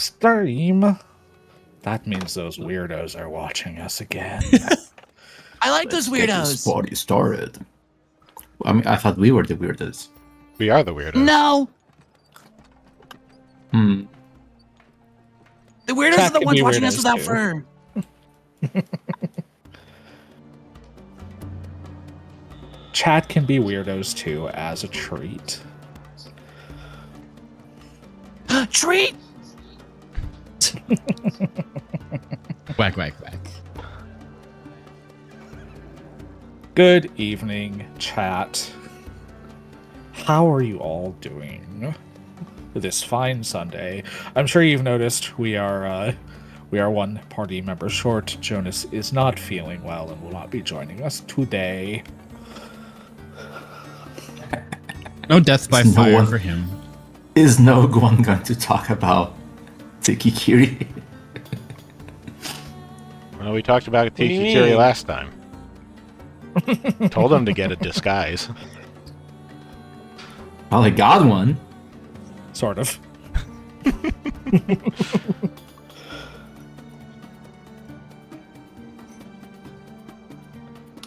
stream. That means those weirdos are watching us again. I like those Get this weirdos. party started. I mean, I thought we were the weirdest. We are the weirdos. No, Hmm. the weirdos Chat are the can ones be watching us weirdos, without too. fur. Chat can be weirdos too, as a treat. Treat. Whack, whack, whack. Good evening, chat. How are you all doing this fine Sunday? I'm sure you've noticed we are one party member short. Jonas is not feeling well and will not be joining us today. No death by There's no fire one- for him. Is no one going to talk about Tiki Kiri? Well, we talked about do you Tiki Kiri mean? last time. Told him to get a disguise. Well, I got one. Sort of.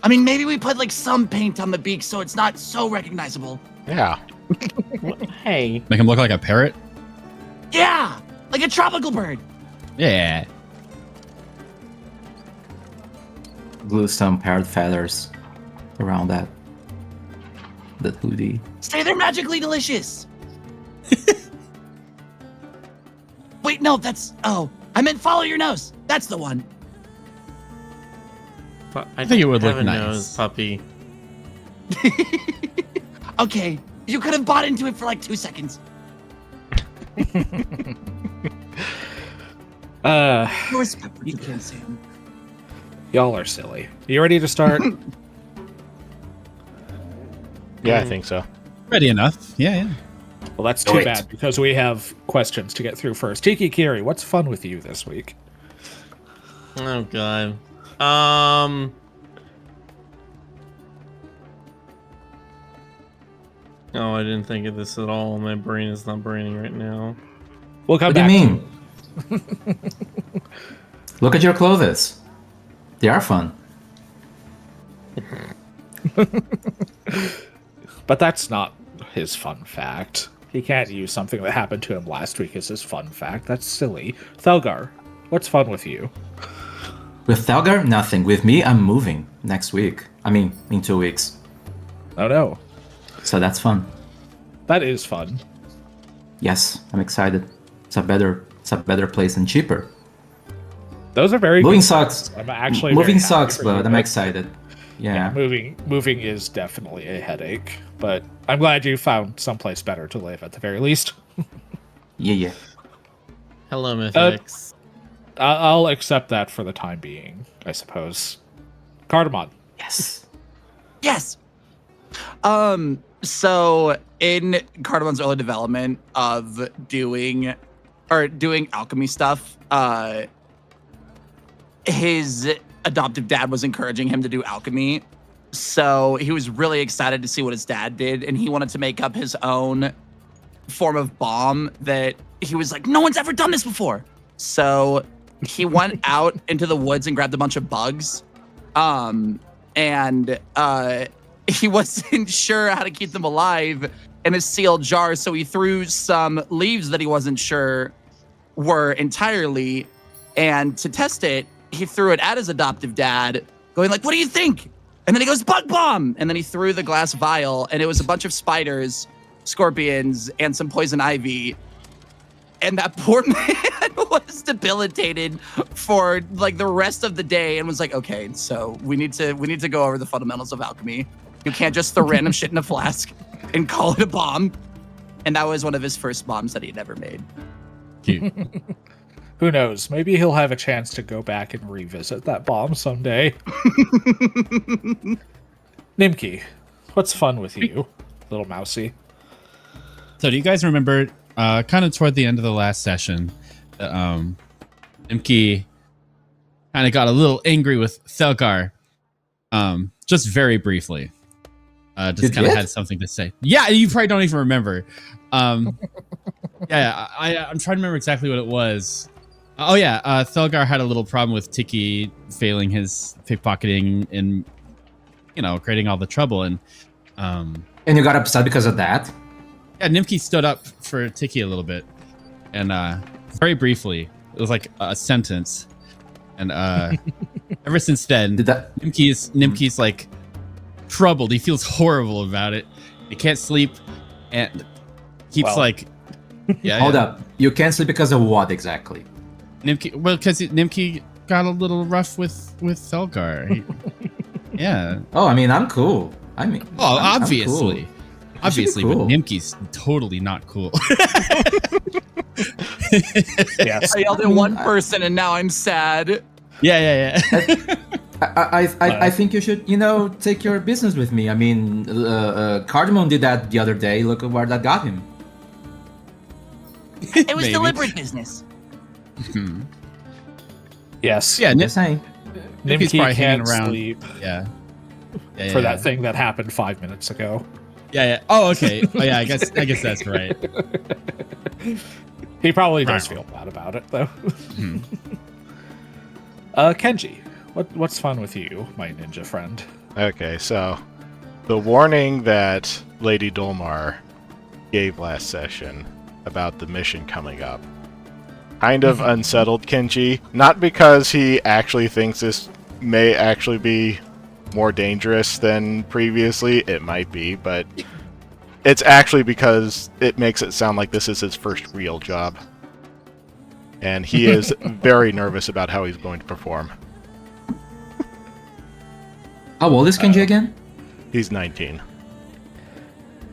I mean, maybe we put like some paint on the beak so it's not so recognizable. Yeah. Hey, Make him look like a parrot? Yeah, like a tropical bird. Yeah. Glue some parrot feathers around that hoodie. Say they're magically delicious. Wait, no, that's... Oh, I meant follow your nose. That's the one. I think it would have look a nice. nose, puppy. Okay, you could have bought into it for like 2 seconds. No respect for you can't say them. Y'all are silly. You ready to start? Yeah, I think so. Ready enough. Yeah, yeah. Well, that's Do too it. bad because we have questions to get through first. Tiki Kiri, what's fun with you this week? Oh god. Oh, I didn't think of this at all. My brain is not braining right now. We'll come What do back. you mean? Look at your clothes. They are fun. But that's not his fun fact. He can't use something that happened to him last week as his fun fact. That's silly. Thelgar, what's fun with you? With Thelgar, nothing. With me, I'm moving next week. I mean, in 2 weeks. Oh no. So that's fun. That is fun. Yes, I'm excited. It's a better place and cheaper. Those are very Moving good sucks. I'm actually Moving very happy sucks, for but you, I'm excited. Yeah, Yeah. moving is definitely a headache, but I'm glad you found someplace better to live at the very least. Yeah. Hello, Mythix. I'll accept that for the time being, I suppose. Cardamom. Yes. Yes. So in Cardamon's early development of doing alchemy stuff, his adoptive dad was encouraging him to do alchemy. So he was really excited to see what his dad did, and he wanted to make up his own form of bomb that he was like, no one's ever done this before. So he went out into the woods and grabbed a bunch of bugs. And he wasn't sure how to keep them alive in a sealed jar, so he threw some leaves that he wasn't sure were entirely, and to test it, he threw it at his adoptive dad, going like, what do you think? And then he goes, bug bomb! And then he threw the glass vial, and it was a bunch of spiders, scorpions, and some poison ivy. And that poor man was debilitated for like the rest of the day and was like, okay, so we need to go over the fundamentals of alchemy. You can't just throw random shit in a flask and call it a bomb. And that was one of his first bombs that he'd ever made. Cute. Who knows? Maybe he'll have a chance to go back and revisit that bomb someday. Nimki, what's fun with you, little mousy? So do you guys remember kind of toward the end of the last session that Imki kind of got a little angry with Thelgar, just very briefly. Just You kind of did? had something to say. Yeah, you probably don't even remember. Yeah, I'm trying to remember exactly what it was. Oh yeah, Thelgar had a little problem with Tiki failing his pickpocketing and creating all the trouble, and And you got upset because of that? yeah, Nimki stood up for Tiki a little bit, and very briefly, it was like a sentence, and ever since then, Did that? Nimki's like troubled. He feels horrible about it. He can't sleep, and keeps Well, like, yeah. Hold up. You cancel because of what exactly? Nimki, well, because Nimki got a little rough with Thelgar. Yeah. Oh, I mean, I'm cool. I'm Obviously. cool. Obviously, cool. but Nimki's totally not cool. Yes. I yelled at one person and now I'm sad. Yeah. I think you should, take your business with me. I mean, Cardamom did that the other day. Look at where that got him. It was Maybe. deliberate business. Yes. Yeah, Just saying. Nimki's Nimki probably hanging can't around. sleep Yeah. for that thing that happened 5 minutes ago. Yeah. Oh, okay. Oh, yeah. I guess that's right. He probably does feel bad about it, though. Kenji, what's fun with you, my ninja friend? Okay, so the warning that Lady Dolmar gave last session about the mission coming up kind of unsettled Kenji. Not because he actually thinks this may actually be more dangerous than previously. It might be, but it's actually because it makes it sound like this is his first real job. And he is very nervous about how he's going to perform. How old is Kenji again? He's 19.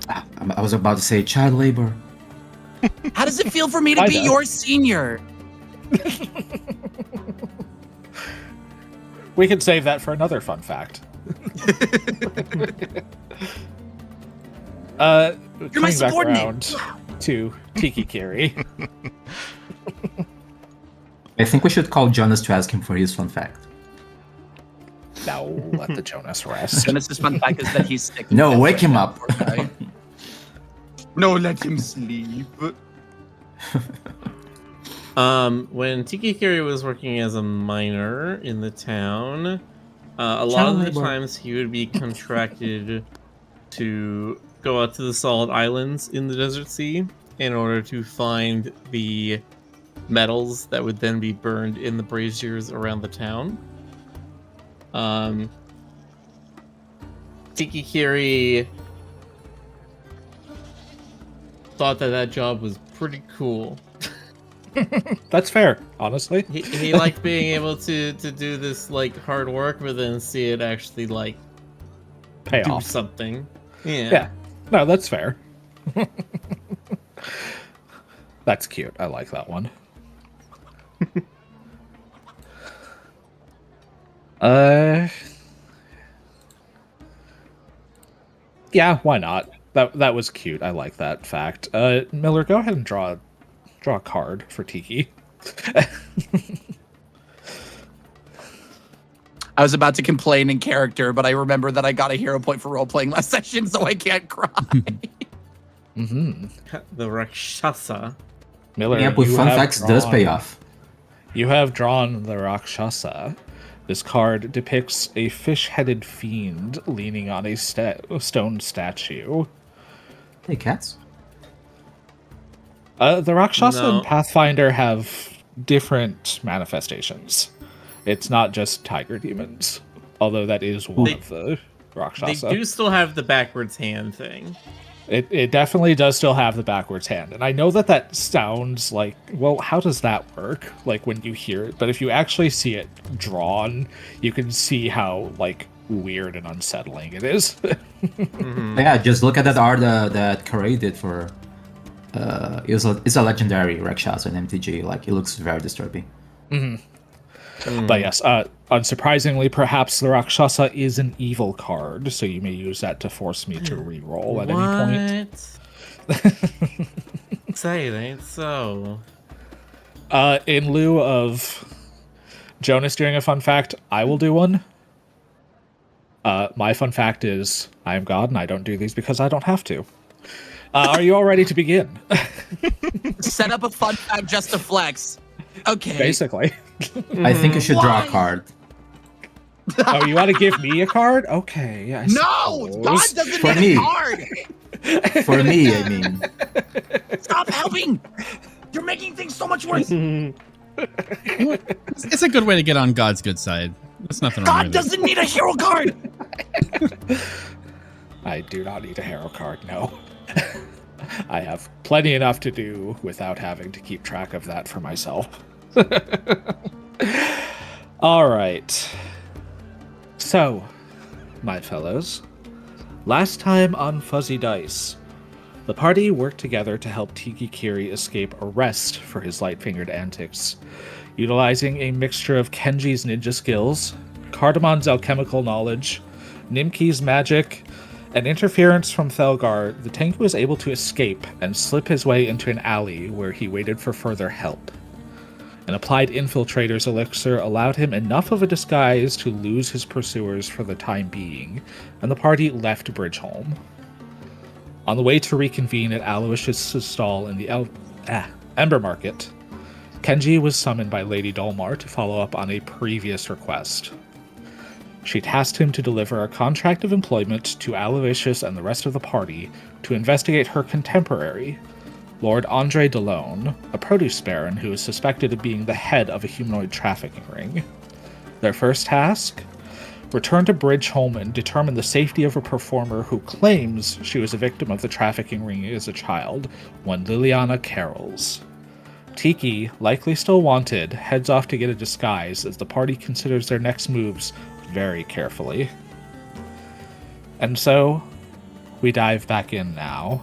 I was about to say child labor. How does it feel for me to be your senior? We can save that for another fun fact. You're my Coming back subordinate. around to Tiki Kiri. I think we should call Jonas to ask him for his fun fact. Now let the Jonas rest. Jonas' fun fact is that he's sick. No, wake him up. No, let him sleep. When Tiki Kiri was working as a miner in the town, a lot of the times he would be contracted to go out to the Solid Islands in the Desert Sea in order to find the metals that would then be burned in the braziers around the town. Tiki Kiri thought that job was pretty cool. That's fair, honestly. He liked being able to do this like hard work, but then see it actually like Pay do off. something. Yeah. No, that's fair. That's cute. I like that one. Yeah, why not? That was cute. I like that fact. Miller, go ahead and draw a card for Tiki. I was about to complain in character, but I remember that I got a hero point for role playing last session, so I can't cry. The Rakshasa. Miller, Yeah, with you fun have facts does drawn- pay off. You have drawn the Rakshasa. This card depicts a fish-headed fiend leaning on a stone statue. Hey, cats. The Rakshasa No. and Pathfinder have different manifestations. It's not just tiger demons, although that is one of the They Rakshasa. do still have the backwards hand thing. It definitely does still have the backwards hand. And I know that sounds like, well, how does that work? Like when you hear it, but if you actually see it drawn, you can see how like weird and unsettling it is. Yeah, just look at that art that Karay did for. It's a legendary Rakshasa in MTG. Like, it looks very disturbing. But yes, unsurprisingly, perhaps the Rakshasa is an evil card, so you may use that to force me to re-roll at any point. Say it ain't so. In lieu of Jonas doing a fun fact, I will do one. My fun fact is, I am God and I don't do these because I don't have to. Are you all ready to begin? Set up a fun fact just to flex. Okay. Basically. I think you should draw Why? a card. Oh, you want to give me a card? Okay. I No! God suppose. doesn't For need me. a card! For me, I mean. Stop helping! You're making things so much worse! It's a good way to get on God's good side. There's nothing wrong God with it. doesn't need a hero card! I do not need a hero card, no. I have plenty enough to do without having to keep track of that for myself. All right. So, my fellows, last time on Fuzzy Dice, the party worked together to help Tiki Kiri escape arrest for his light-fingered antics, utilizing a mixture of Kenji's ninja skills, Cardamon's alchemical knowledge, Nimki's magic, and interference from Thelgar. The Tengu was able to escape and slip his way into an alley where he waited for further help. An applied infiltrator's elixir allowed him enough of a disguise to lose his pursuers for the time being, and the party left Bridgeholm. On the way to reconvene at Aloysius' stall in the Ember Market, Kenji was summoned by Lady Dolmar to follow up on a previous request. She tasked him to deliver a contract of employment to Aloysius and the rest of the party to investigate her contemporary, Lord Andre Delone, a produce baron who is suspected of being the head of a humanoid trafficking ring. Their first task? Return to Bridgeholm and determine the safety of a performer who claims she was a victim of the trafficking ring as a child, one Liliana Carols. Tiki, likely still wanted, heads off to get a disguise as the party considers their next moves very carefully. And so, we dive back in now.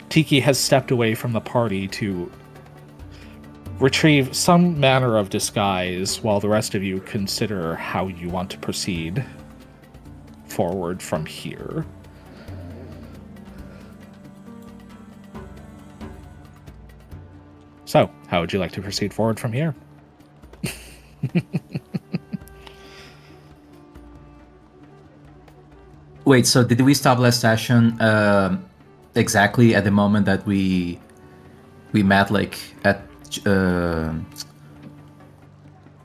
Tiki has stepped away from the party to retrieve some manner of disguise while the rest of you consider how you want to proceed forward from here. So, how would you like to proceed forward from here? Wait, so did we stop last session exactly at the moment that we met, like, at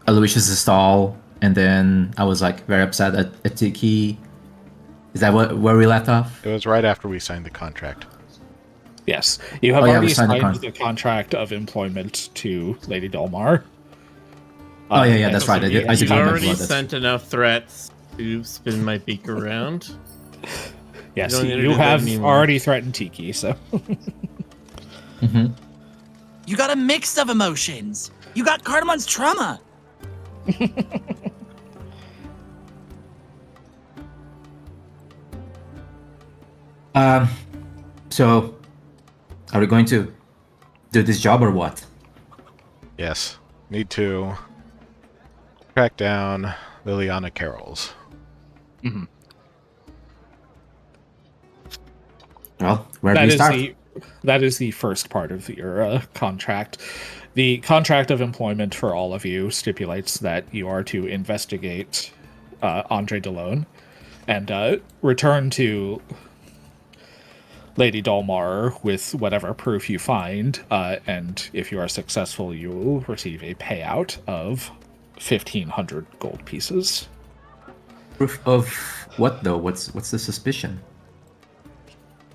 Aloysius' stall, and then I was, like, very upset at Tiki? Is that where we left off? It was right after we signed the contract. Yes, you have Oh, yeah, we already signed signed the the contract of employment to Lady Dolmar. Oh, yeah, that's and right. I did yes, You remember already that. sent enough threats to spin my beak around. Yes, You don't need to you do that have anymore. already threatened Tiki, so... Mm-hmm. You got a mix of emotions. You got Cardamon's trauma. So, are we going to do this job or what? Yes. Need to track down Liliana Carols. Well, where do we start? That is the first part of your contract. The contract of employment for all of you stipulates that you are to investigate Andre Delone and return to Lady Dolmar with whatever proof you find, and if you are successful, you will receive a payout of 1,500 gold pieces. Proof of what, though? What's the suspicion?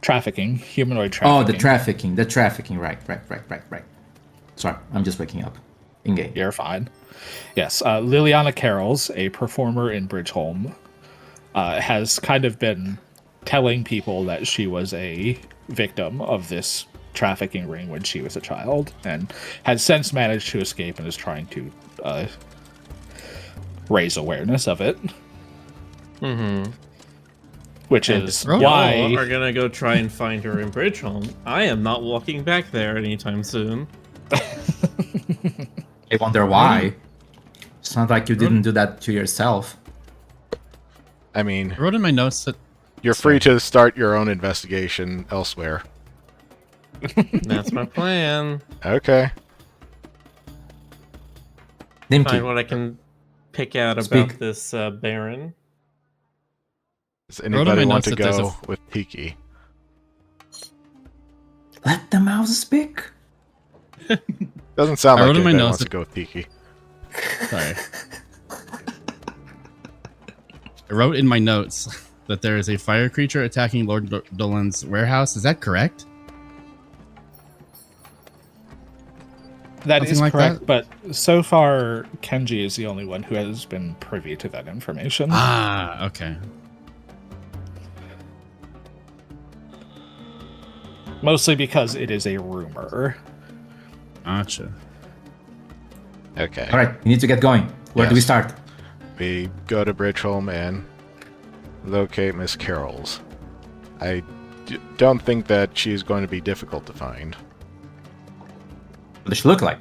Trafficking, humanoid trafficking. Oh, the trafficking. Right. Sorry, I'm just waking up. In game. You're fine. Yes, Liliana Carols, a performer in Bridgeholm, has kind of been telling people that she was a victim of this trafficking ring when she was a child, and has since managed to escape and is trying to raise awareness of it. Mm-hmm. Which is Y'all why are gonna go try and find her in Bridgeholm. I am not walking back there anytime soon. I wonder why. It's not like you didn't do that to yourself. I mean, I wrote in my notes that you're free to start your own investigation elsewhere. That's my plan. Okay. Find Nimki, what I can pick out Speak. about this Baron. Does wrote in my anybody want notes to that there's go with Tiki? Let the mouse speak. Doesn't sound I like wrote in my anybody notes wants to that- go with Tiki. Sorry. I wrote in my notes that there is a fire creature attacking Lord Dolan's warehouse. Is that correct? That Something is like correct, that? but so far, Kenji is the only one who has been privy to that information. Ah, okay. Mostly because it is a rumor. Gotcha. Okay. All right, we need to get going. Where do we Yes. start? We go to Bridgeholm and locate Miss Carroll's. I don't think that she's going to be difficult to find. What does she look like?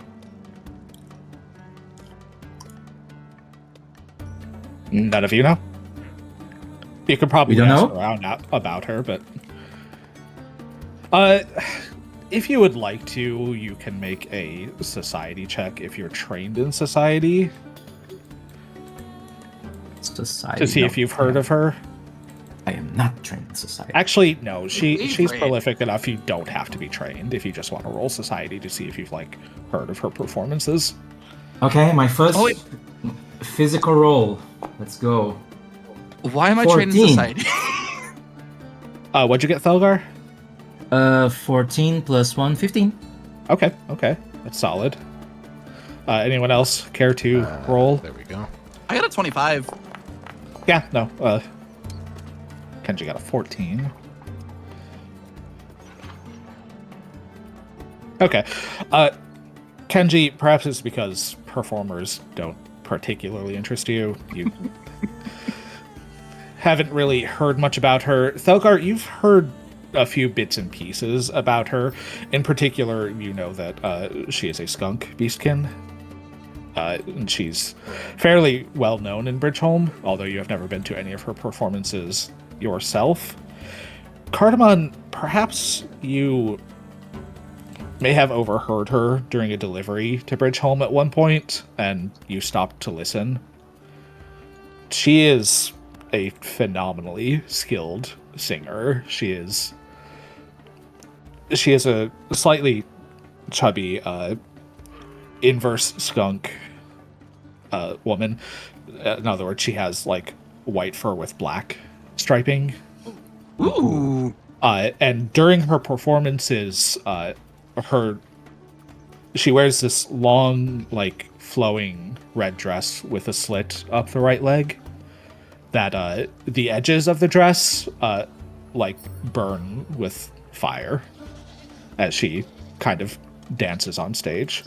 None of you know. You could probably We don't ask know? around about her, but if you would like to, you can make a society check if you're trained in society Society. to see No, if you've heard of her. I am not trained in society. Actually, no. She's Favorite. prolific enough. You don't have to be trained if you just want to roll society to see if you've heard of her performances. Okay, my first Oh, wait. physical roll. Let's go. Why am I trained in 14. society? What'd you get, Thelgar? 14 plus 1, 15. Okay, that's solid. Anyone else care to roll? There we go. I got a 25. Yeah, no. Kenji got a 14. Okay. Kenji, perhaps it's because performers don't particularly interest you. You haven't really heard much about her. Thelgar, you've heard a few bits and pieces about her. In particular, you know that she is a skunk beastkin. And she's fairly well known in Bridgeholm, although you have never been to any of her performances yourself. Cardamon, perhaps you may have overheard her during a delivery to Bridgeholm at one point, and you stopped to listen. She is a phenomenally skilled singer. She is a slightly chubby, inverse skunk woman. In other words, she has white fur with black striping. Ooh. And during her performances, she wears this long, flowing red dress with a slit up the right leg. That the edges of the dress burn with fire as she kind of dances on stage.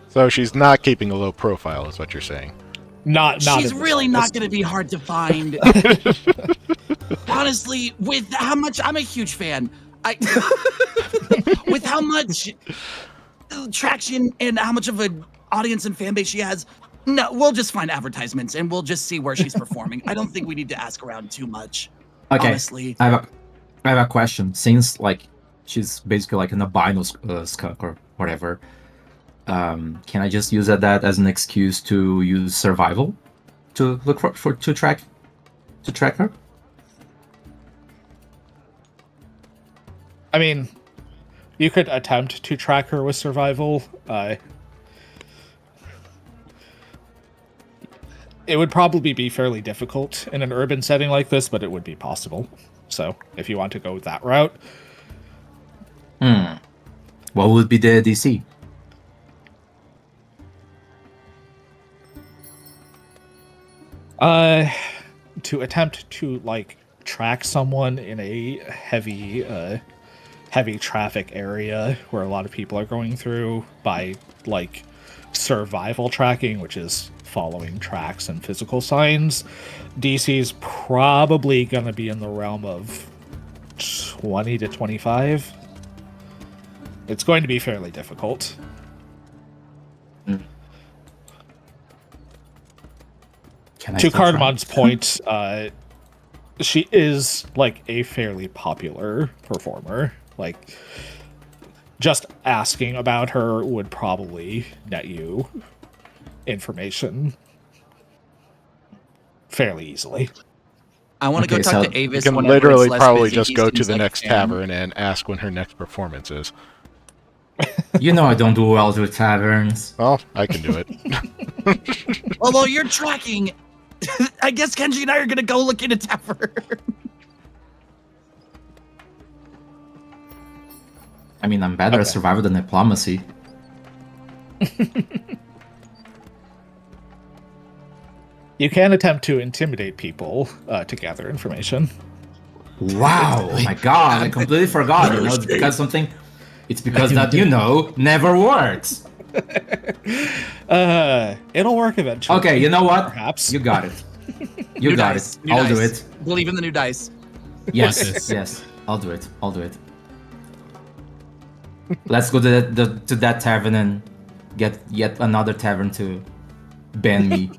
So she's not keeping a low profile, is what you're saying. Not She's in the really not slightest. going to be hard to find. Honestly, with how much I'm a huge fan. With how much traction and how much of an audience and fan base she has, no, we'll just find advertisements and we'll just see where she's performing. I don't think we need to ask around too much. Okay, Honestly. I have a question. Since she's basically an albino skunk or whatever, can I just use that as an excuse to use survival to look to track her? I mean, you could attempt to track her with survival. It would probably be fairly difficult in an urban setting like this, but it would be possible. So, if you want to go that route, What would be the DC? to attempt to track someone in a heavy traffic area where a lot of people are going through by survival tracking, which is following tracks and physical signs, DC's probably going to be in the realm of 20 to 25. It's going to be fairly difficult. To Cardamon's point, she is a fairly popular performer. Just asking about her would probably net you information fairly easily. I want to Okay, go talk so to Avis. You can whenever literally it's less probably busy. just He go to seems the like a next fan. tavern and ask when her next performance is. You know I don't do well with taverns. Well, I can do it. Although you're tracking, I guess Kenji and I are gonna go look in a tavern. I mean, I'm better at Okay. survival than diplomacy. You can attempt to intimidate people to gather information. Wow! Oh my god, I completely forgot. You know, it's because something. It's because that never works. It'll work eventually. Okay, you know what? Perhaps. You got it. You New got dice, it. new I'll do dice. it. Believe in the new dice. Yes, this. yes. I'll do it. I'll do it. Let's go to that tavern and get yet another tavern to ban me.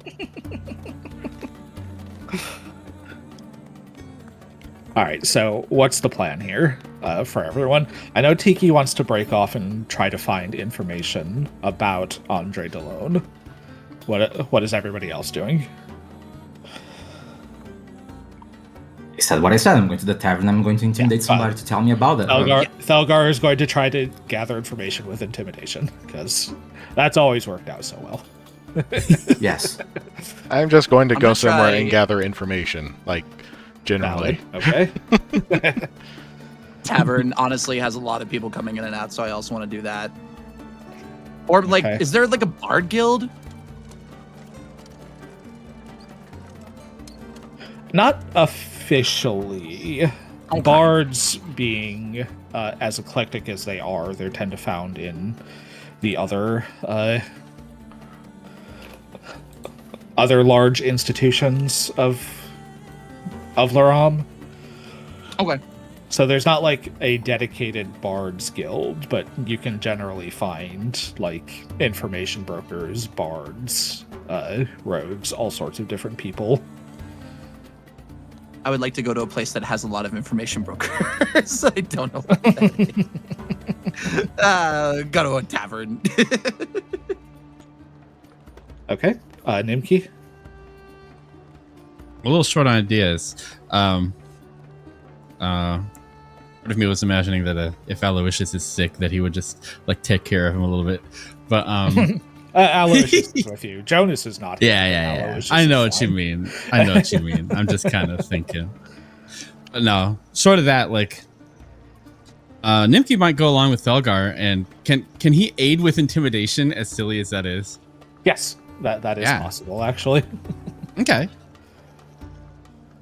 All right, so what's the plan here for everyone? I know Tiki wants to break off and try to find information about Andre Delone. What is everybody else doing? I said what I said. I'm going to the tavern. I'm going to intimidate somebody to tell me about it. Thelgar is going to try to gather information with intimidation, because that's always worked out so well. Yes. I'm just going to I'm go gonna somewhere try- and gather information, like, generally. Valid. Okay. Tavern honestly has a lot of people coming in and out, so I also want to do that. Or like, Okay. is there like a bard guild? Not officially. Okay. Bards being as eclectic as they are, they tend to found in the other large institutions of Laram. Okay. So there's not like a dedicated bards guild, but you can generally find like information brokers, bards, rogues, all sorts of different people. I would like to go to a place that has a lot of information brokers. I don't know what that is. Go to a tavern. Okay, Nimki. A little short on ideas. Part of me was imagining that if Aloysius is sick, that he would just like take care of him a little bit. But Aloysius is with you. Jonas is not. here, yeah. but Aloysius I know is what you fine. mean. I know what you mean. I'm just kind of thinking. But no, short of that, like Nimki might go along with Thelgar, and can he aid with intimidation? As silly as that is. Yes, that is Yeah. possible actually. Okay.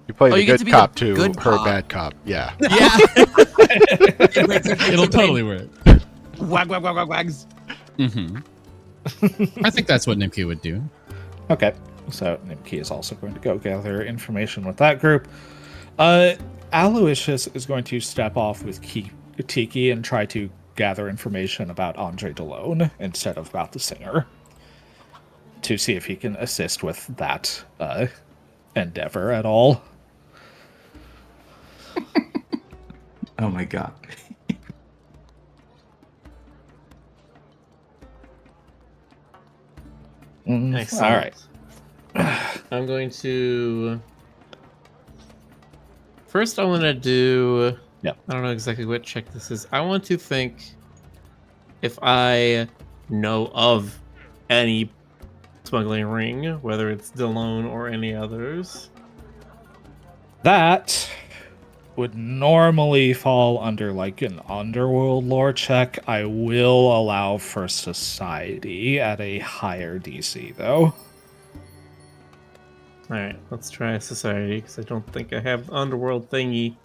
You play the you get good to be the cop too, good her cop. bad cop. Yeah. Yeah. It'll totally work. Wag, wag, wag, wag, wags. Mm-hmm. I think that's what Nimki would do. Okay, so Nimki is also going to go gather information with that group. Aloysius is going to step off with Tiki and try to gather information about Andre Delone instead of about the singer, to see if he can assist with that endeavor at all. Oh my god. Excellent. All right. I'm going to. First, I want to do. Yep. I don't know exactly what check this is. I want to think if I know of any smuggling ring, whether it's Delone or any others. That would normally fall under like an underworld lore check. I will allow for society at a higher DC though. All right, let's try society because I don't think I have underworld thingy.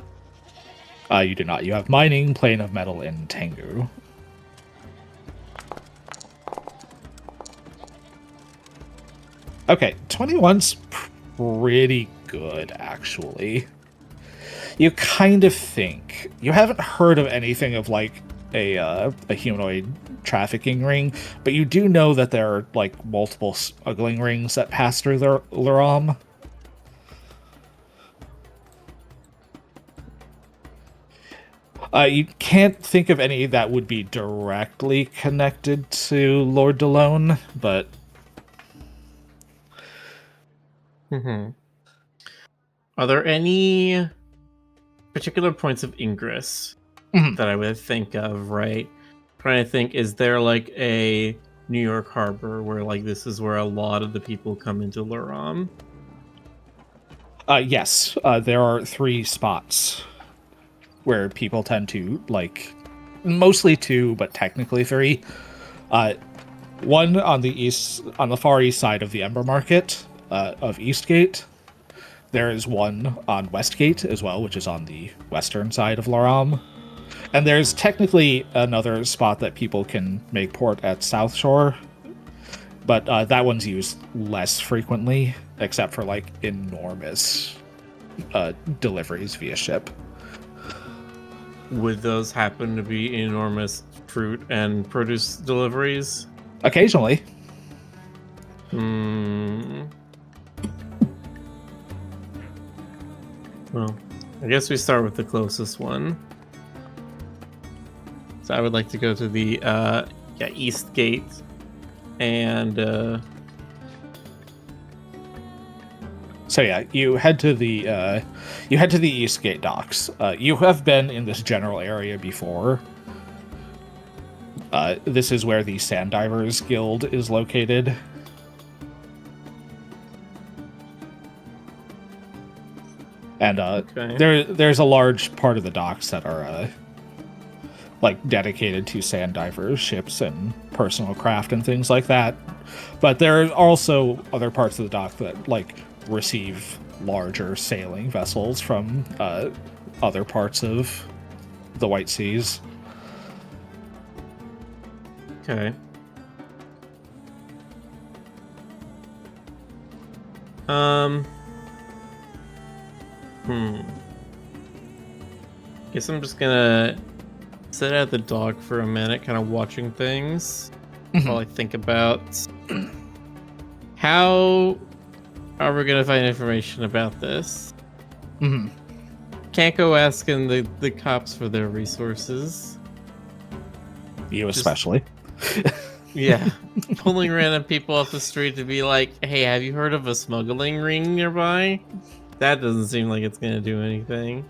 You do not. You have mining, plane of metal, and Tengu. Okay, 21's pretty good, actually. You kind of think. You haven't heard of anything of, like, a humanoid trafficking ring, but you do know that there are, like, multiple smuggling rings that pass through Laram. You can't think of any that would be directly connected to Lord Delone, but Mm-hmm. Are there any particular points of ingress Mhm. that I would think of, right? Trying to think, is there like a New York harbor where like this is where a lot of the people come into Luram? Yes, there are 3 spots where people tend to, like, mostly 2, but technically 3. One on the far east side of the Ember Market of Eastgate. There is one on Westgate as well, which is on the western side of Laram. And there's technically another spot that people can make port at South Shore, but that one's used less frequently, except for like enormous deliveries via ship. Would those happen to be enormous fruit and produce deliveries? Occasionally. Well, I guess we start with the closest one. So I would like to go to the East Gate and So yeah, you head to the Eastgate docks. You have been in this general area before. This is where the Sand Divers Guild is located. And okay. there's a large part of the docks that are like dedicated to sand divers, ships, and personal craft and things like that. But there are also other parts of the dock that like receive larger sailing vessels from other parts of the White Seas. Okay. Guess I'm just gonna sit at the dock for a minute, kind of watching things while I think about how are we gonna find information about this. Can't go asking the cops for their resources. You especially. Yeah. Pulling random people off the street to be like, hey, have you heard of a smuggling ring nearby? That doesn't seem like it's gonna do anything.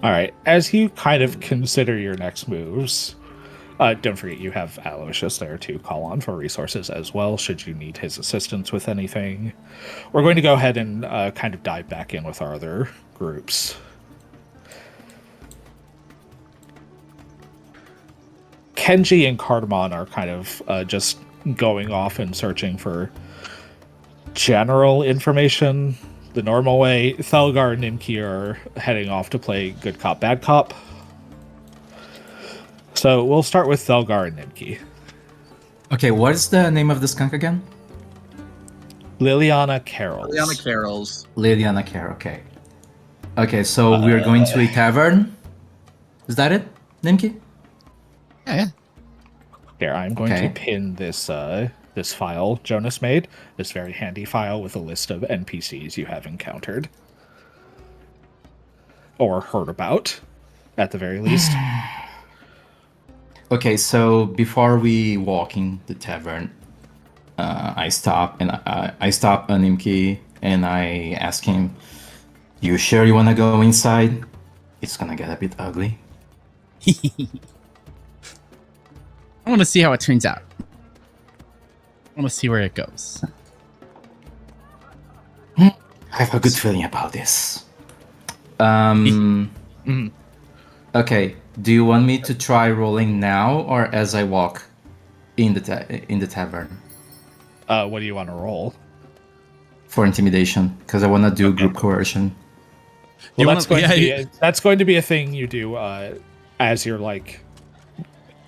All right. As you kind of consider your next moves, don't forget you have Aloysius there to call on for resources as well, should you need his assistance with anything. We're going to go ahead and kind of dive back in with our other groups. Kenji and Cardamon are kind of just going off and searching for general information the normal way. Thelgar and Nimki are heading off to play good cop, bad cop. So we'll start with Thelgar and Nimki. Okay, what is the name of the skunk again? Liliana Carols. Liliana Carols. Liliana Care, okay. Okay, so we're going to a tavern. Is that it, Nimki? Yeah. Here, I'm going Okay. to pin this this file Jonas made. This very handy file with a list of NPCs you have encountered. Or heard about, at the very least. Okay, so before we walk in the tavern, I stop Nimki and I ask him, "You sure you wanna go inside? It's gonna get a bit ugly." I want to see how it turns out. I want to see where it goes. I have a good feeling about this. Okay, do you want me to try rolling now or as I walk in the tavern What do you want to roll? for intimidation? Because I want to do group coercion. Well, You that's wanna- going yeah, to be that's going to be a thing you do as you're like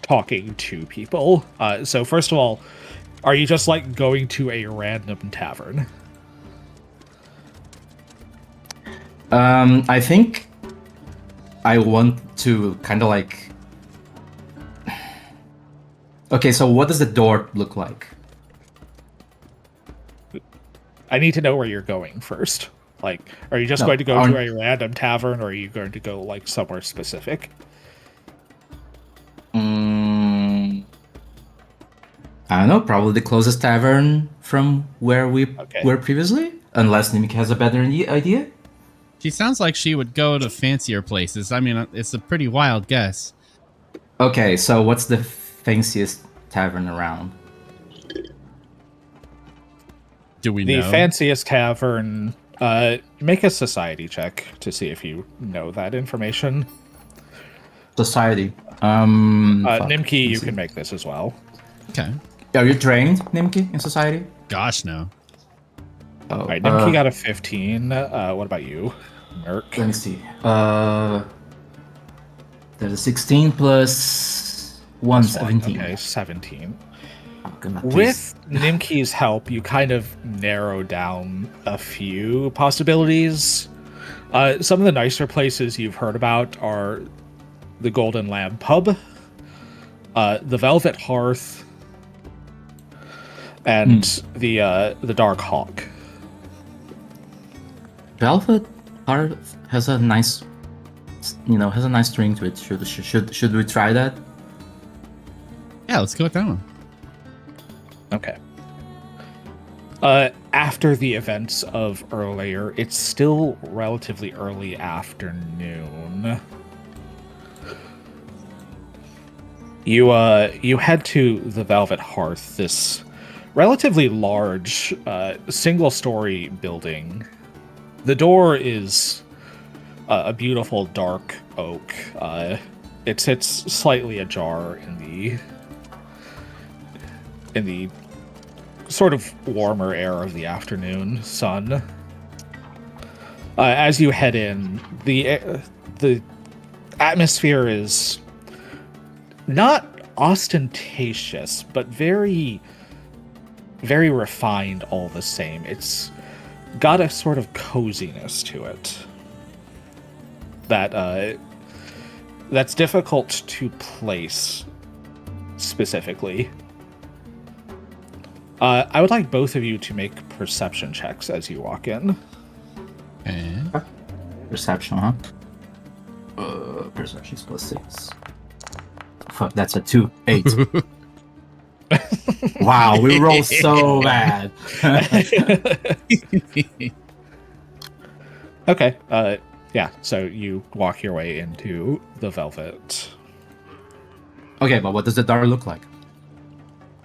talking to people. So first of all, are you just like going to a random tavern? I think I want to kind of like. Okay, so what does the door look like? I need to know where you're going first. Like, are you just No, going to go on- to a random tavern, or are you going to go like somewhere specific? I don't know, probably the closest tavern from where we Okay. were previously, unless Nimik has a better idea. She sounds like she would go to fancier places. I mean, it's a pretty wild guess. Okay, so what's the fanciest tavern around? Do we The know? fanciest tavern. Make a society check to see if you know that information. Society. Fuck, Nimki, let me you see. can make this as well. Okay. Are you trained, Nimki, in society? Gosh, no. Oh, All right, Nimki got a 15. What about you, Merc? Let me see. There's a 16 plus 1, Plus 17. Okay, 17. I'm gonna With Nimki's help, you kind of narrow down a few possibilities. Some of the nicer places you've heard about are the Golden Lamb Pub, the Velvet Hearth, and the Dark Hawk. Velvet Heart has a nice, has a nice string to it. Should we try that? Yeah, let's go with that one. Okay. After the events of earlier, it's still relatively early afternoon. You head to the Velvet Hearth, this relatively large single-story building. The door is a beautiful dark oak. It sits slightly ajar in the sort of warmer air of the afternoon sun. As you head in, the atmosphere is not ostentatious, but very, very refined all the same. It's got a sort of coziness to it that's difficult to place specifically. I would like both of you to make perception checks as you walk in. Okay. Perception, huh? Perception's plus 6. Fuck, that's a 2. 8. Wow, we roll so bad. Okay. Yeah. So you walk your way into the Velvet. Okay, but what does the door look like?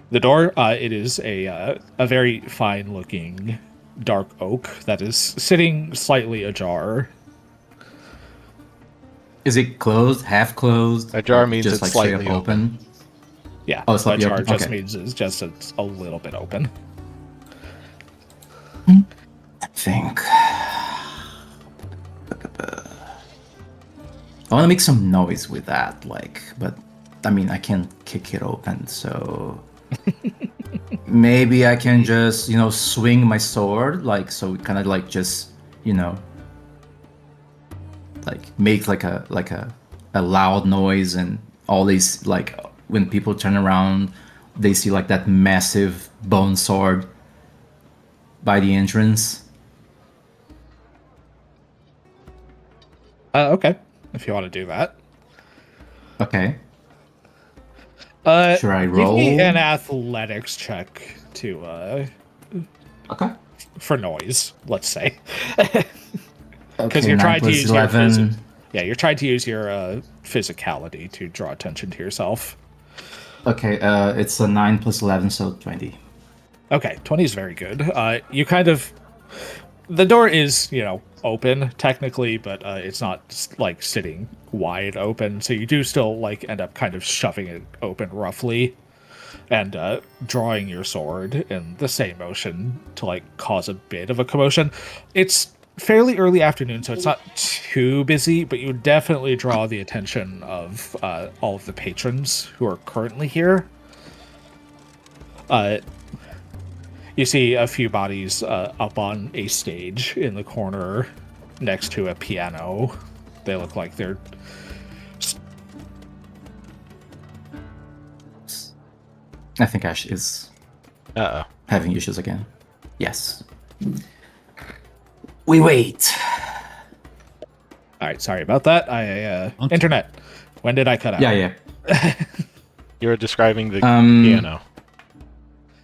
The door. It is a very fine-looking dark oak that is sitting slightly ajar. Is it closed? Half closed? Ajar or means just it's like straight slightly up open. Yeah. Oh, slightly ajar open, just okay. means it's a little bit open. I think. I want to make some noise with that, but I mean, I can't kick it open, so maybe I can just, swing my sword, so it kind of just, make like a loud noise, and all these, when people turn around, they see that massive bone sword by the entrance. Okay. If you want to do that. Okay. Should I Give roll? me an athletics check to Okay. for noise, let's say. Okay, Because you're 9 trying to plus use 11. you're trying to use your physicality to draw attention to yourself. Okay, it's a 9 plus 11, so 20. Okay, 20 is very good. You kind of... The door is, open, technically, but it's not, sitting wide open, so you do still, end up kind of shoving it open roughly and drawing your sword in the same motion to, cause a bit of a commotion. It's fairly early afternoon, so it's not too busy, but you definitely draw the attention of all of the patrons who are currently here. You see a few bodies up on a stage in the corner next to a piano. They look like they're... I think Ash is having issues again. Yes. We wait. All right, sorry about that. Okay. Internet. When did I cut out? Yeah. You were describing the piano.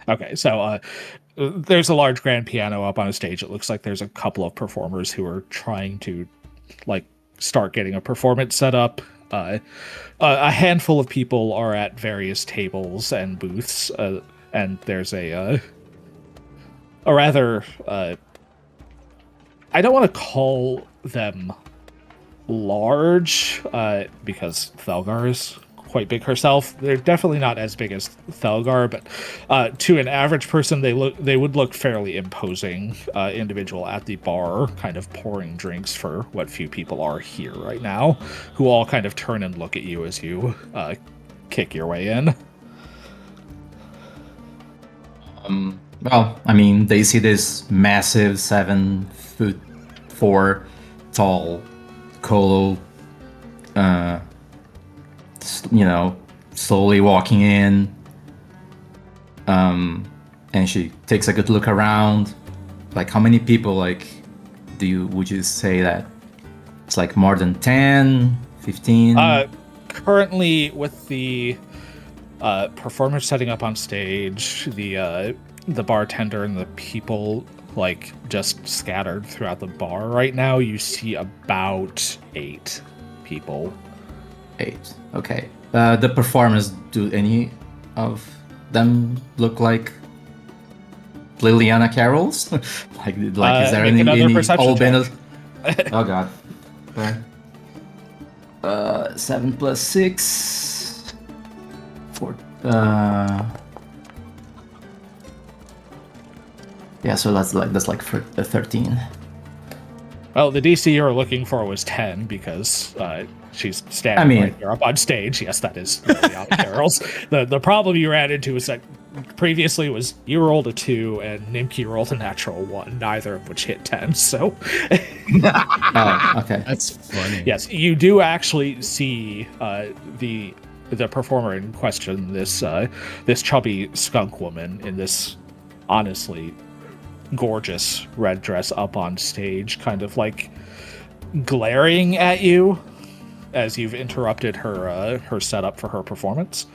Okay, so there's a large grand piano up on a stage. It looks like there's a couple of performers who are trying to like start getting a performance set up. A handful of people are at various tables and booths, and there's a rather I don't want to call them large because Thelgar is quite big herself. They're definitely not as big as Thelgar, but to an average person, they would look fairly imposing individual at the bar, kind of pouring drinks for what few people are here right now, who all kind of turn and look at you as you kick your way in. Well, I mean, they see this massive 7'4" tall Colo, slowly walking in. And she takes a good look around. Like, how many people, like, would you say that it's like more than 10, 15? Currently, with the performers setting up on stage, the bartender and the people like just scattered throughout the bar right now, you see about 8 people. 8. Okay. The performers, do any of them look like Liliana Carols? like is there make another any perception check. Oh god. Okay. 7 plus 6. 4. Yeah, so that's like 13. Well, the DC you were looking for was 10 because she's standing right here up on stage. Yes, that is Liliana Carols. The problem you ran into is that previously was you rolled a 2 and Nimki rolled a natural 1, neither of which hit 10. So, oh, okay, That's funny. yes, you do actually see the performer in question, this chubby skunk woman in this honestly gorgeous red dress up on stage, kind of glaring at you as you've interrupted her setup for her performance.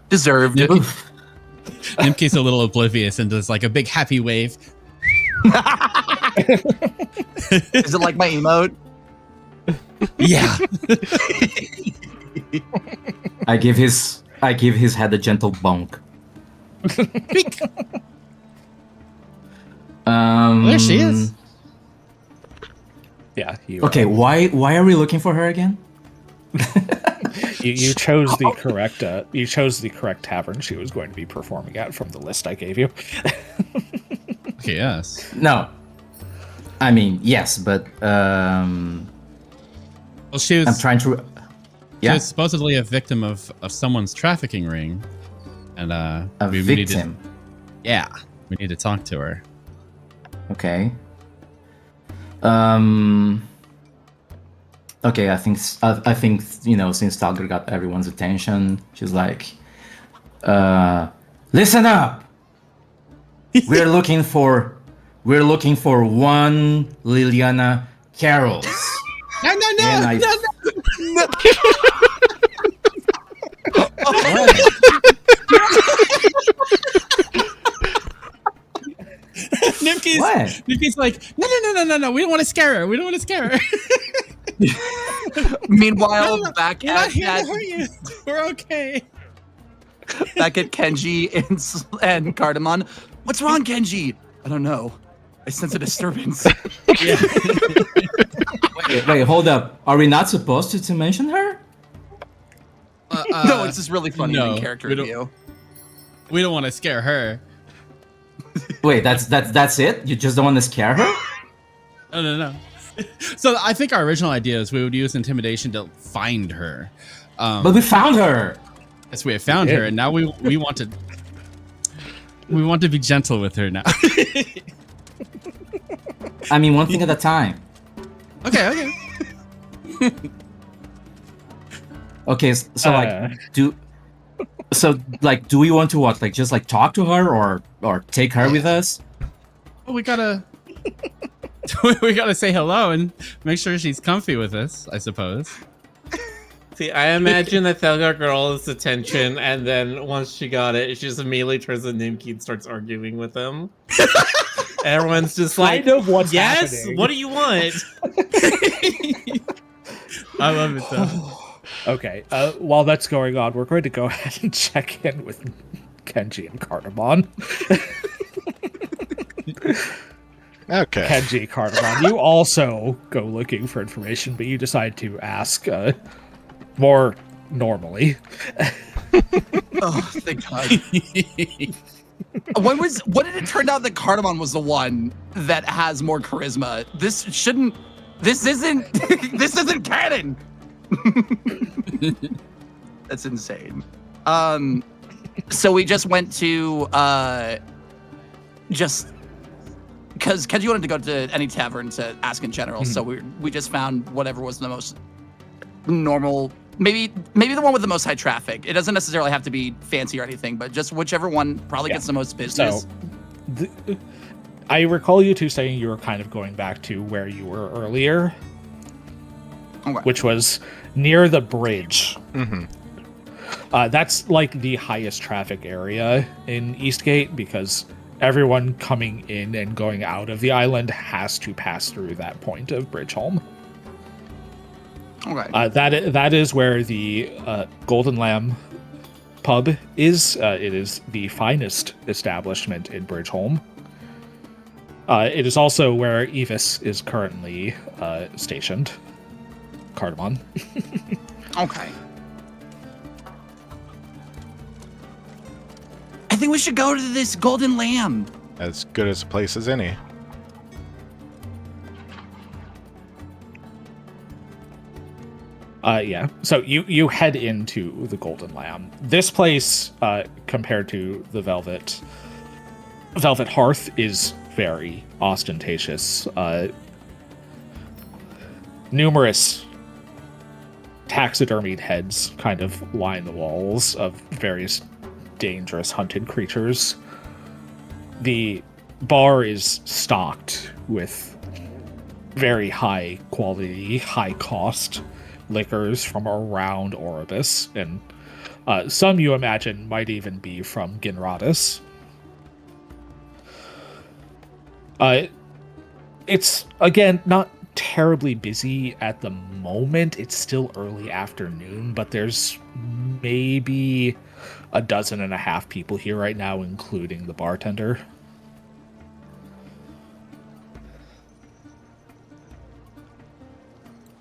Deserved. Nimke's a little oblivious and does a big happy wave. Is it like my emote? Yeah. I give his head a gentle bonk. There she is. Yeah. You, okay, why are we looking for her again? you chose the correct tavern she was going to be performing at from the list I gave you. Okay, yes. No. I mean, yes, but Well, she was. I'm trying to. She Yeah, was supposedly a victim of someone's trafficking ring, and a we need to, victim. we need to talk to her. Okay. Okay, I think since Talger got everyone's attention, she's like, listen up. We're looking for one Liliana Carols. No! And I- No! Nimke's like, no! We don't want to scare her. Meanwhile, back We're not at here to hurt you. We're okay. Kenji and Cardamon. What's wrong, Kenji? I don't know. I sense a disturbance. Wait, hold up. Are we not supposed to mention her? No, it's just really funny no, in character we don't- view. We don't want to scare her. Wait, that's it? You just don't want to scare her? No. So I think our original idea is we would use intimidation to find her. But we found her. Yes, we have found her, and now we want to be gentle with her now. I mean, one thing at a time. Okay. Okay, so do we want to what? Just talk to her or take her with us? Well, we gotta say hello and make sure she's comfy with us, I suppose. See, I imagine that Thelgar got all this attention, and then once she got it, she just immediately turns to Nimki and starts arguing with him. Everyone's just like, Kind of what's yes, happening. what do you want? I love it though. Okay, while that's going on, we're going to go ahead and check in with Kenji and Cardamon. Okay. Kenji, Cardamon, you also go looking for information, but you decide to ask more normally. Oh, thank God. When did it turn out that Cardamon was the one that has more charisma? This isn't this isn't canon. That's insane. So we just went to just because Kenji wanted to go to any tavern to ask in general, so we just found whatever was the most normal. Maybe the one with the most high traffic. It doesn't necessarily have to be fancy or anything, but just whichever one probably gets the most business. So, I recall you two saying you were kind of going back to where you were earlier, which was near the bridge. Mm-hmm. That's like the highest traffic area in Eastgate because everyone coming in and going out of the island has to pass through that point of Bridgeholm. Okay. That is where the Golden Lamb pub is. It is the finest establishment in Bridgeholm. It is also where Evis is currently stationed. Cardamon. Okay. I think we should go to this Golden Lamb. As good as a place as any. Yeah. So you head into the Golden Lamb. This place, compared to the Velvet Hearth, is very ostentatious. Numerous taxidermied heads kind of line the walls of various dangerous hunted creatures. The bar is stocked with very high quality, high cost liquors from around Oribus, and some you imagine might even be from Ginradus. It's, again, not terribly busy at the moment. It's still early afternoon, but there's maybe 12.5 people here right now, including the bartender.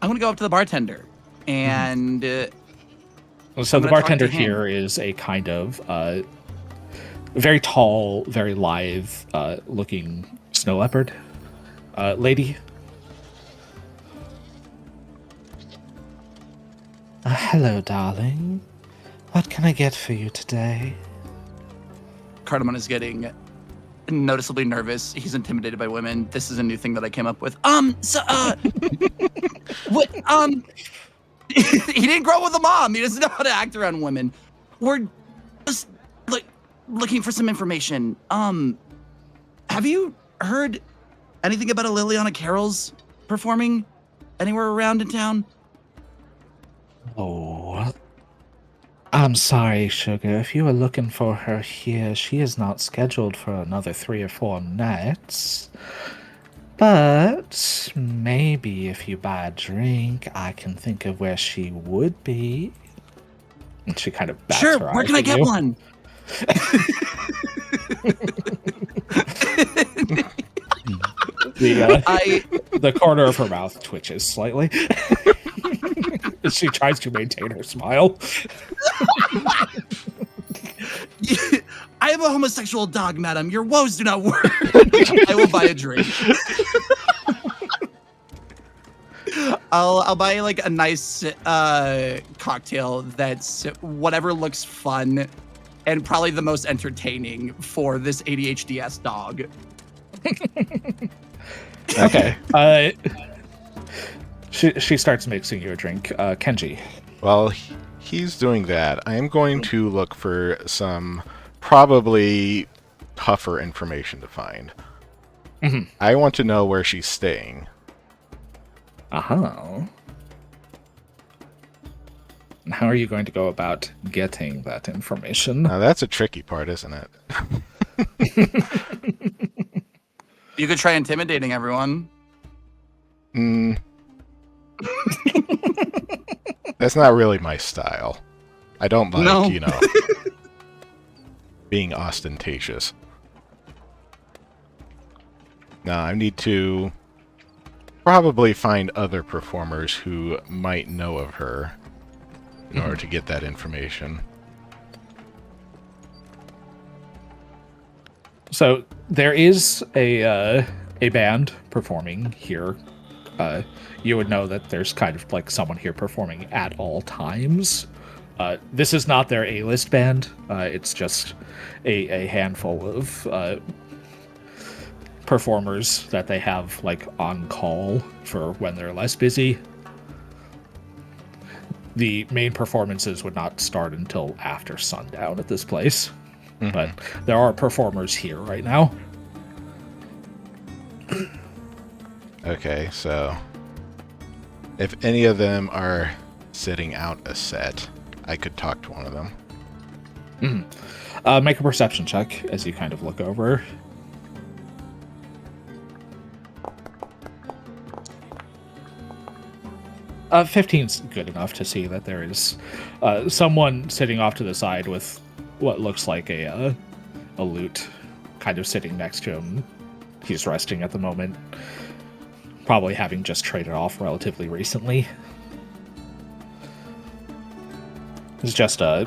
I'm gonna go up to the bartender, and so the bartender here is a kind of very tall, very lithe looking snow leopard lady. Hello, darling. What can I get for you today? Cardamon is getting noticeably nervous. He's intimidated by women. This is a new thing that I came up with. What? He didn't grow up with a mom. He doesn't know how to act around women. We're just like looking for some information. Have you heard anything about a Liliana Carroll's performing anywhere around in town? Oh, I'm sorry, Sugar. If you were looking for her here, she is not scheduled for another 3 or 4 nights. But maybe if you buy a drink, I can think of where she would be. And she kind of bats her eyes. Where can I get one? The corner of her mouth twitches slightly. She tries to maintain her smile. I am a homosexual dog, madam. Your woes do not work. I will buy a drink. I'll buy like a nice cocktail that's whatever looks fun and probably the most entertaining for this ADHD-ass dog. Okay. She starts mixing you a drink. Kenji. While he's doing that, I am going to look for some probably tougher information to find. Mm-hmm. I want to know where she's staying. Uh-huh. How are you going to go about getting that information? Now that's a tricky part, isn't it? You could try intimidating everyone. Mm. That's not really my style. I don't like, No. being ostentatious. No, I need to probably find other performers who might know of her in order to get that information. So there is a band performing here. You would know that there's kind of like someone here performing at all times. This is not their A-list band. It's just a handful of performers that they have like on call for when they're less busy. The main performances would not start until after sundown at this place. Mm-hmm. But there are performers here right now. Okay, so if any of them are sitting out a set, I could talk to one of them. Make a perception check as you kind of look over. Uh, 15's good enough to see that there is someone sitting off to the side with what looks like a lute kind of sitting next to him. He's resting at the moment, probably having just traded off relatively recently. It's just a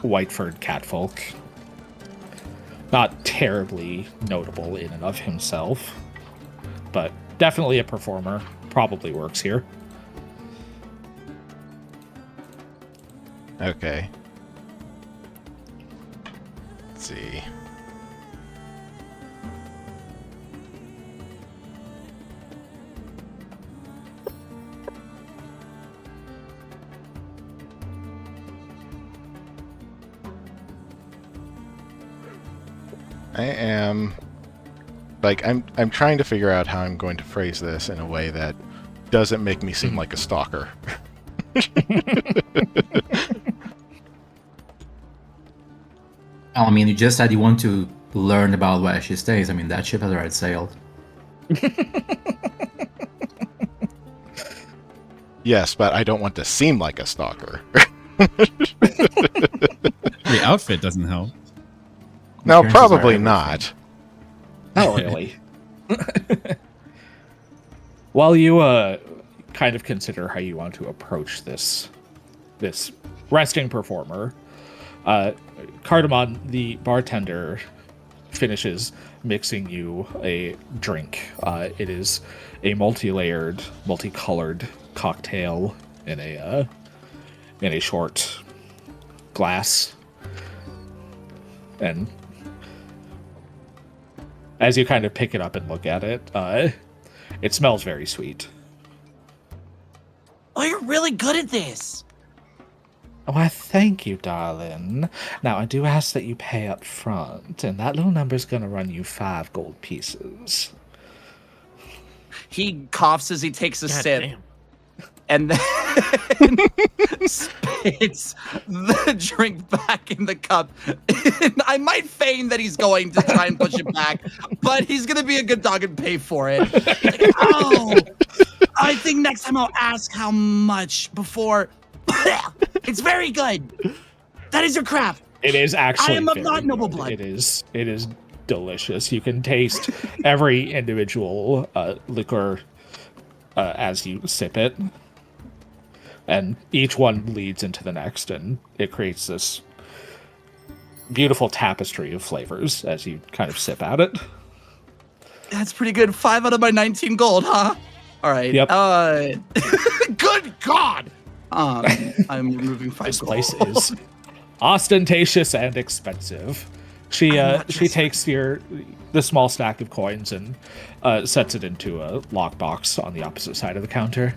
white-furred catfolk. Not terribly notable in and of himself, but definitely a performer. Probably works here. Okay. Let's see. I am like I'm trying to figure out how I'm going to phrase this in a way that doesn't make me seem like a stalker. I mean, you just said you want to learn about where she stays. I mean, that ship has already sailed. Yes, but I don't want to seem like a stalker. The outfit doesn't help. No, Appearances are probably everything. not. Not really. While you kind of consider how you want to approach this resting performer, Cardamon, the bartender, finishes mixing you a drink. It is a multi-layered, multicolored cocktail in a short glass, and as you kind of pick it up and look at it, it smells very sweet. Oh, you're really good at this. Why, thank you, darling. Now, I do ask that you pay up front, and that little number's gonna run you 5 gold pieces. He coughs as he takes a God sip. damn. And then spits the drink back in the cup. I might feign that he's going to try and push it back, but he's going to be a good dog and pay for it. He's like, oh, I think next time I'll ask how much before. It's very good. That is your craft. It is actually I am of very not noble good. blood. It is delicious. You can taste every individual liquor as you sip it. And each one leads into the next, and it creates this beautiful tapestry of flavors as you kind of sip at it. That's pretty good. 5 out of my 19 gold, huh? All right. Yep. Good God. I'm removing 5 This gold. place is ostentatious and expensive. She takes the small stack of coins and sets it into a lockbox on the opposite side of the counter.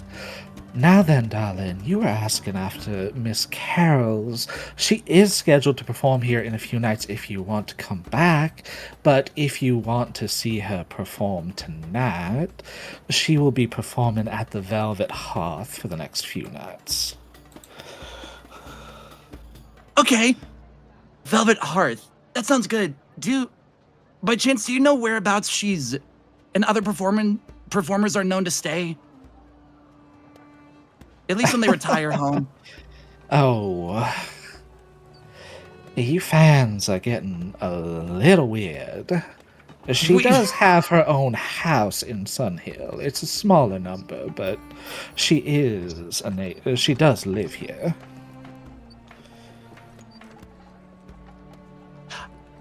Now then, darling, you were asking after Miss Carol's. She is scheduled to perform here in a few nights if you want to come back, but if you want to see her perform tonight, she will be performing at the Velvet Hearth for the next few nights. Okay. Velvet Hearth. That sounds good. By chance, do you know whereabouts she's and other performers are known to stay? At least when they retire home. Oh, you fans are getting a little weird. She does have her own house in Sunhill. It's a smaller number, but she does live here.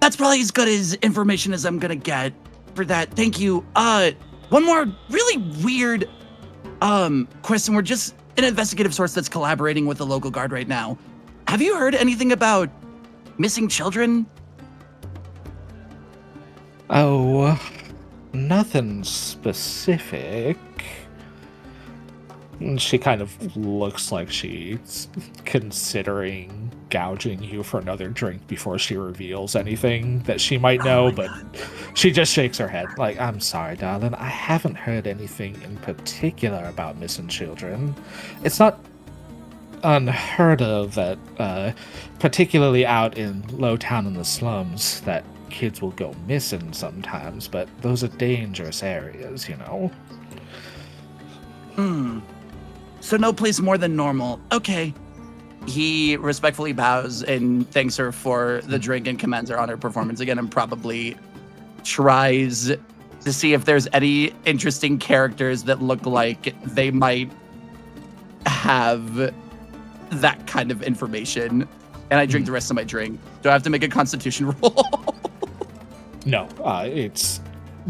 That's probably as good as information as I'm gonna get for that. Thank you. One more really weird question. We're just an investigative source that's collaborating with the local guard right now. Have you heard anything about missing children? Oh, nothing specific. She kind of looks like she's considering gouging you for another drink before she reveals anything that she might know, but she just shakes her head like, I'm sorry, darling, I haven't heard anything in particular about missing children. It's not unheard of that, particularly out in Lowtown in the slums, that kids will go missing sometimes, but those are dangerous areas, you know? So no place more than normal. Okay. He respectfully bows and thanks her for the drink and commends her on her performance again, and probably tries to see if there's any interesting characters that look like they might have that kind of information. And I drink the rest of my drink. Do I have to make a constitution roll? No, it's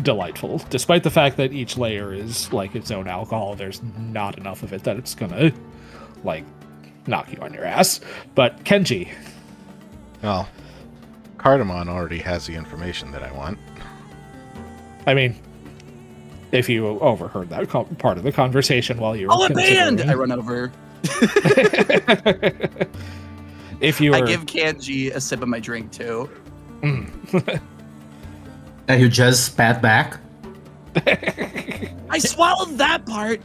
delightful. Despite the fact that each layer is like its own alcohol, there's not enough of it that it's gonna like knock you on your ass. But Kenji. Well, Cardamon already has the information that I want. I mean, if you overheard that part of the conversation while you were Oh, a band! considering- I run over. If you were... I give Kenji a sip of my drink too. And you just spat back? I swallowed that part.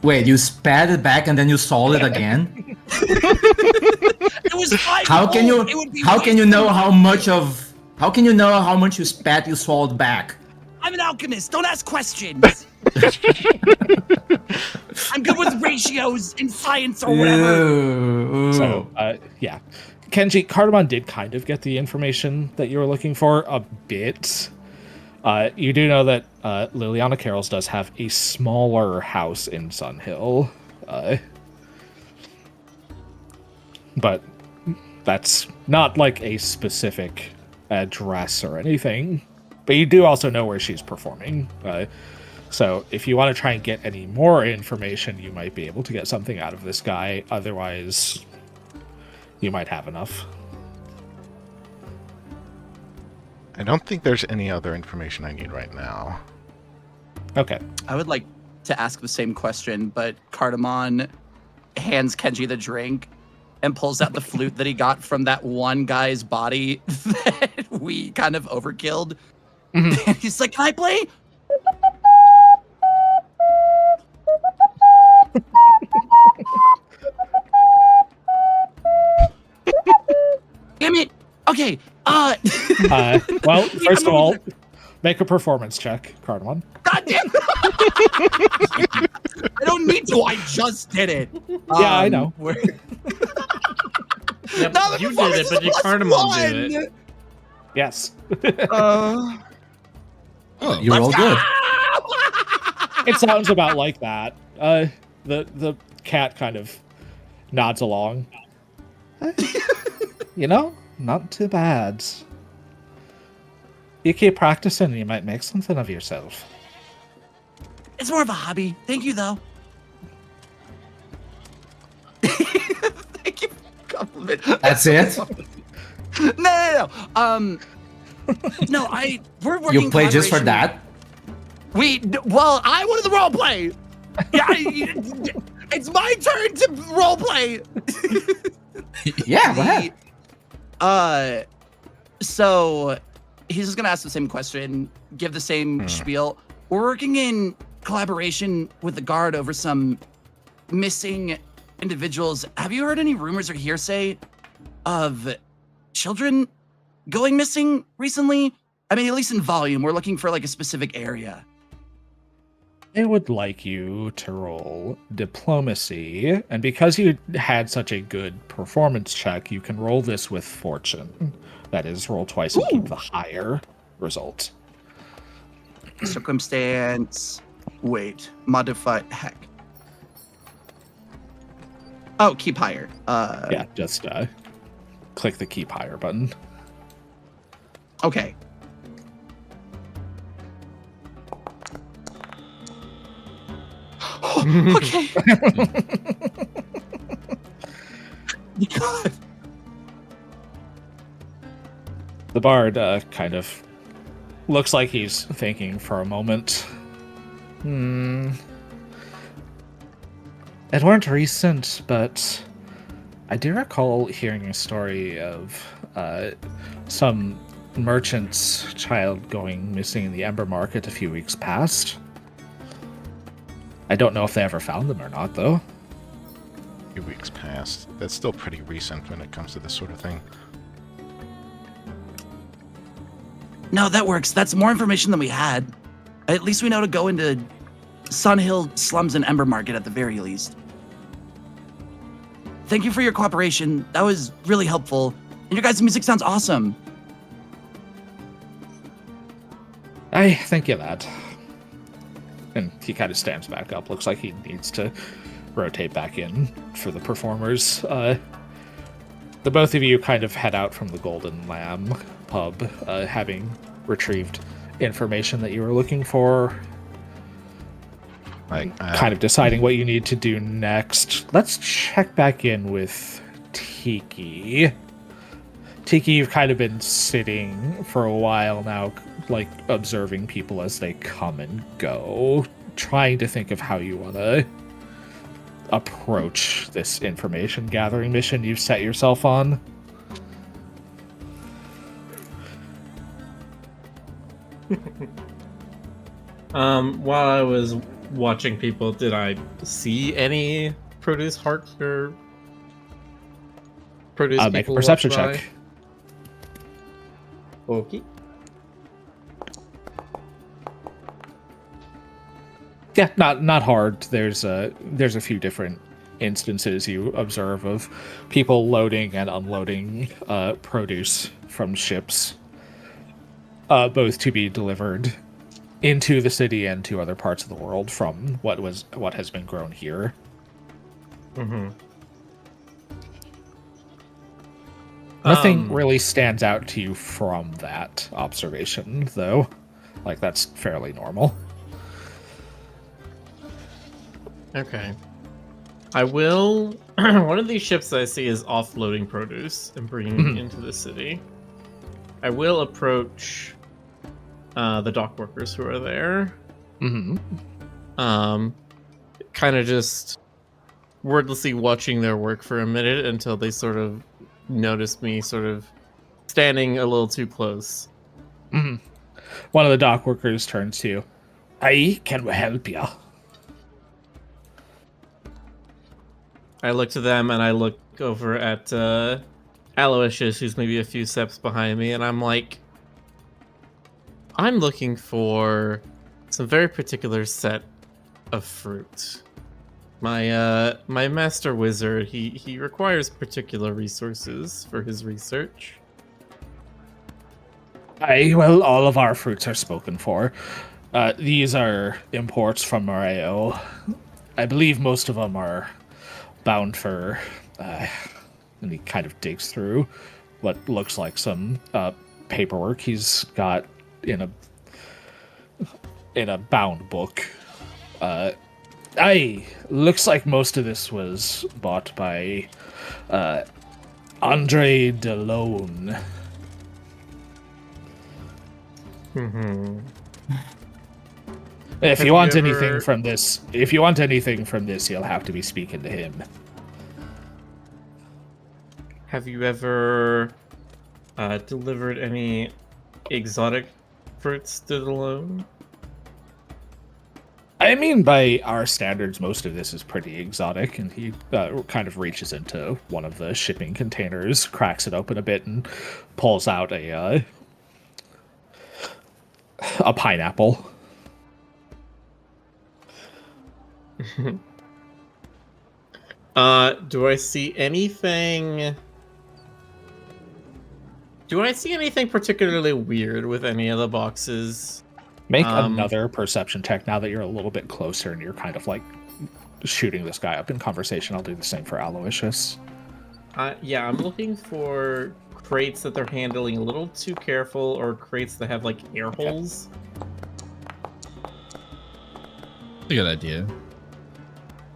Wait, you spat it back and then you swallowed it again? It was fine. How can you know how much you spat you swallowed back? I'm an alchemist. Don't ask questions. I'm good with ratios in science or whatever. Ooh. So, yeah. Kenji, Cardamon did kind of get the information that you were looking for a bit. You do know that Liliana Carroll's does have a smaller house in Sunhill. But that's not like a specific address or anything. But you do also know where she's performing. So if you want to try and get any more information, you might be able to get something out of this guy. Otherwise, you might have enough. I don't think there's any other information I need right now. Okay. I would like to ask the same question, but Cardamon hands Kenji the drink and pulls out the flute that he got from that one guy's body that we kind of overkilled. And he's like, can I play? Damn it. Okay. Well, first of all, make a performance check, Cardamon. God damn it. I don't need to. I just did it. Yeah, I know. Yep, Now the you did it, but did Cardamom did it? Yes. Oh, You're all good. It sounds about like that. The cat kind of nods along. You know, not too bad. You keep practicing, you might make something of yourself. It's more of a hobby. Thank you, though. Thank you for the compliment. That's it? No. No, we're working. You play just for collaboration. that? Well, I wanted the role play. Yeah, it's my turn to role play. Yeah, go ahead. So he's just gonna ask the same question, give the same spiel. We're working in collaboration with the guard over some missing individuals, have you heard any rumors or hearsay of children going missing recently? I mean, at least in volume, we're looking for like a specific area. I would like you to roll diplomacy, and because you had such a good performance check, you can roll this with fortune. That is, roll twice and keep the higher result. Circumstance. Wait. Modify. Heck. Oh, keep higher. Yeah, just click the keep higher button. Okay. Okay. God. The bard kind of looks like he's thinking for a moment. It weren't recent, but I do recall hearing a story of some merchant's child going missing in the Ember Market a few weeks past. I don't know if they ever found them or not, though. A few weeks past. That's still pretty recent when it comes to this sort of thing. No, that works. That's more information than we had. At least we know to go into Sun Hill Slums and Ember Market at the very least. Thank you for your cooperation. That was really helpful. And your guys' music sounds awesome. I think of that. And he kind of stands back up. Looks like he needs to rotate back in for the performers. The both of you kind of head out from the Golden Lamb pub, having retrieved information that you were looking for. Kind of deciding what you need to do next. Let's check back in with Tiki. Tiki, you've kind of been sitting for a while now, like observing people as they come and go, trying to think of how you want to approach this information gathering mission you've set yourself on. While I was watching people, did I see any produce heart or produce people Make a perception walk by? check. Okay. Yeah, not hard. There's a few different instances you observe of people loading and unloading produce from ships, both to be delivered into the city and to other parts of the world from what has been grown here. Mm-hmm. Nothing really stands out to you from that observation, though. Like, that's fairly normal. Okay. I will... One of these ships that I see is offloading produce and bringing it into the city. I will approach the dock workers who are there. Kind of just wordlessly watching their work for a minute until they sort of notice me sort of standing a little too close. One of the dock workers turns to you. Aye, can we help you? I look to them and I look over at Aloysius, who's maybe a few steps behind me, and I'm like, I'm looking for some very particular set of fruit. My master wizard, he requires particular resources for his research. Aye, well, all of our fruits are spoken for. These are imports from Moreo. I believe most of them are bound for, and he kind of digs through what looks like some paperwork he's got in a bound book. Looks like most of this was bought by Andre DeLone. If you want anything from this, you'll have to be speaking to him. Have you ever delivered any exotic fruits to the loan? I mean, by our standards, most of this is pretty exotic, and he kind of reaches into one of the shipping containers, cracks it open a bit, and pulls out a pineapple. Do I see anything? Do I see anything particularly weird with any of the boxes? Make another perception check now that you're a little bit closer and you're kind of like shooting this guy up in conversation. I'll do the same for Aloysius. Yeah, I'm looking for crates that they're handling a little too careful, or crates that have like air holes. That's a good idea.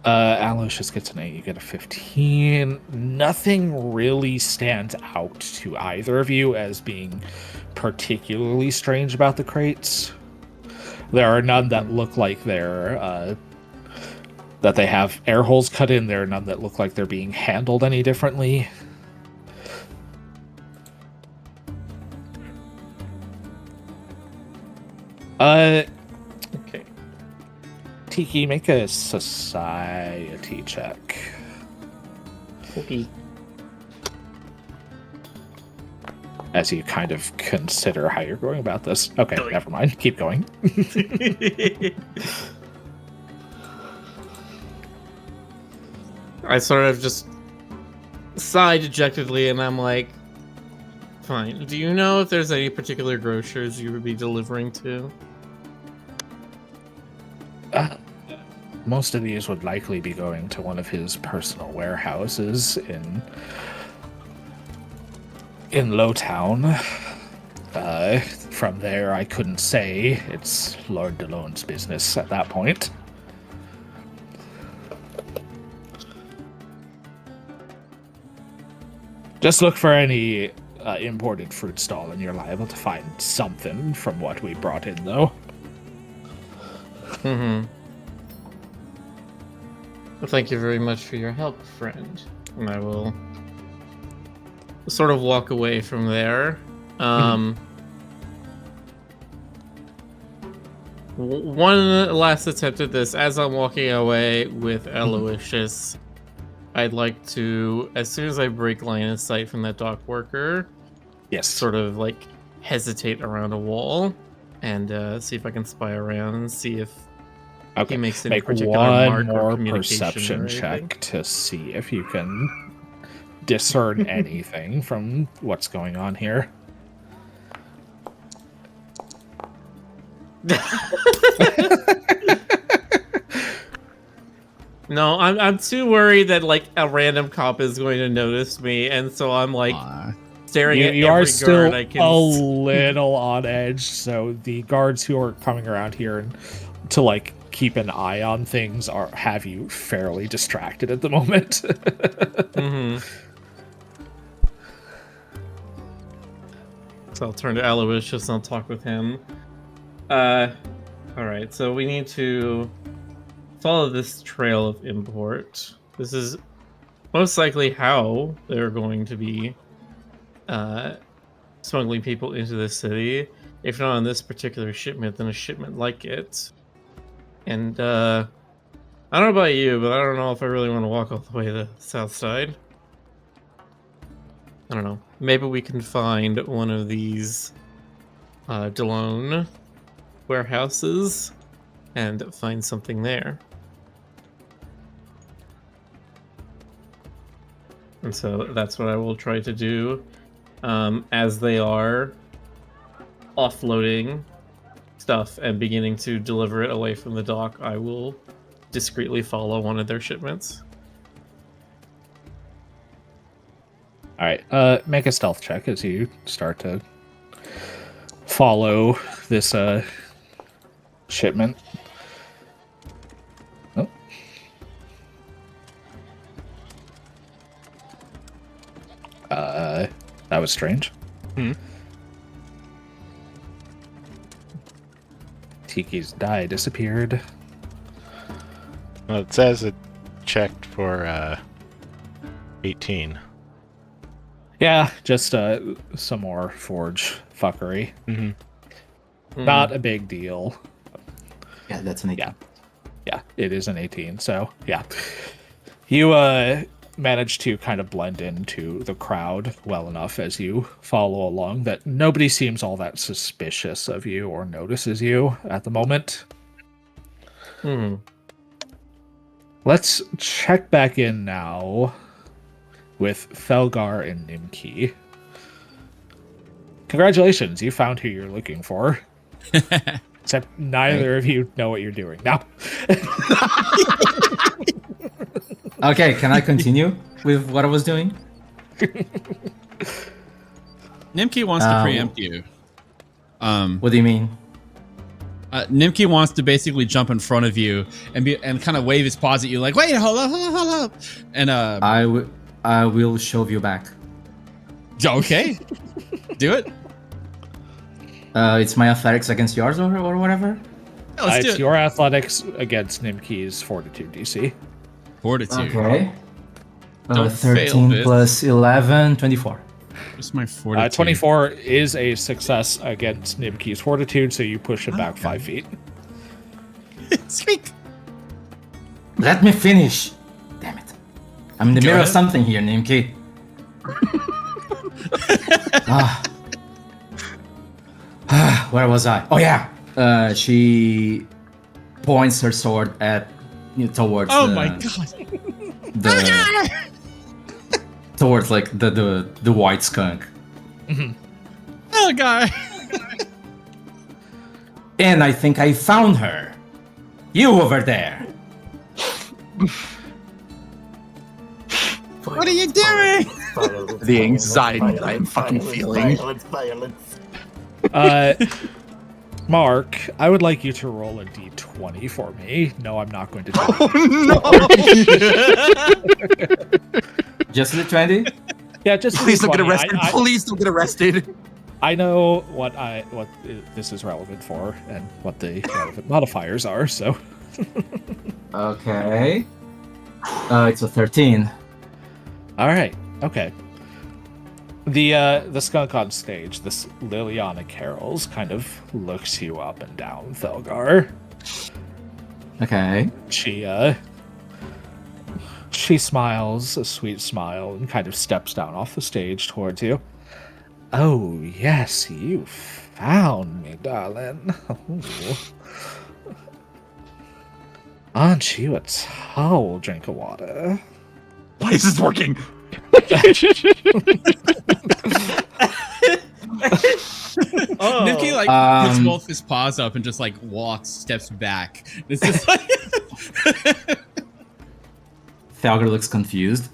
Aloysius gets an 8, you get a 15. Nothing really stands out to either of you as being particularly strange about the crates. There are none that look like they're that they have air holes cut in. There are none that look like they're being handled any differently. Okay. Tiki, make a society check. Okay. As you kind of consider how you're going about this. Okay, never mind. Keep going. I sort of just sigh dejectedly, and I'm like, fine. Do you know if there's any particular grocers you would be delivering to? Most of these would likely be going to one of his personal warehouses in Lowtown. From there, I couldn't say. It's Lord DeLone's business at that point. Just look for any imported fruit stall, and you're liable to find something from what we brought in, though. Mm-hmm. Well, thank you very much for your help, friend. And I will sort of walk away from there. One last attempt at this. As I'm walking away with Aloysius, I'd like to, as soon as I break line of sight from that dock worker, Yes. sort of like hesitate around a wall and see if I can spy around and see if he makes any particular one mark or more communication perception or anything. check to see if you can discern anything from what's going on here. No, I'm too worried that like a random cop is going to notice me, and so I'm like staring at You every are still guard I can. a little on edge, so the guards who are coming around here and to like keep an eye on things have you fairly distracted at the moment. Mm-hmm. So I'll turn to Aloysius and I'll talk with him. Alright, so we need to follow this trail of import. This is most likely how they're going to be smuggling people into the city. If not on this particular shipment, then a shipment like it. And I don't know about you, but I don't know if I really want to walk all the way to the south side. I don't know. Maybe we can find one of these DeLone warehouses and find something there. And so that's what I will try to do. As they are offloading stuff and beginning to deliver it away from the dock, I will discreetly follow one of their shipments. Alright, make a stealth check as you start to follow this shipment. Oh. That was strange. Tiki's die disappeared. Well, it says it checked for 18. Yeah, just some more forge fuckery. Mm-hmm. Not a big deal. Yeah, that's an 8. Yeah. Yeah, it is an 18. So yeah, you manage to kind of blend into the crowd well enough as you follow along that nobody seems all that suspicious of you or notices you at the moment. Hmm. Let's check back in now with Felgar and Nimki. Congratulations, you found who you're looking for. Except neither of you know what you're doing now. Okay, can I continue with what I was doing? Nimki wants to preempt you. What do you mean? Nimki wants to basically jump in front of you and kind of wave his paws at you like, wait, hold up. And I will shove you back. okay. Do it. It's my athletics against yours or whatever. Yeah, let's do It's it. your athletics against Nimki's fortitude DC. Fortitude. Okay. Don't fail 13 this. plus 11, 24. What's my fortitude? 24 is a success against Nimki's fortitude, so you push him back 5 feet. Squeak. Let me finish. Damn it. I'm in the Go middle of ahead. something here, Nimki. Where was I? Oh yeah. She points her sword at towards Oh the, my god. the towards like the white skunk. Oh god. And I think I found her. You over there. What are you doing? The anxiety I am fucking feeling. Mark, I would like you to roll a d20 for me. No, I'm not going to do it. Oh no! Just the 20? Yeah, just Please don't get d20. arrested. Please don't get arrested. I know what this is relevant for and what the relevant modifiers are, so Okay. It's a 13. all right, okay. The skunk on stage, this Liliana Carols, kind of looks you up and down, Felgar. Okay. She smiles a sweet smile and kind of steps down off the stage towards you. Oh, yes, you found me, darling. Ooh. Aren't you a tall drink of water? Why is this working? Nimki like puts both his paws up and just like steps back. It's just like Felgar looks confused.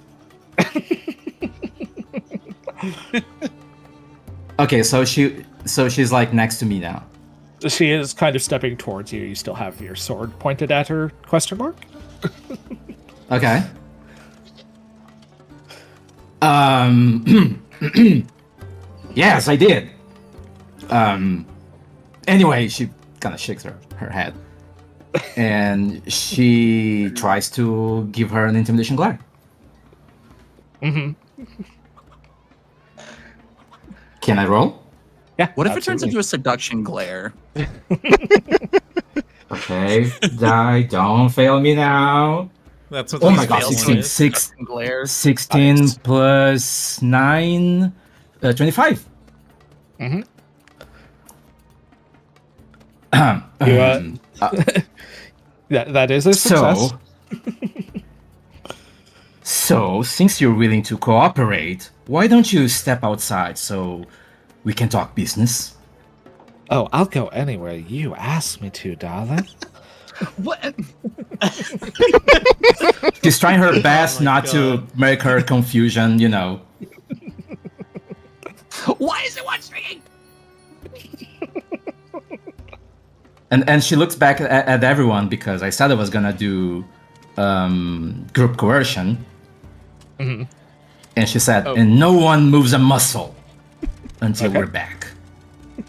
Okay, so she's like next to me now. She is kind of stepping towards you. You still have your sword pointed at her, question mark? Okay. Yes, I did. Anyway, she kind of shakes her head. And she tries to give her an intimidation glare. Mm-hmm. Can I roll? Yeah. What if it turns absolutely. into a seduction glare? Okay. Die, don't fail me now. That's what Oh these my god, fails 16, is. Seduction glare. 16 Nice. plus 9, 25. Mhm. Um, That is a success. So, since you're willing to cooperate, why don't you step outside so we can talk business? Oh, I'll go anywhere you ask me to, darling. What? She's trying her best my not to make her confusion, Why is it one stringing? And she looks back at everyone because I said I was gonna do group coercion. Mhm. And she said, Oh. and no one moves a muscle until Okay. we're back.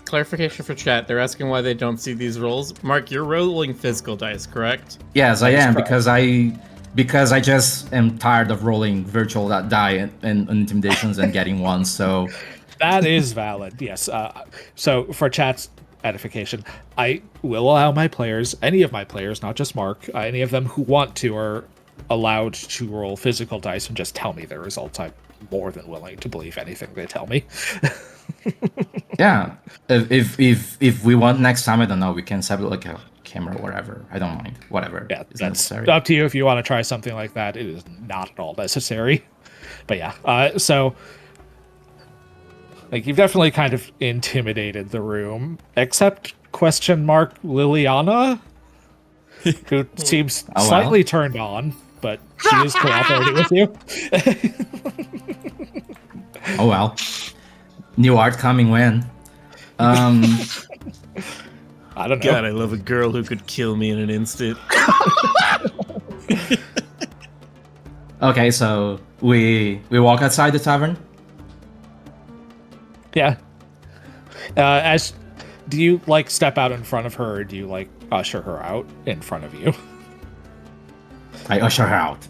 Clarification for chat. They're asking why they don't see these rolls. Mark, you're rolling physical dice, correct? Yes, I That is am correct. because I just am tired of rolling virtual die and intimidations and getting one. So That is valid, yes. So for chats, edification, I will allow my players, any of my players, not just Mark, any of them who want to are allowed to roll physical dice and just tell me their results. I'm more than willing to believe anything they tell me. Yeah. If we want next time, I don't know, we can set like a camera or whatever. I don't mind. Whatever. Yeah, is that's necessary. up to you if you want to try something like that. It is not at all necessary. But yeah, so like you've definitely kind of intimidated the room, except Liliana, who seems Oh, wow. slightly turned on, but she is cooperating with you. Oh well. New art coming when? I don't know. God, I love a girl who could kill me in an instant. Okay, so we walk outside the tavern. Yeah. Do you like step out in front of her, or do you like usher her out in front of you? I usher her out.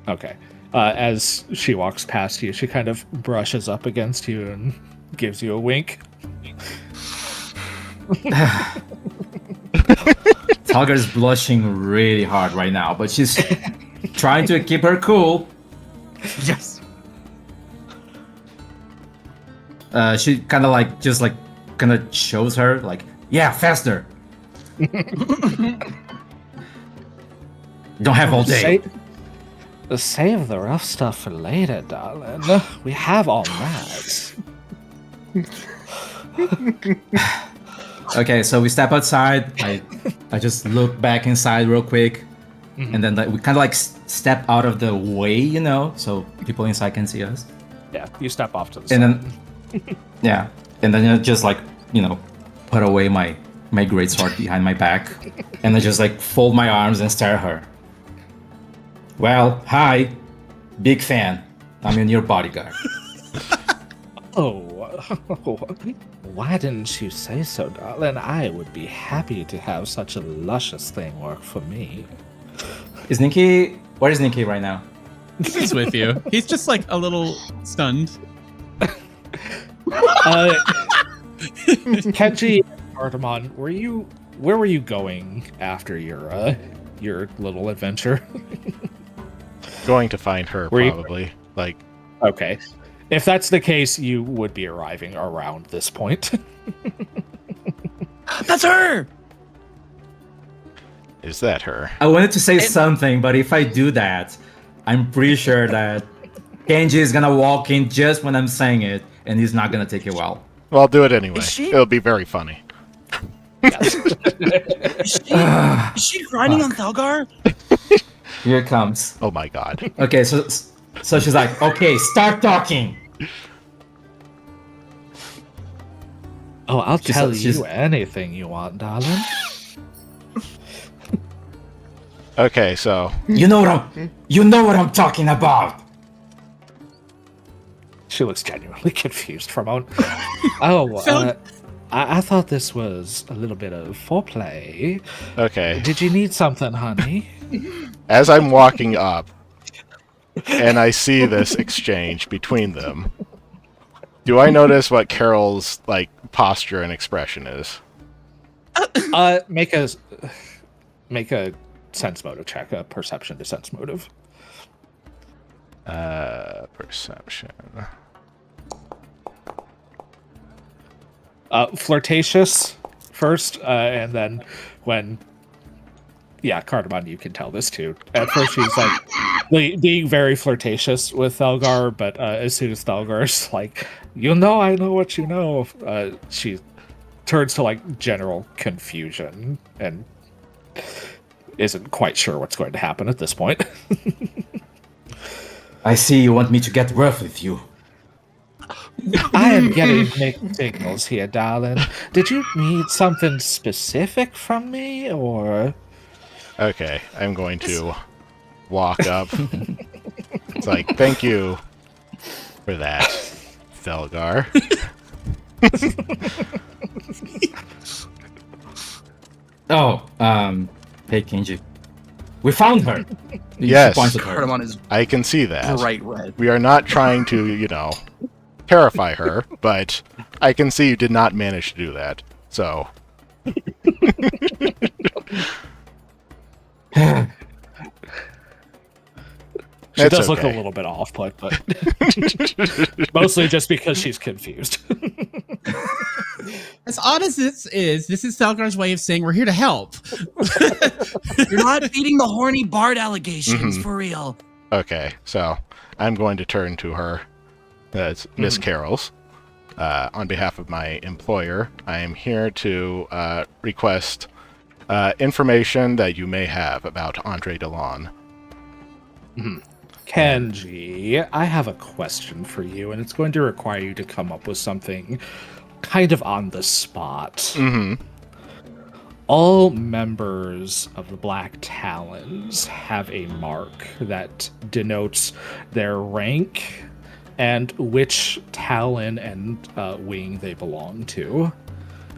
Okay. As she walks past you, she kind of brushes up against you and gives you a wink. Talgar's blushing really hard right now, but she's trying to keep her cool. Yes. She kind of like just like kind of shows her like, yeah, faster. Don't have all day. Save the rough stuff for later, darling. We have all that. Okay, so we step outside. I just look back inside real quick, and then like, we kind of like step out of the way, you know, so people inside can see us. Yeah, you step off to the side. And then, yeah, and then I just like, you know, put away my greatsword behind my back, and I just like fold my arms and stare at her. Well, hi, big fan. I'm your bodyguard. Oh, why didn't you say so, darling? I would be happy to have such a luscious thing work for me. Is Nikki? Where is Nikki right now? He's with you. He's just like a little stunned. Kenji, Artemon, where were you going after your little adventure? Going to find her, Were you- probably. Like, Okay. If that's the case, you would be arriving around this point. That's her! is that her? I wanted to say something, but if I do that, I'm pretty sure that Kenji is gonna walk in just when I'm saying it, and he's not gonna take it well. Well, I'll do it anyway. Is she? It'll be very funny. Is she grinding on Thalgar? Here it comes. Oh my god. Okay, so she's like, okay, start talking. Oh, I'll She's- tell she's- you anything you want, darling. Okay, so You know what I'm talking about. She looks genuinely confused for a moment. Oh, I thought this was a little bit of foreplay. okay. Did you need something, honey? As I'm walking up and I see this exchange between them, do I notice what Carol's like posture and expression is? Make a sense motive check, a perception to sense motive. Perception. Flirtatious first, and then when, yeah, Cardamon, you can tell this too. At first, she's like being very flirtatious with Thalgar, but as soon as Thalgar's like, I know what you know, she turns to like general confusion and isn't quite sure what's going to happen at this point. I see you want me to get rough with you. I am getting mixed signals here, darling. Did you need something specific from me, or? Okay, I'm going to walk up. It's like, thank you for that, Thalgar. Oh, hey Kenji, we found her. Yes. She points at her. Cardamon is I can see that. bright red. We are not trying to, terrify her, but I can see you did not manage to do that. So, She It's does look a okay. little bit off-put, but mostly just because she's confused. As odd as this is Thalgar's way of saying we're here to help. You're not beating the horny bard allegations, Mhm. for real. Okay, so I'm going to turn to her. That's Miss Carroll's. On behalf of my employer, I am here to request information that you may have about Andre Delon. Kenji, I have a question for you, and it's going to require you to come up with something kind of on the spot. Mm-hmm. All members of the Black Talons have a mark that denotes their rank and which Talon and wing they belong to.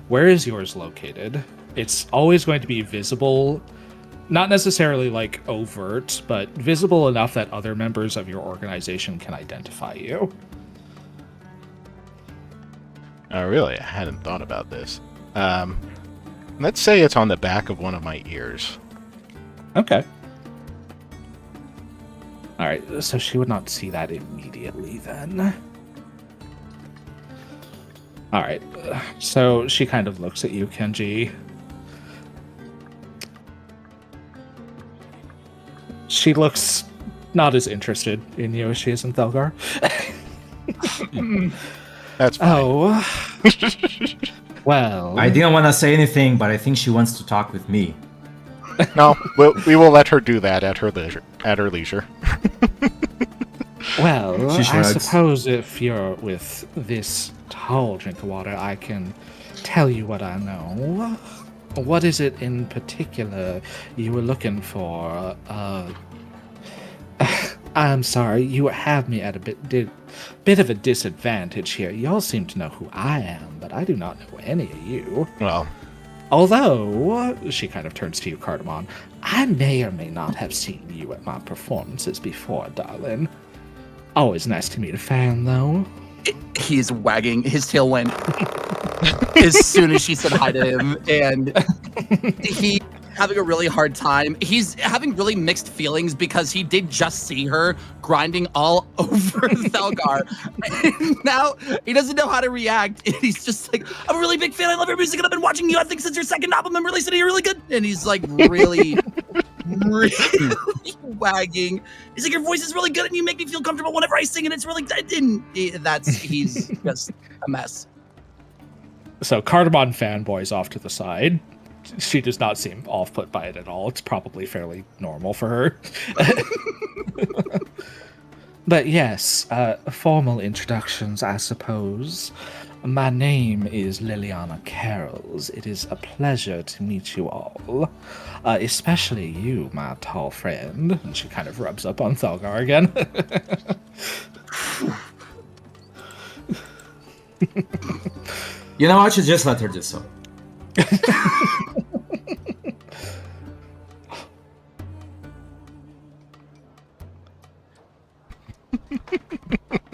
Where is yours located? It's always going to be visible, not necessarily like overt, but visible enough that other members of your organization can identify you. Oh, really? I hadn't thought about this. Let's say it's on the back of one of my ears. Okay. All right, so she would not see that immediately then. All right, so she kind of looks at you, Kenji. She looks not as interested in you as she is in Thelgar. That's fine. Oh. Well. I didn't want to say anything, but I think she wants to talk with me. No, we will let her do that at her leisure. At her leisure. Well, She I shrugs. suppose if you're with this tall drink of water, I can tell you what I know. What is it in particular you were looking for? I'm sorry, you have me at a bit of a disadvantage here. Y'all seem to know who I am, but I do not know any of you. Well, Although, she kind of turns to you, Cardamon, I may or may not have seen you at my performances before, darling. Always nice to meet a fan, though. He's wagging his tail went as soon as she said hi to him, and he's having a really hard time. He's having really mixed feelings because he did just see her grinding all over Thalgar, and now he doesn't know how to react. And he's just like, "I'm a really big fan. I love your music, and I've been watching you. I think since your second album, I'm releasing it. You're really good." And he's like, really wagging. He's like, "Your voice is really good, and you make me feel comfortable whenever I sing, and it's really." He's just a mess. So Cardamon fanboys off to the side. She does not seem off-put by it at all. It's probably fairly normal for her. But yes, formal introductions, I suppose. My name is Liliana Carols. It is a pleasure to meet you all. Especially you, my tall friend. And she kind of rubs up on Thalgar again. You know what? You just let her do so.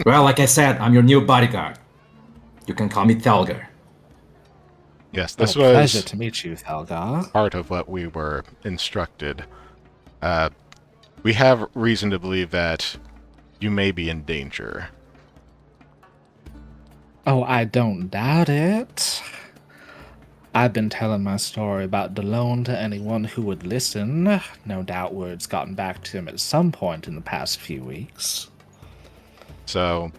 Well, like I said, I'm your new bodyguard. You can call me Thalgar. yes, this Well, was pleasure to meet you, Thalgar. part of what we were instructed. We have reason to believe that you may be in danger. Oh, I don't doubt it. I've been telling my story about Delone to anyone who would listen. No doubt word's gotten back to him at some point in the past few weeks. So,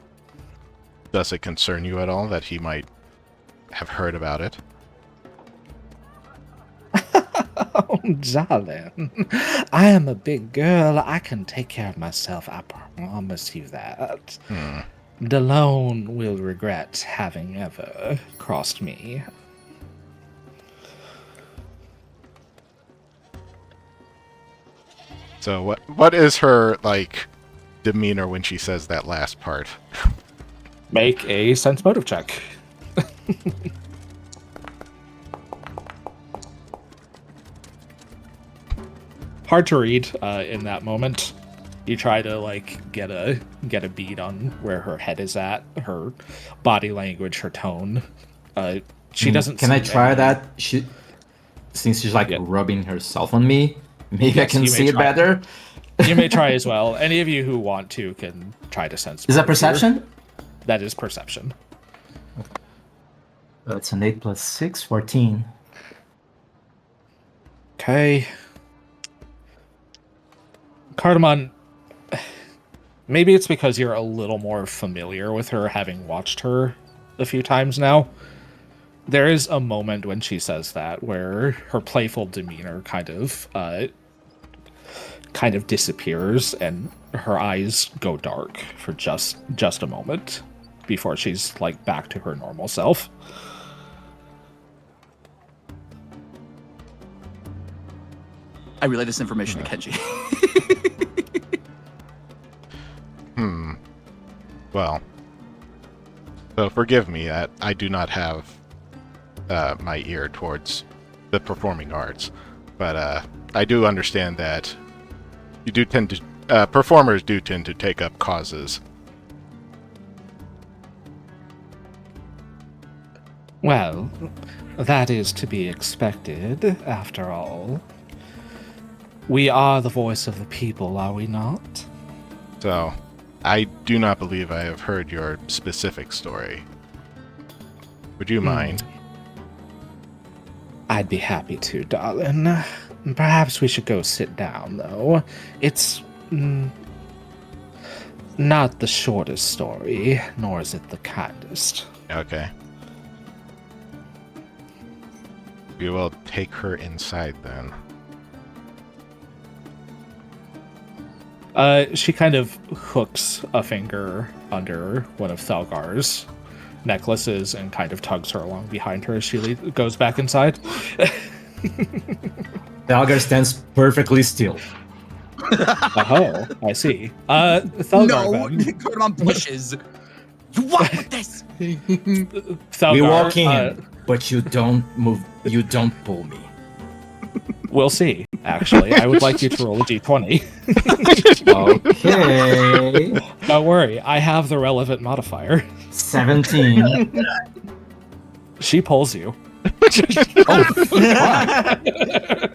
does it concern you at all that he might have heard about it? Oh, darling. I am a big girl. I can take care of myself. I promise you that. Delone will regret having ever crossed me. So, what is her, like, demeanor when she says that last part? Make a sense motive check. Hard to read in that moment. You try to like get a bead on where her head is at, her body language, her tone. She doesn't. Can I seem try any- that? since she's like Yeah. rubbing herself on me, maybe I Yes, can you may see it try. better. You may try as well. Any of you who want to can try to sense. Is that spirit here. perception? That is perception. It's an 8 plus 6, 14. Okay. Cardamon, maybe it's because you're a little more familiar with her, having watched her a few times now. There is a moment when she says that where her playful demeanor kind of disappears and her eyes go dark for just a moment before she's like back to her normal self. I relay this information to Kenji. Well, so forgive me that I do not have my ear towards the performing arts, but I do understand that you do tend to performers do tend to take up causes. Well, that is to be expected, after all. We are the voice of the people, are we not? So, I do not believe I have heard your specific story. Would you mind? I'd be happy to, darling. Perhaps we should go sit down, though. It's not the shortest story, nor is it the kindest. Okay. We will take her inside then. She kind of hooks a finger under one of Thalgar's necklaces and kind of tugs her along behind her as she goes back inside. Thalgar stands perfectly still. Oh, I see. Thalgar, No, then. Cardamon pushes. You walk with this. Thalgar, We walk in, but you don't move. You don't pull me. We'll see, actually. I would like you to roll a d20. Okay. Don't worry, I have the relevant modifier. 17. She pulls you. Oh, fuck.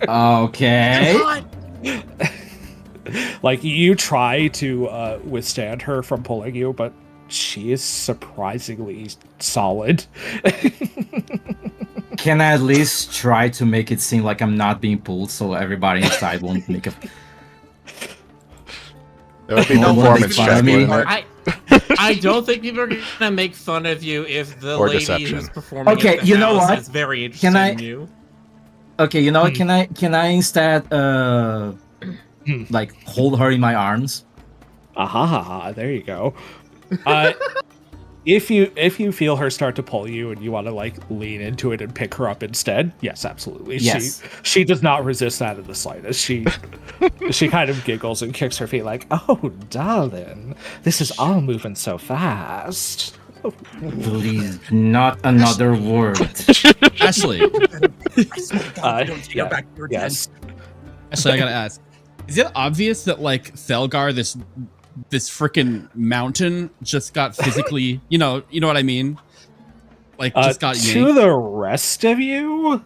Okay. Like, you try to withstand her from pulling you, but she is surprisingly solid. Can I at least try to make it seem like I'm not being pulled so everybody inside won't make a... There would be No no one performance makes fun of check, me. wouldn't it? I don't think people are gonna make fun of you if the Or lady deception. who's performing Okay, at the you know house what? is very interested Can I- in you. Okay, you know what? Can I instead like hold her in my arms? Aha, there you go. If you feel her start to pull you and you want to like lean into it and pick her up instead, yes, absolutely. Yes. She does not resist that in the slightest. She kind of giggles and kicks her feet like, "Oh, darling, this is all moving so fast." Please, not another word. Ashley, I swear to God, if you don't take yeah, her back to your yes. Ashley, I gotta ask: is it obvious that like Thalgar, this freaking mountain, just got physically, you know what I mean? Like just got to yanked? the rest of you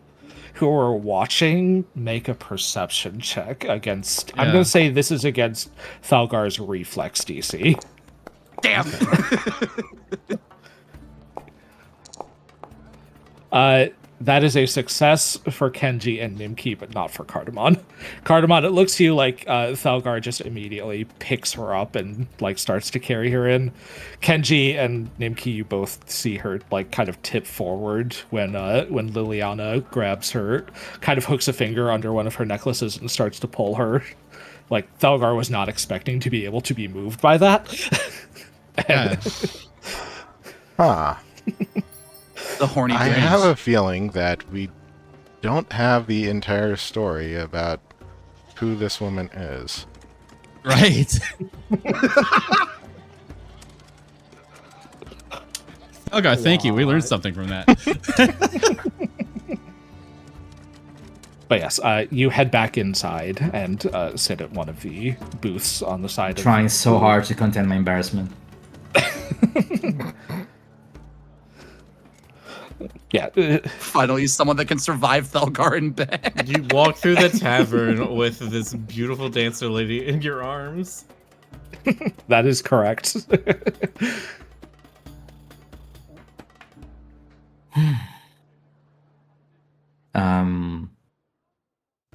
who are watching, make a perception check against. I'm Yeah. gonna say this is against Thalgar's reflex DC. Damn. That is a success for Kenji and Nimki, but not for Cardamon. Cardamon, it looks to you like Thalgar just immediately picks her up and like starts to carry her in. Kenji and Nimki, you both see her like kind of tip forward when Liliana grabs her, kind of hooks a finger under one of her necklaces and starts to pull her. Like Thalgar was not expecting to be able to be moved by that. Yeah. Huh. The horny I dreams. have a feeling that we don't have the entire story about who this woman is. Right. Thalgar, thank you. We learned something from that. But yes, you head back inside and sit at one of the booths on the side. Trying so hard to contain my embarrassment. Yeah. Finally, someone that can survive Thelgar in bed. You walk through the tavern with this beautiful dancer lady in your arms. That is correct.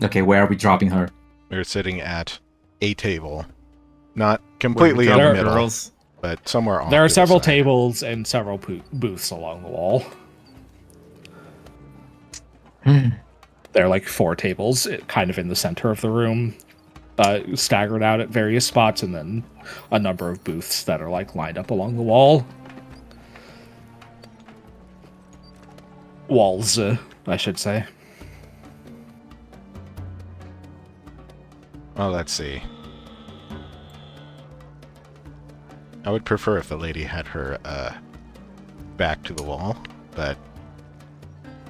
Okay, where are we dropping her? We're sitting at a table, not Where we completely in drop the There- middle, girls. but somewhere off. There to are the several side. tables and several booths along the wall. There are like 4 tables kind of in the center of the room, staggered out at various spots, and then a number of booths that are like lined up along the wall. Walls, I should say. Well, let's see. I would prefer if the lady had her back to the wall, but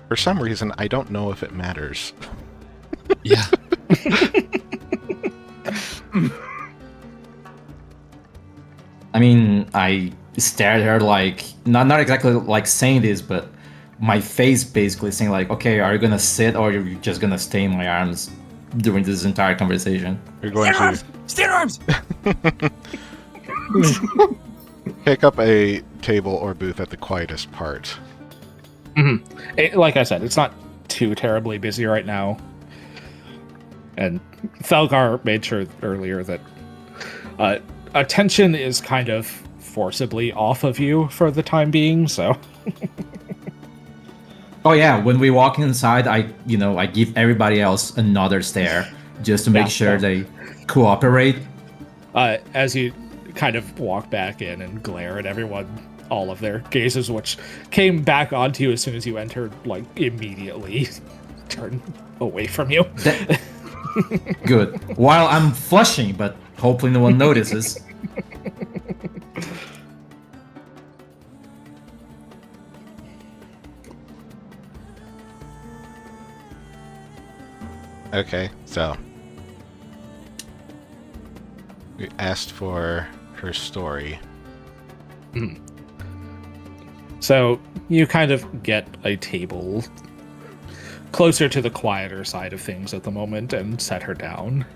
for some reason, I don't know if it matters. Yeah. I mean, I stared at her like not exactly like saying this, but my face basically saying like, "Okay, are you gonna sit or are you just gonna stay in my arms during this entire conversation?" You're going to Stand arms! pick up a table or booth at the quietest part. Like I said, it's not too terribly busy right now. And Thelgar made sure earlier that attention is kind of forcibly off of you for the time being, so... Oh yeah, when we walk inside, I give everybody else another stare just to make sure they cooperate. As you kind of walk back in and glare at everyone, all of their gazes, which came back onto you as soon as you entered, like, immediately turn away from you. Good. While I'm flushing, but hopefully no one notices. Okay, so we asked for her story. So you kind of get a table closer to the quieter side of things at the moment and set her down.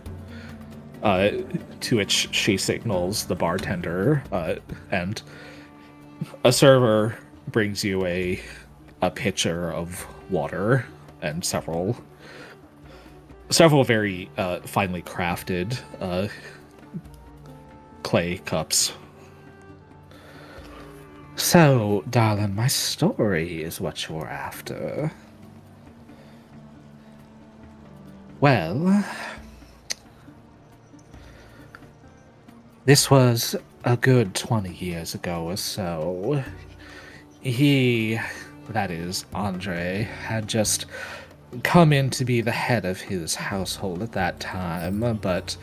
To which she signals the bartender, and a server brings you a pitcher of water and several very finely crafted clay cups. So, darling, my story is what you're after. Well, this was a good 20 years ago or so. He, that is, Andre, had just come in to be the head of his household at that time, but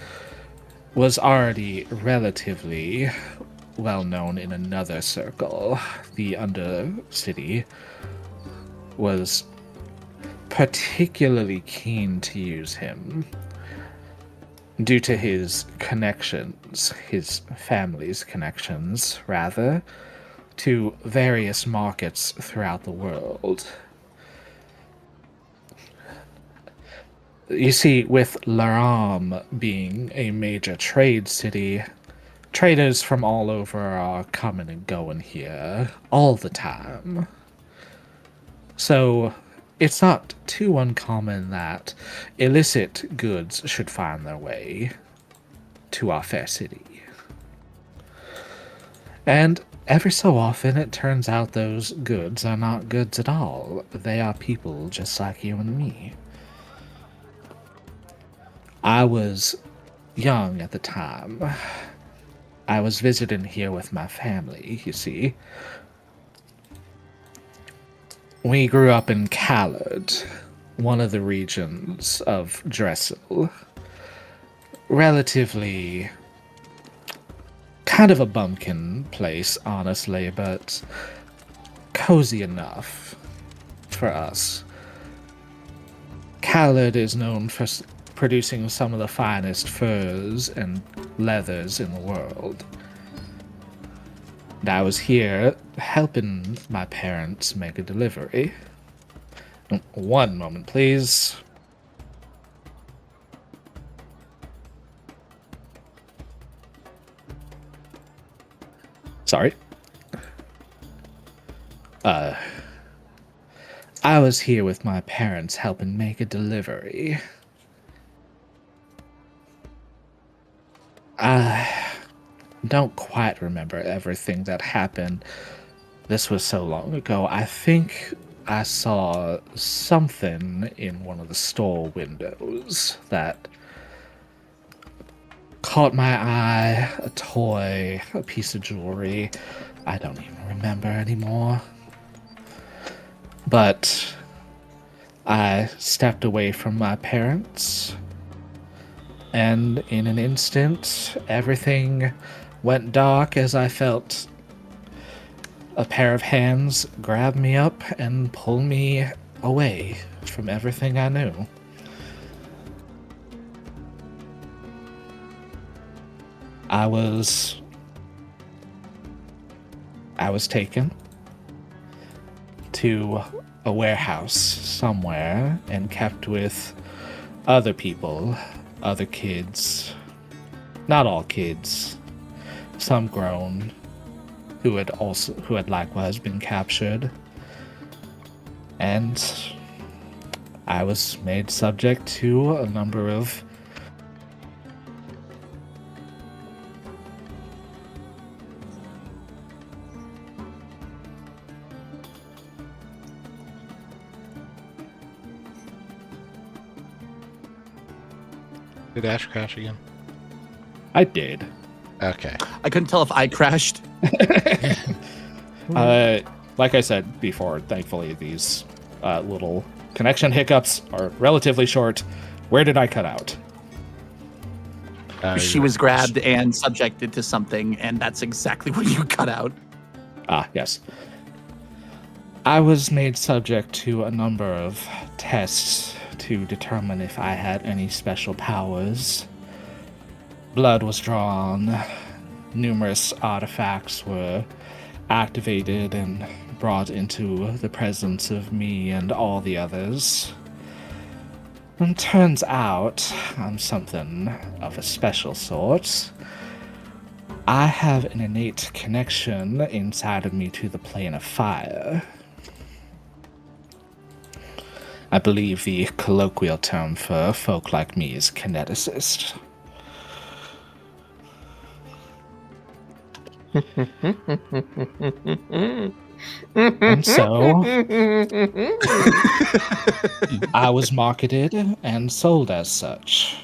was already relatively well known in another circle. The Undercity was particularly keen to use him due to his connections, his family's connections, rather, to various markets throughout the world. You see, with Laram being a major trade city, traders from all over are coming and going here all the time. So, it's not too uncommon that illicit goods should find their way to our fair city. And every so often it turns out those goods are not goods at all. They are people just like you and me. I was young at the time. I was visiting here with my family, you see. We grew up in Callard, one of the regions of Dressel. Relatively kind of a bumpkin place, honestly, but cozy enough for us. Callard is known for producing some of the finest furs and leathers in the world. And I was here helping my parents make a delivery. One moment, please. Sorry. I was here with my parents helping make a delivery. I don't quite remember everything that happened. This was so long ago. I think I saw something in one of the store windows that caught my eye. A toy, a piece of jewelry. I don't even remember anymore. But I stepped away from my parents, and in an instant, everything went dark as I felt a pair of hands grab me up and pull me away from everything I knew. I was taken to a warehouse somewhere and kept with other people, other kids. Not all kids. Some grown who had likewise been captured. And I was made subject to a number of Did Ash crash again? I did. Okay. I couldn't tell if I crashed. Like I said before, thankfully these little connection hiccups are relatively short. Where did I cut out? She was grabbed and subjected to something, and that's exactly what you cut out. Ah, yes. I was made subject to a number of tests to determine if I had any special powers. Blood was drawn, numerous artifacts were activated and brought into the presence of me and all the others. And turns out I'm something of a special sort. I have an innate connection inside of me to the plane of fire. I believe the colloquial term for folk like me is kineticist. And so, I was marketed and sold as such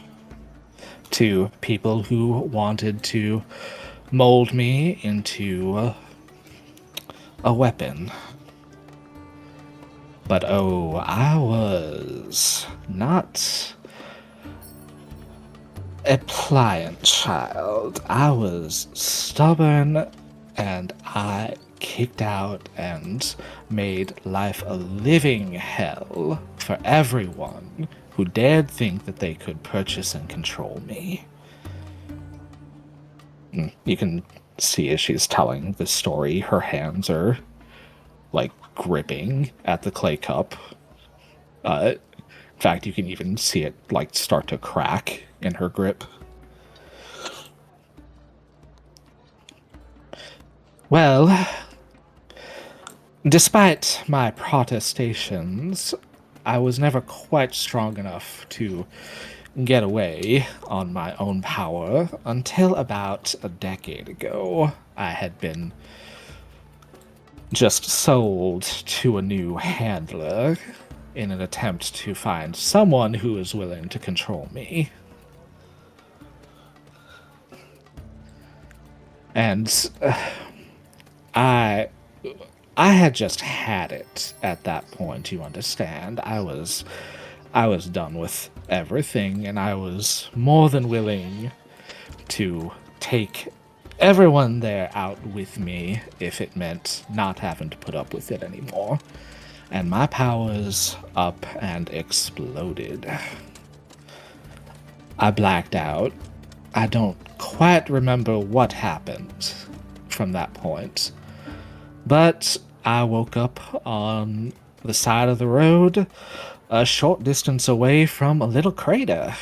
to people who wanted to mold me into a weapon. But oh, I was not a pliant child. I was stubborn, and I kicked out and made life a living hell for everyone who dared think that they could purchase and control me. You can see as she's telling this story, her hands are like gripping at the clay cup. In fact, you can even see it like start to crack in her grip. Well, despite my protestations, I was never quite strong enough to get away on my own power until about a decade ago. I had been just sold to a new handler in an attempt to find someone who is willing to control me. And I had just had it at that point, you understand. I was done with everything, and I was more than willing to take everyone there out with me if it meant not having to put up with it anymore. And my powers up and exploded. I blacked out. I don't quite remember what happened from that point. But I woke up on the side of the road, a short distance away from a little crater,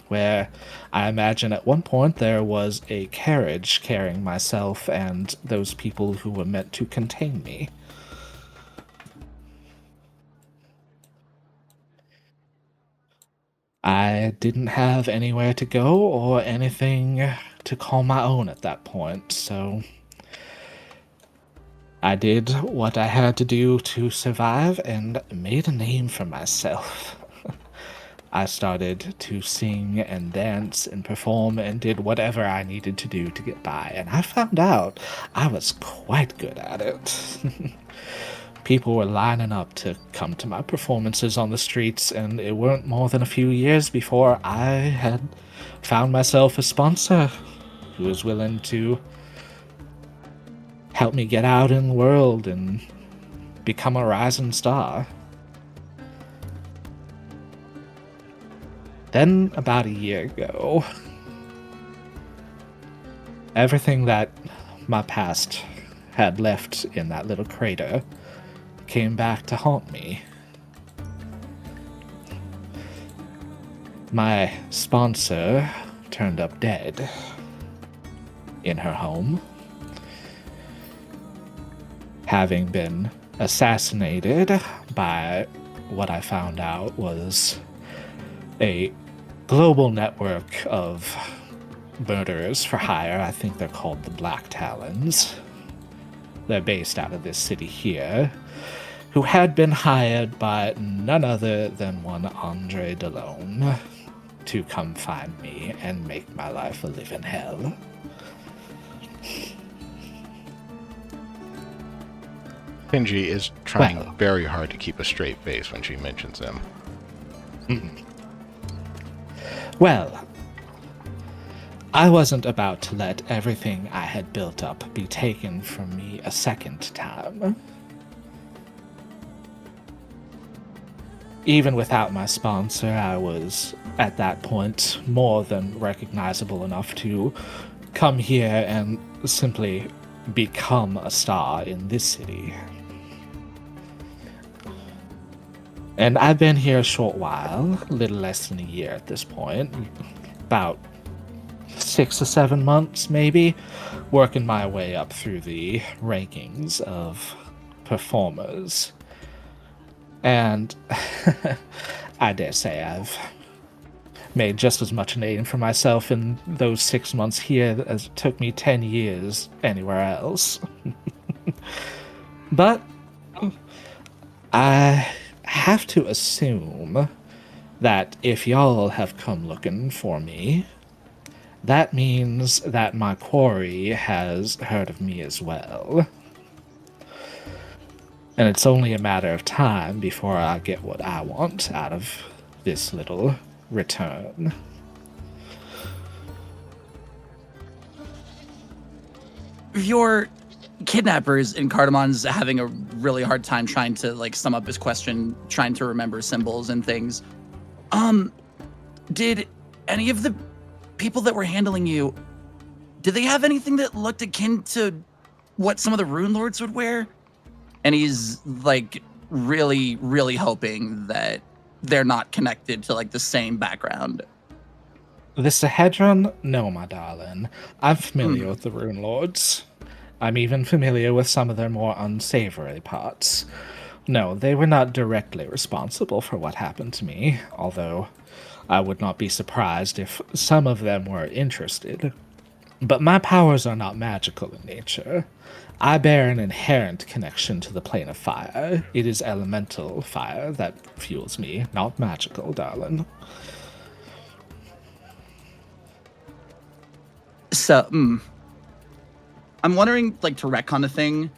where I imagine at one point there was a carriage carrying myself and those people who were meant to contain me. I didn't have anywhere to go or anything to call my own at that point, so I did what I had to do to survive and made a name for myself. I started to sing and dance and perform and did whatever I needed to do to get by, and I found out I was quite good at it. People were lining up to come to my performances on the streets, and it weren't more than a few years before I had found myself a sponsor who was willing to help me get out in the world and become a rising star. Then, about a year ago, everything that my past had left in that little crater came back to haunt me. My sponsor turned up dead in her home, having been assassinated by what I found out was a global network of murderers for hire. I think they're called the Black Talons. They're based out of this city here, who had been hired by none other than one Andre DeLone to come find me and make my life a living hell. Kenji is trying Well. very hard to keep a straight face when she mentions him. Well, I wasn't about to let everything I had built up be taken from me a second time. Even without my sponsor, I was, at that point, more than recognizable enough to come here and simply become a star in this city. And I've been here a short while, a little less than a year at this point, about 6 or 7 months maybe, working my way up through the rankings of performers. And I dare say I've made just as much a name for myself in those 6 months here as it took me 10 years anywhere else. But I have to assume that if y'all have come looking for me, that means that my quarry has heard of me as well. And it's only a matter of time before I get what I want out of this little return. Your kidnappers in Cardamon's having a really hard time trying to sum up his question, trying to remember symbols and things. Did any of the people that were handling you, did they have anything that looked akin to what some of the Rune Lords would wear? And he's really, really hoping that they're not connected to the same background. The Sahedron? No, my darling. I'm familiar with the Rune Lords. I'm even familiar with some of their more unsavory parts. No, they were not directly responsible for what happened to me, although I would not be surprised if some of them were interested. But my powers are not magical in nature. I bear an inherent connection to the plane of fire. It is elemental fire that fuels me, not magical, darling. So, I'm wondering, to retcon a thing,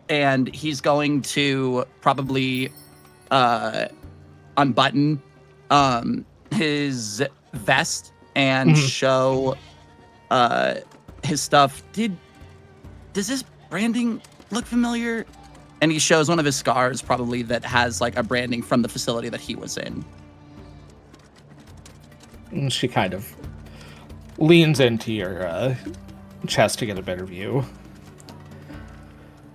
and he's going to probably unbutton his vest and show his stuff. Does this branding look familiar? And he shows one of his scars, probably, that has a branding from the facility that he was in. She kind of leans into your chest to get a better view.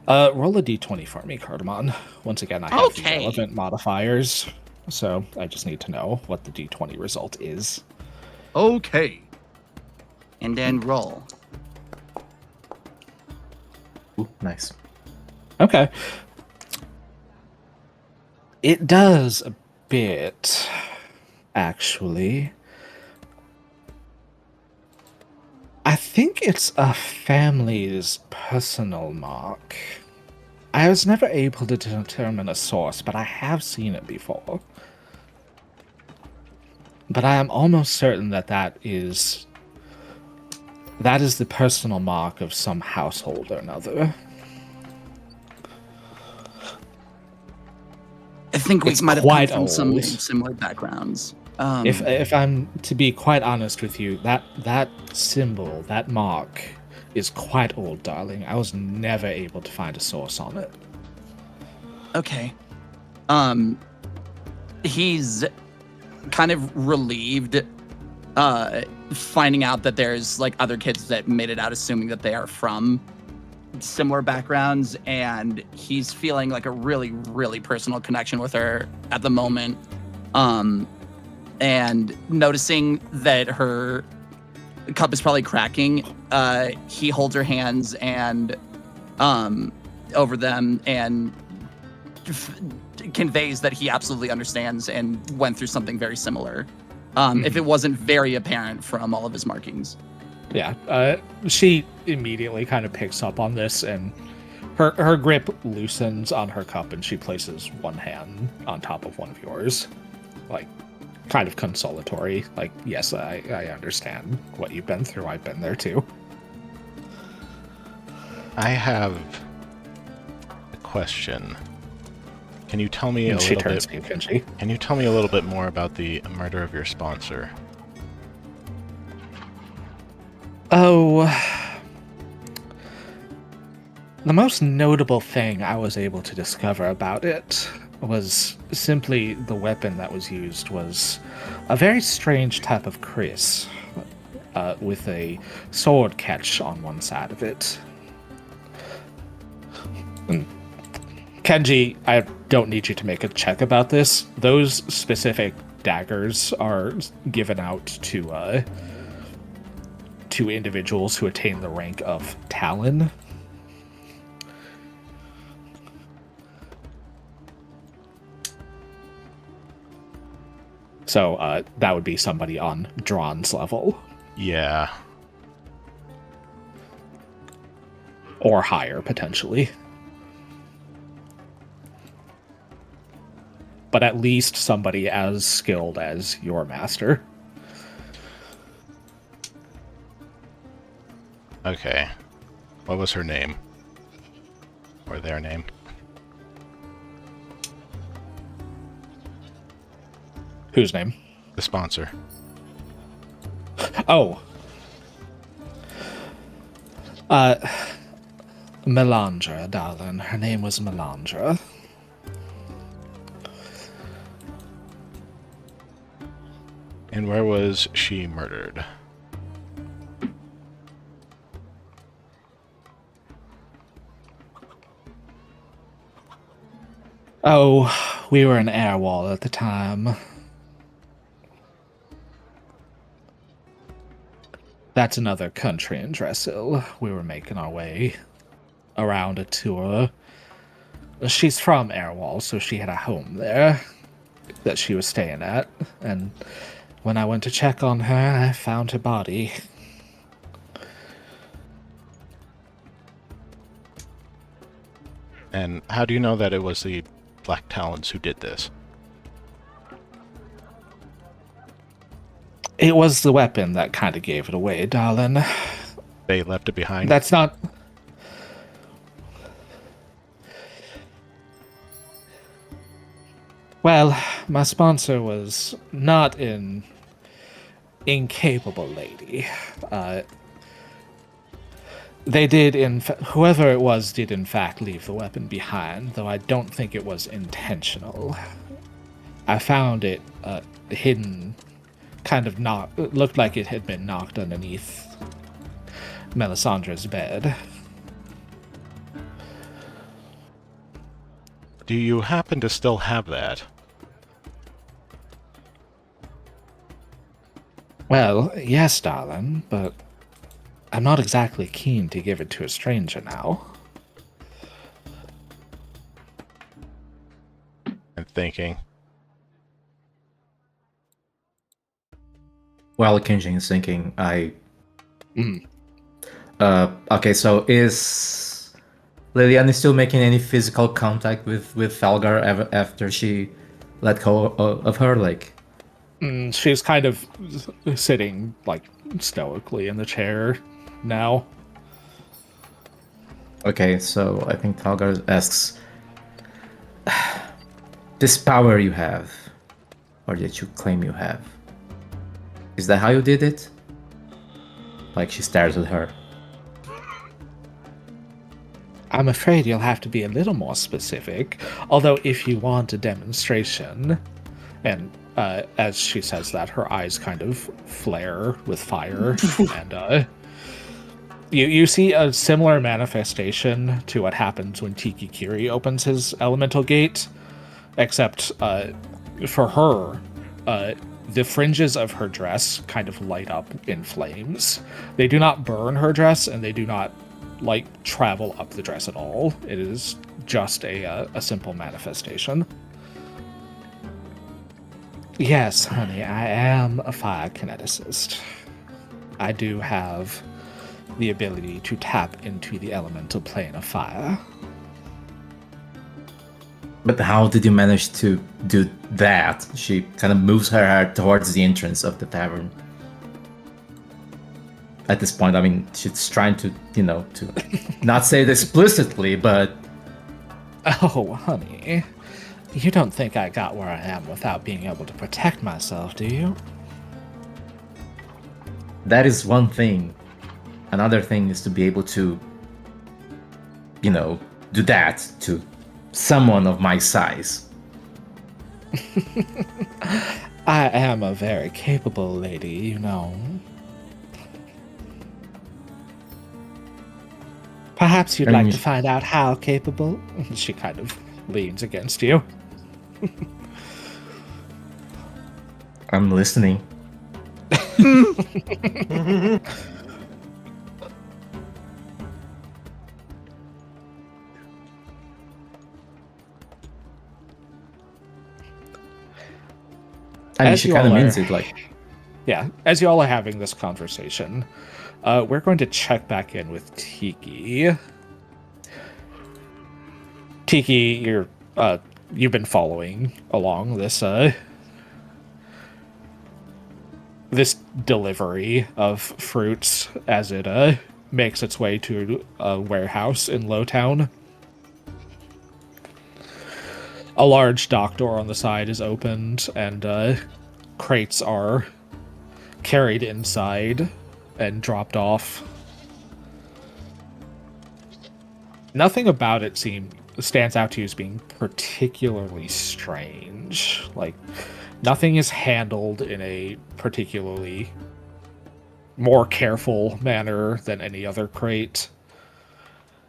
Roll a d20 for me, Cardamon. Once again, I have the Okay. relevant modifiers, so I just need to know what the d20 result is. Okay. And then roll. Ooh, nice. Okay. It does a bit, actually. I think it's a family's personal mark. I was never able to determine a source, but I have seen it before. But I am almost certain that that is the personal mark of some household or another. I think we It's might have come quite from some old. similar backgrounds. If I'm to be quite honest with you, that symbol, that mark, is quite old, darling. I was never able to find a source on it. Okay. He's kind of relieved finding out that there's like other kids that made it out assuming that they are from similar backgrounds, and he's feeling like a really, really personal connection with her at the moment. And noticing that her cup is probably cracking, he holds her hands and over them and conveys that he absolutely understands and went through something very similar. If it wasn't very apparent from all of his markings. Yeah, she immediately kind of picks up on this, and her grip loosens on her cup, and she places one hand on top of one of yours, like kind of consolatory. Like, yes, I understand what you've been through. I've been there too. I have a question. Can you tell me And a she little turns bit? to you, Kenji. Can you tell me a little bit more about the murder of your sponsor? Oh, the most notable thing I was able to discover about it was simply the weapon that was used was a very strange type of kris, with a sword catch on one side of it. And Kenji, I don't need you to make a check about this. Those specific daggers are given out to individuals who attain the rank of Talon. So that would be somebody on Drawn's level. Yeah. Or higher, potentially. But at least somebody as skilled as your master. Okay. What was her name? Or their name? Whose name? The sponsor. Oh. Melandra, darling. Her name was Melandra. And where was she murdered? Oh, we were in Airwall at the time. That's another country in Dressil. We were making our way around a tour. She's from Airwall, so she had a home there that she was staying at. And when I went to check on her, I found her body. And how do you know that it was the Black Talons who did this? It was the weapon that kind of gave it away, darling. They left it behind? That's not... Well, my sponsor was not an incapable lady. They did, whoever it was did in fact leave the weapon behind, though I don't think it was intentional. I found it hidden, kind of it looked like it had been knocked underneath Melisandre's bed. Do you happen to still have that? Well, yes, darling, but I'm not exactly keen to give it to a stranger now. I'm thinking. While Kenjin is thinking, Mm. okay, so is Liliana still making any physical contact with Felgar after she let go of her? Like, She's kind of sitting, like, stoically in the chair now. okay, so I think Felgar asks, this power you have, or that you claim you have, is that how you did it? Like, she stares at her. I'm afraid you'll have to be a little more specific, although if you want a demonstration, and as she says that, her eyes kind of flare with fire, and you see a similar manifestation to what happens when Tiki Kiri opens his elemental gate, except for her, the fringes of her dress kind of light up in flames. They do not burn her dress, and they do not like travel up the dress at all. It is just a simple manifestation. Yes, honey, I am a fire kineticist. I do have the ability to tap into the elemental plane of fire. But how did you manage to do that? She kind of moves her head towards the entrance of the tavern. At this point, I mean, she's trying to, to not say it explicitly, but... Oh, honey, you don't think I got where I am without being able to protect myself, do you? That is one thing. Another thing is to be able to, do that to someone of my size. I am a very capable lady, you know. Perhaps you'd like to find out how capable? She kind of leans against you. I'm listening. I mean, she kind of means it, like... Yeah, as you all are having this conversation, we're going to check back in with Tiki. Tiki, you've been following along this this delivery of fruits as it makes its way to a warehouse in Lowtown. A large dock door on the side is opened, and crates are carried inside and dropped off. Nothing about it stands out to you as being particularly strange. Like, nothing is handled in a particularly more careful manner than any other crate.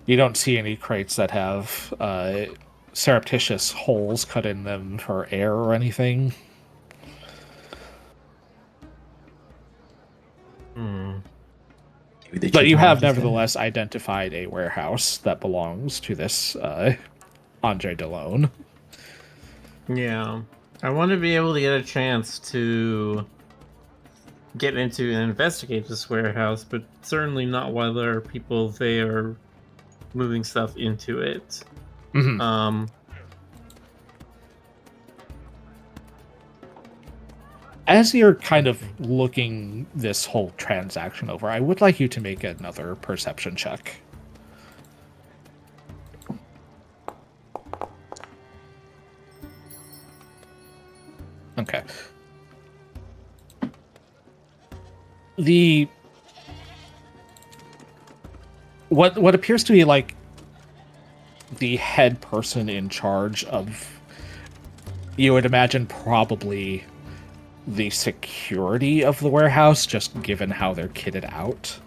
You don't see any crates that have surreptitious holes cut in them for air or anything. But you have nevertheless identified a warehouse that belongs to this Andre Delone. Yeah. I want to be able to get a chance to get into and investigate this warehouse, but certainly not while there are people there moving stuff into it. Mm-hmm. As you're kind of looking this whole transaction over, I would like you to make another perception check. Okay. What appears to be like the head person in charge of, you would imagine, probably the security of the warehouse, just given how they're kitted out,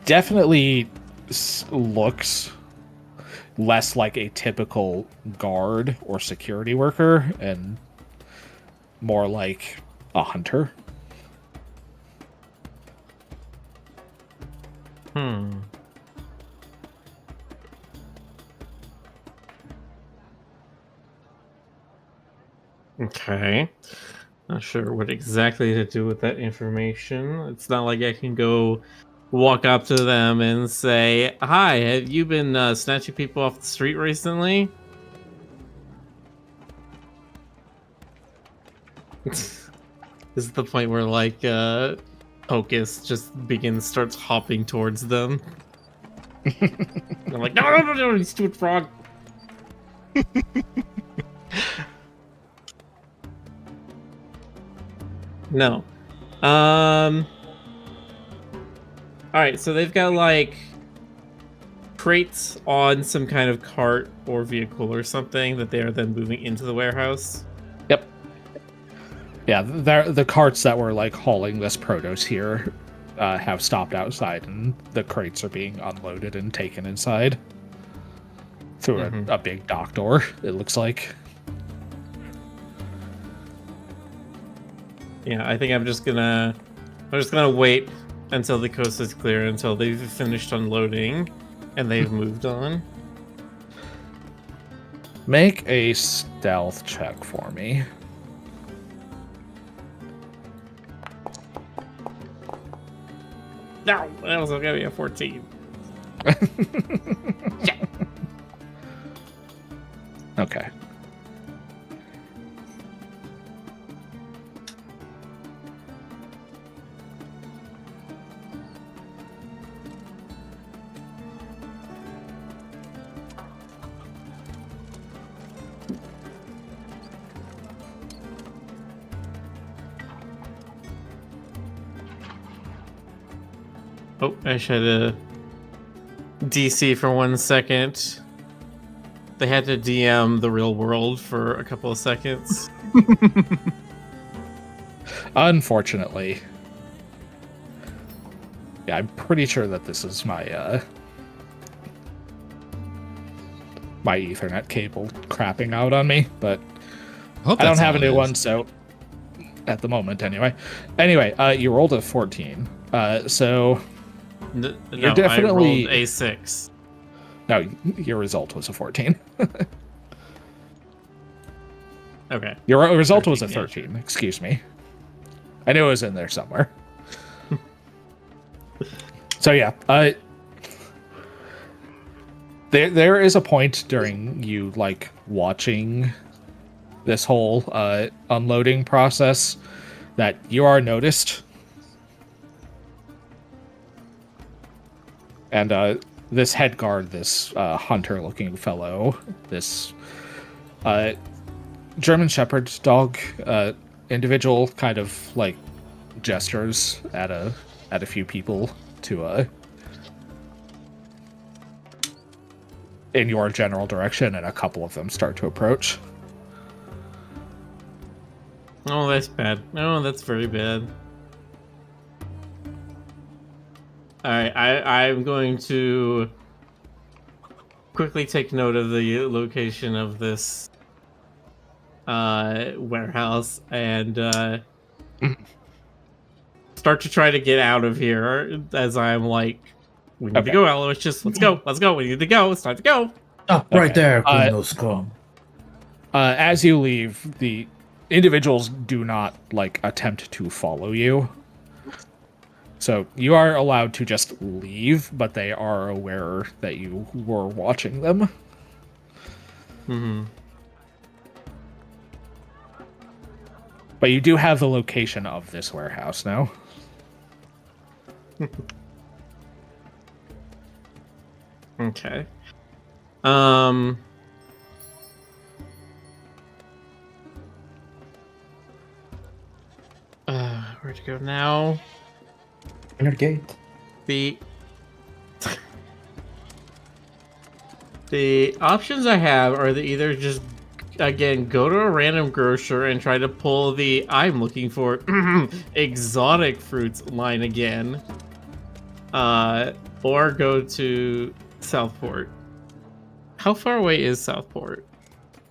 definitely looks less like a typical guard or security worker and more like a hunter. Okay. Not sure what exactly to do with that information. It's not like I can go walk up to them and say, "Hi, have you been snatching people off the street recently?" This is the point where like Hocus just starts hopping towards them. And I'm like, no, you stupid frog. No. Alright, so they've got like crates on some kind of cart or vehicle or something that they are then moving into the warehouse. Yep. Yeah, the carts that were like hauling this produce here have stopped outside, and the crates are being unloaded and taken inside through a big dock door, it looks like. Yeah, I think I'm just gonna wait until the coast is clear, until they've finished unloading and they've moved on. Make a stealth check for me. No, that was gonna be a 14. Yeah. Okay. Oh, I should DC for 1 second. They had to DM the real world for a couple of seconds. Unfortunately. Yeah, I'm pretty sure that this is my my Ethernet cable crapping out on me, but Hope I don't that's have a all new it one, is. so at the moment anyway. Anyway, you rolled a 14. So No, You're I definitely- rolled a 6. no, your result was a 14. Okay. Your result was a 13, yeah. 13. Excuse me. I knew it was in there somewhere. So yeah, there is a point during you like watching this whole unloading process that you are noticed, and this head guard, this hunter-looking fellow, this German Shepherd dog individual, kind of like gestures at a few people to in your general direction, and a couple of them start to approach. Oh, that's bad. Oh, that's very bad. Alright, I'm going to quickly take note of the location of this warehouse and start to try to get out of here as I'm like, we need to go, Aloysius. Let's go. We need to go. It's time to go. Stop right there, Queen Scum. As you leave, the individuals do not like attempt to follow you. So you are allowed to just leave, but they are aware that you were watching them. Mm-hmm. But you do have the location of this warehouse now. Okay. Where to go now? Inner gate. The options I have are to either just again go to a random grocer and try to pull the I'm looking for exotic fruits line again, or go to Southport. How far away is Southport?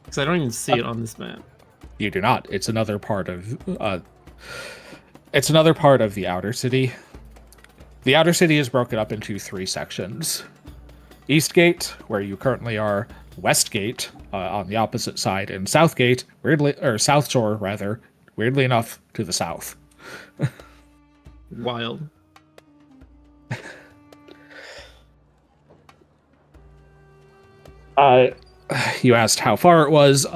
Because I don't even see it on this map. You do not. It's another part of it's another part of the outer city. The outer city is broken up into 3 sections. Eastgate, where you currently are, Westgate on the opposite side, and Southgate, South Shore rather, weirdly enough, to the south. Wild. You asked how far it was.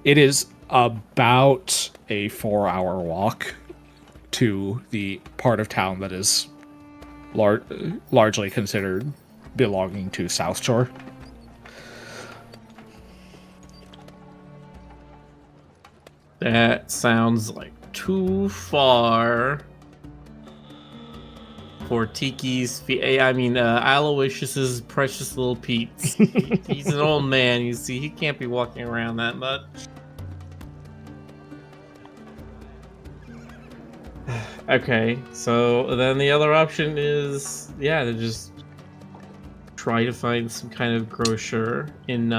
It is about a 4-hour walk to the part of town that is largely considered belonging to South Shore. That sounds like too far for Tiki's. Aloysius's precious little Pete's. He's an old man, you see. He can't be walking around that much. Okay, so then the other option is, to just try to find some kind of grocer in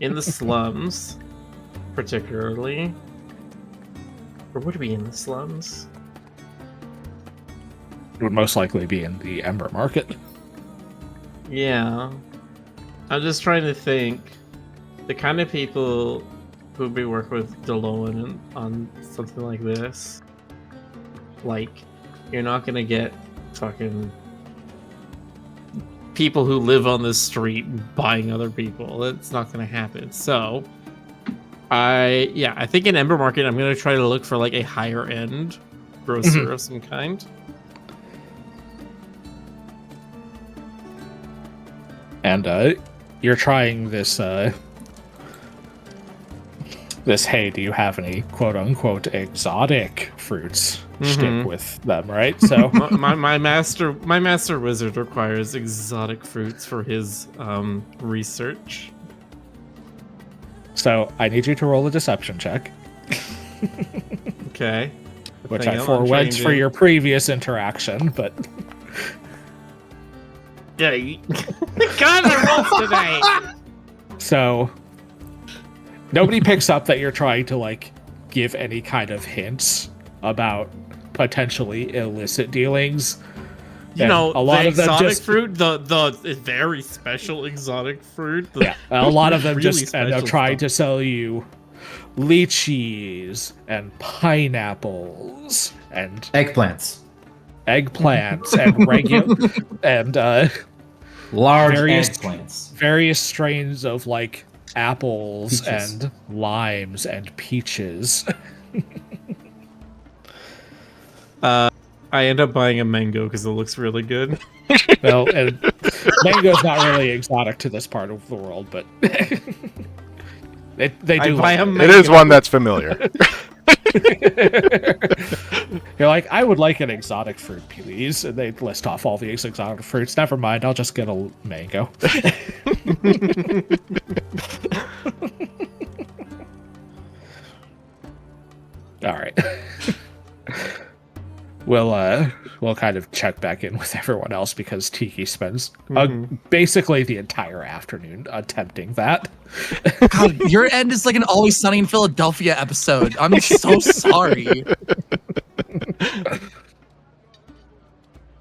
in the slums, particularly. Or would it be in the slums? It would most likely be in the Ember Market. Yeah. I'm just trying to think. The kind of people who would be working with DeLoan on something like this. Like, you're not gonna get fucking people who live on the street buying other people. That's not gonna happen. So, I think in Ember Market, I'm gonna try to look for like a higher end grocer of some kind. And you're trying this this, hey, do you have any quote-unquote exotic fruits shtick with them, right? So my master wizard requires exotic fruits for his research. So I need you to roll a deception check. Okay. Which I forewent for your previous interaction, but... Yeah, God, I rolled today! So, nobody picks up that you're trying to, like, give any kind of hints about potentially illicit dealings. You And know, a lot the of them exotic just, fruit, the very special exotic fruit. a lot of them really just end up special trying stuff. to sell you lychees and pineapples and Eggplants. and regular and Large various eggplants. various strains of like apples Peaches. and limes and peaches. I end up buying a mango because it looks really good. Well, and mango's not really exotic to this part of the world, but they do. buy a Like mango. It is one that's familiar. You're like, I would like an exotic fruit, please. And they list off all the exotic fruits. Never mind, I'll just get a mango. All right. We'll kind of check back in with everyone else because Tiki spends basically the entire afternoon attempting that. God, your end is like an Always Sunny in Philadelphia episode. I'm so sorry.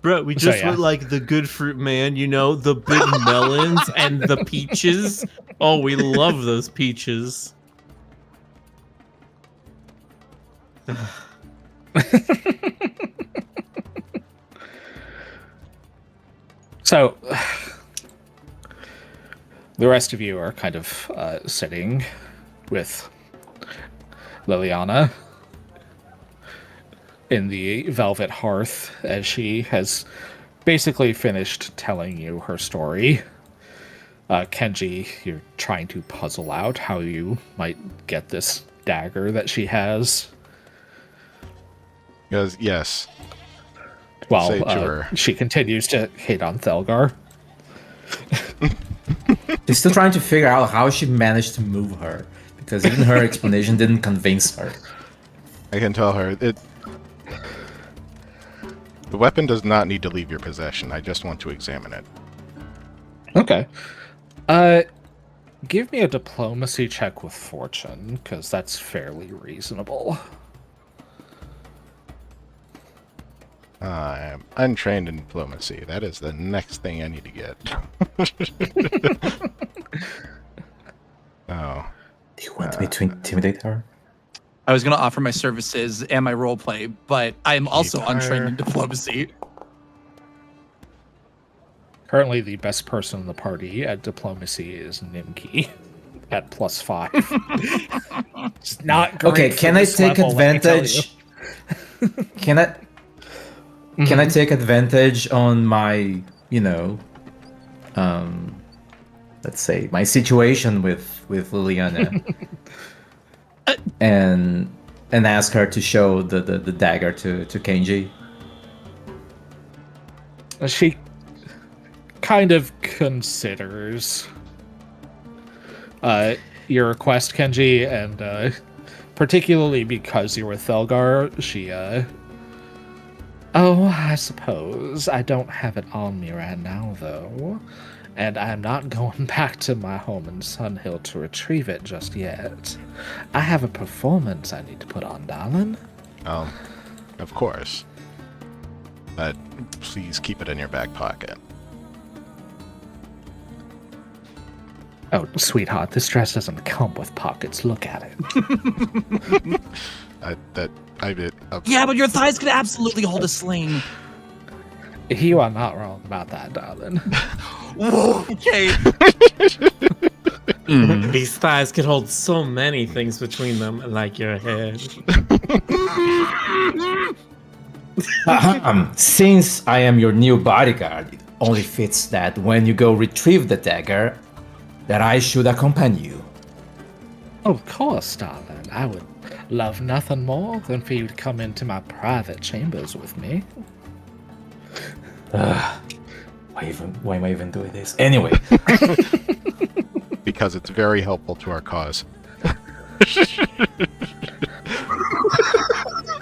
Bro, we So, just yeah. went like the good fruit man, you know, the big melons and the peaches. Oh, we love those peaches. So, the rest of you are kind of sitting with Liliana in the velvet hearth as she has basically finished telling you her story. Kenji, you're trying to puzzle out how you might get this dagger that she has. Yes. While Say it to her. she continues to hate on Thelgar. She's still trying to figure out how she managed to move her, because even her explanation didn't convince her. I can tell her the weapon does not need to leave your possession. I just want to examine it. Okay. Give me a diplomacy check with fortune, because that's fairly reasonable. I'm untrained in diplomacy. That is the next thing I need to get. Oh. Do you want me to intimidate her? I was going to offer my services and my role play, but I am also untrained in diplomacy. Currently, the best person in the party at diplomacy is Nimki at +5. It's not great. Okay, can I take advantage? Can I take advantage on my, let's say my situation with Liliana, and ask her to show the dagger to Kenji? She kind of considers your request, Kenji, and particularly because you were Thelgar, she oh, I suppose I don't have it on me right now, though, and I'm not going back to my home in Sunhill to retrieve it just yet. I have a performance I need to put on, darling. Of course. But please keep it in your back pocket. Oh, sweetheart, this dress doesn't come with pockets. Look at it. Yeah, but your thighs could absolutely hold a sling. You are not wrong about that, darling. Whoa, okay. These thighs could hold so many things between them, like your head. Since I am your new bodyguard, it only fits that when you go retrieve the dagger, that I should accompany you. Of course, darling. I would love nothing more than for you to come into my private chambers with me. Why am I even doing this? Anyway. Because it's very helpful to our cause.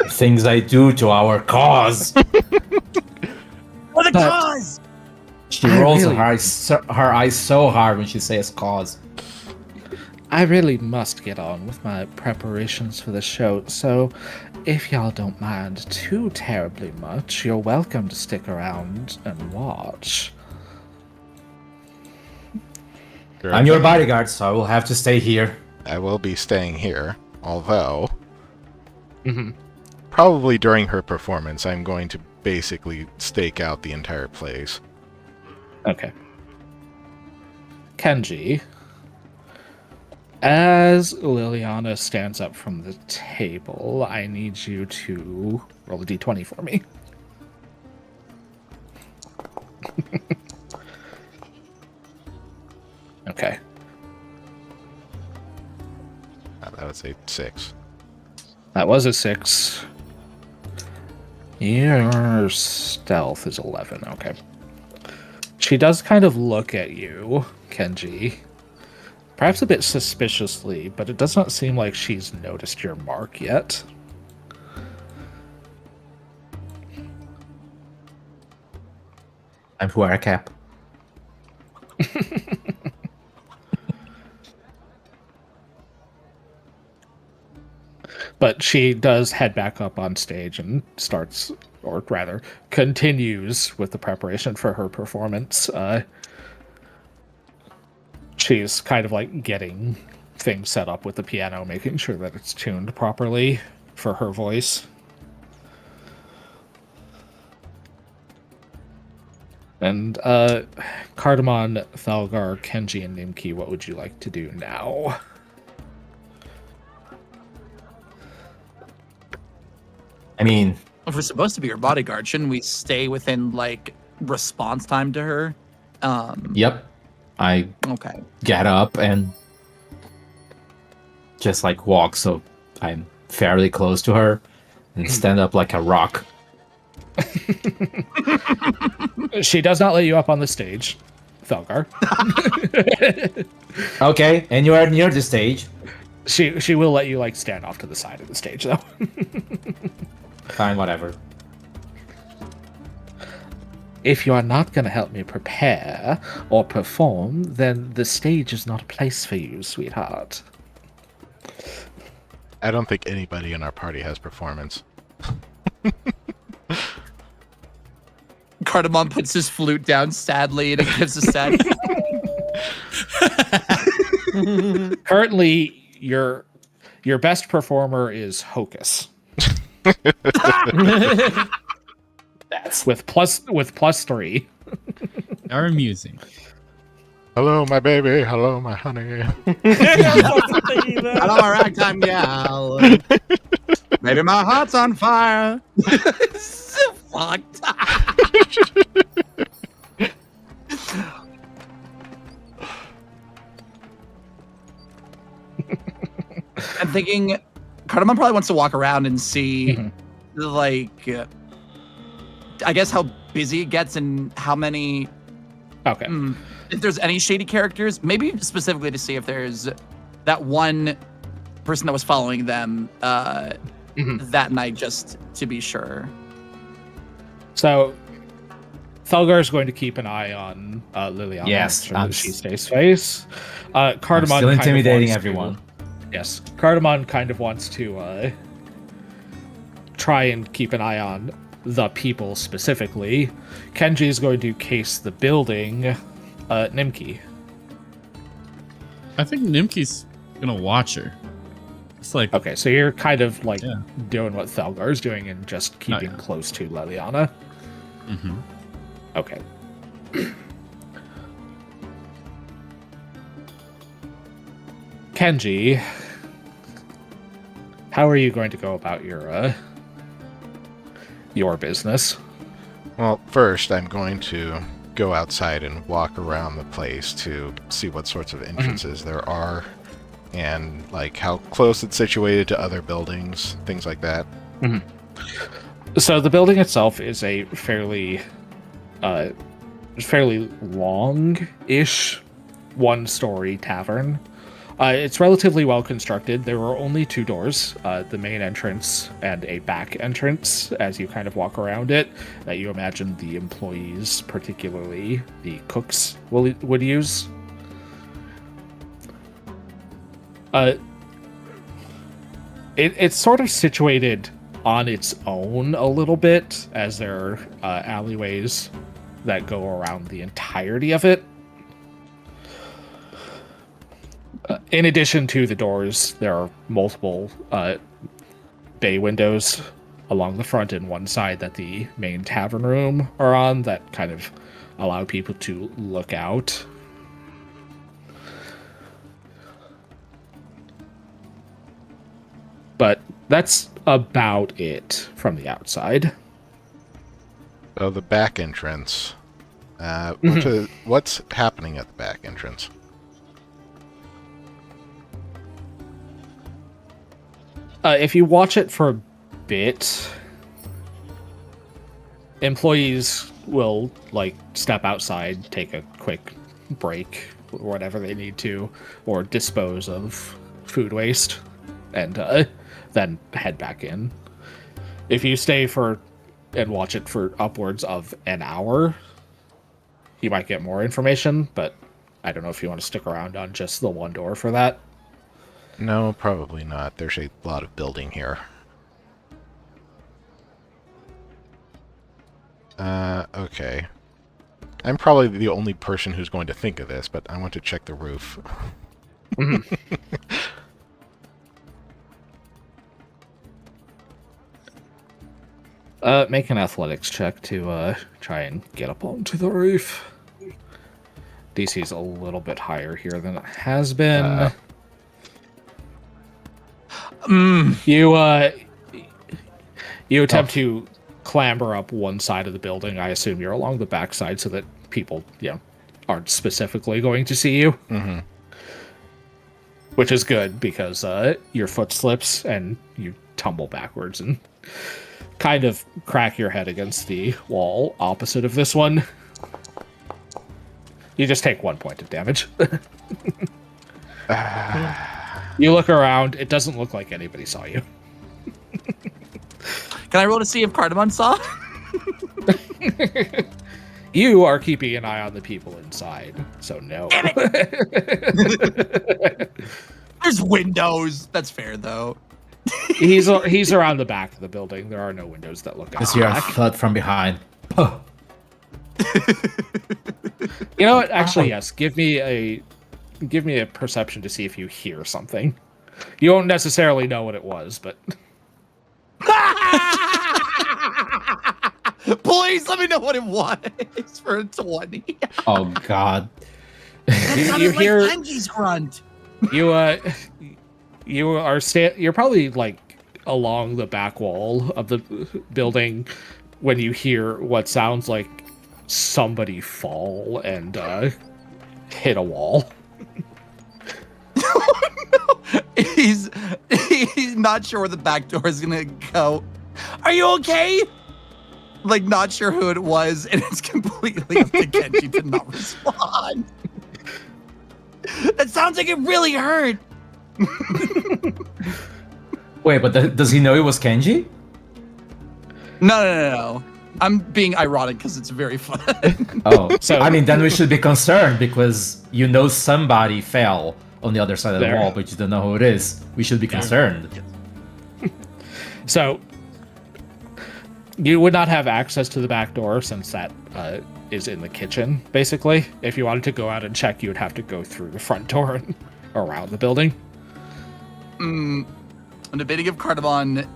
Things I do to our cause. For the cause! She rolls her eyes so hard when she says cause. I really must get on with my preparations for the show, so if y'all don't mind too terribly much, you're welcome to stick around and watch. Sure. I'm your bodyguard, so I will have to stay here. I will be staying here, although probably during her performance, I'm going to basically stake out the entire place. Okay. Kenji, as Liliana stands up from the table, I need you to roll a d20 for me. Okay. That was a 6. That was a 6. Your stealth is 11. Okay. She does kind of look at you, Kenji. Perhaps a bit suspiciously, but it does not seem like she's noticed your mark yet. I'm wearing a cap. But she does head back up on stage and starts, or rather, continues with the preparation for her performance. She's kind of like getting things set up with the piano, making sure that it's tuned properly for her voice. And Cardamon, Thalgar, Kenji, and Nimki, what would you like to do now? I mean, If we're supposed to be her bodyguard, shouldn't we stay within like response time to her? Yep. I Okay. get up and just like walk so I'm fairly close to her and stand up like a rock. She does not let you up on the stage, Thalgar. Okay, and you are near the stage. She will let you like stand off to the side of the stage though. Fine, whatever. if you are not going to help me prepare or perform, then the stage is not a place for you, sweetheart. I don't think anybody in our party has performance. Cardamom puts his flute down sadly, and it gives a sad. Currently, your best performer is Hocus. That's with plus 3. Are amusing. Hello, my baby. Hello, my honey. Hello, my ragtime gal. Maybe my heart's on fire. So fucked. I'm thinking Cardamom probably wants to walk around and see, like, I guess how busy it gets and how many. Okay. If there's any shady characters, maybe specifically to see if there's that one person that was following them that night, just to be sure. So, Thelgar is going to keep an eye on Liliana. Yes, so that she stays safe. Cardamom I'm still intimidating kind of everyone. Yes, Cardamom kind of wants to try and keep an eye on the people specifically. Kenji is going to case the building. Nimki. I think Nimki's gonna watch her. It's like Okay, so you're kind of like doing what Thelgar's doing and just keeping close to Liliana. Mm-hmm. Okay. Kenji, how are you going to go about your business? Well, first, I'm going to go outside and walk around the place to see what sorts of entrances there are and like how close it's situated to other buildings, things like that. So the building itself is a fairly long-ish one-story tavern. It's relatively well constructed. There are only 2 doors, the main entrance and a back entrance as you kind of walk around it, that you imagine the employees, particularly the cooks, would use. It's sort of situated on its own a little bit, as there are alleyways that go around the entirety of it. In addition to the doors, there are multiple bay windows along the front and one side that the main tavern room are on that kind of allow people to look out. But that's about it from the outside. So the back entrance. What's happening at the back entrance? If you watch it for a bit, employees will like step outside, take a quick break, or whatever they need to, or dispose of food waste, and then head back in. If you stay and watch it for upwards of an hour, you might get more information, but I don't know if you want to stick around on just the one door for that. No, probably not. There's a lot of building here. Okay. I'm probably the only person who's going to think of this, but I want to check the roof. Make an athletics check to try and get up onto the roof. DC's a little bit higher here than it has been. You attempt to clamber up one side of the building. I assume you're along the back side so that people, aren't specifically going to see you. Mm-hmm. Which is good because your foot slips and you tumble backwards and kind of crack your head against the wall opposite of this one. You just take 1 point of damage. You look around. It doesn't look like anybody saw you. Can I roll to see if Cardamom saw? You are keeping an eye on the people inside, so no. There's windows. That's fair, though. He's around the back of the building. There are no windows that look out Just the hear a back. thud from behind. Puh. You know what? Actually, yes. Give me a perception to see if you hear something. You won't necessarily know what it was, but Please let me know what it was for a 20. Oh God. you hear Kenji's grunt. you're probably like along the back wall of the building when you hear what sounds like somebody fall and hit a wall. Oh, no. He's not sure where the back door is gonna go. Are you okay? Like, not sure who it was, and it's completely up to Kenji to not respond. That sounds like it really hurt. Wait, but does he know it was Kenji? No. I'm being ironic because it's very fun. Oh, So- I mean, then we should be concerned because you know somebody fell on the other side of the There. wall, but you don't know who it is. We should be concerned. So you would not have access to the back door since that is in the kitchen, basically. If you wanted to go out and check, you would have to go through the front door and around the building. I'm debating if Cardamon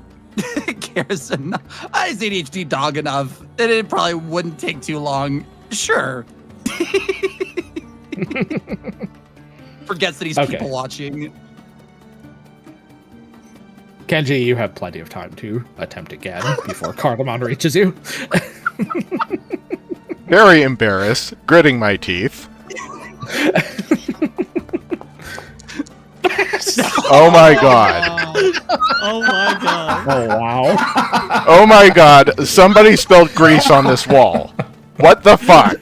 cares enough. Is ADHD dog enough that it probably wouldn't take too long. Sure. Forgets that he's Okay. people watching. Kenji, you have plenty of time to attempt again before Cardamon reaches you. Very embarrassed, gritting my teeth. Oh my god. Oh my god. Oh, wow. Oh my god, somebody spilled grease on this wall. What the fuck?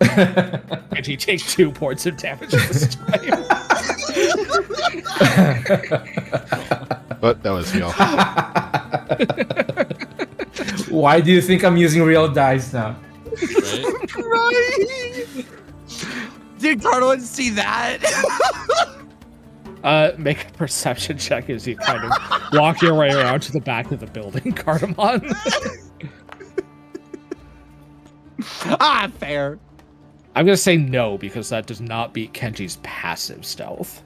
And he takes 2 points of damage this time. But that was real. Why do you think I'm using real dice now? Right? Did Cardamon see that? Make a perception check as you kind of walk your way around to the back of the building, Cardamon. Fair. I'm gonna say no because that does not beat Kenji's passive stealth.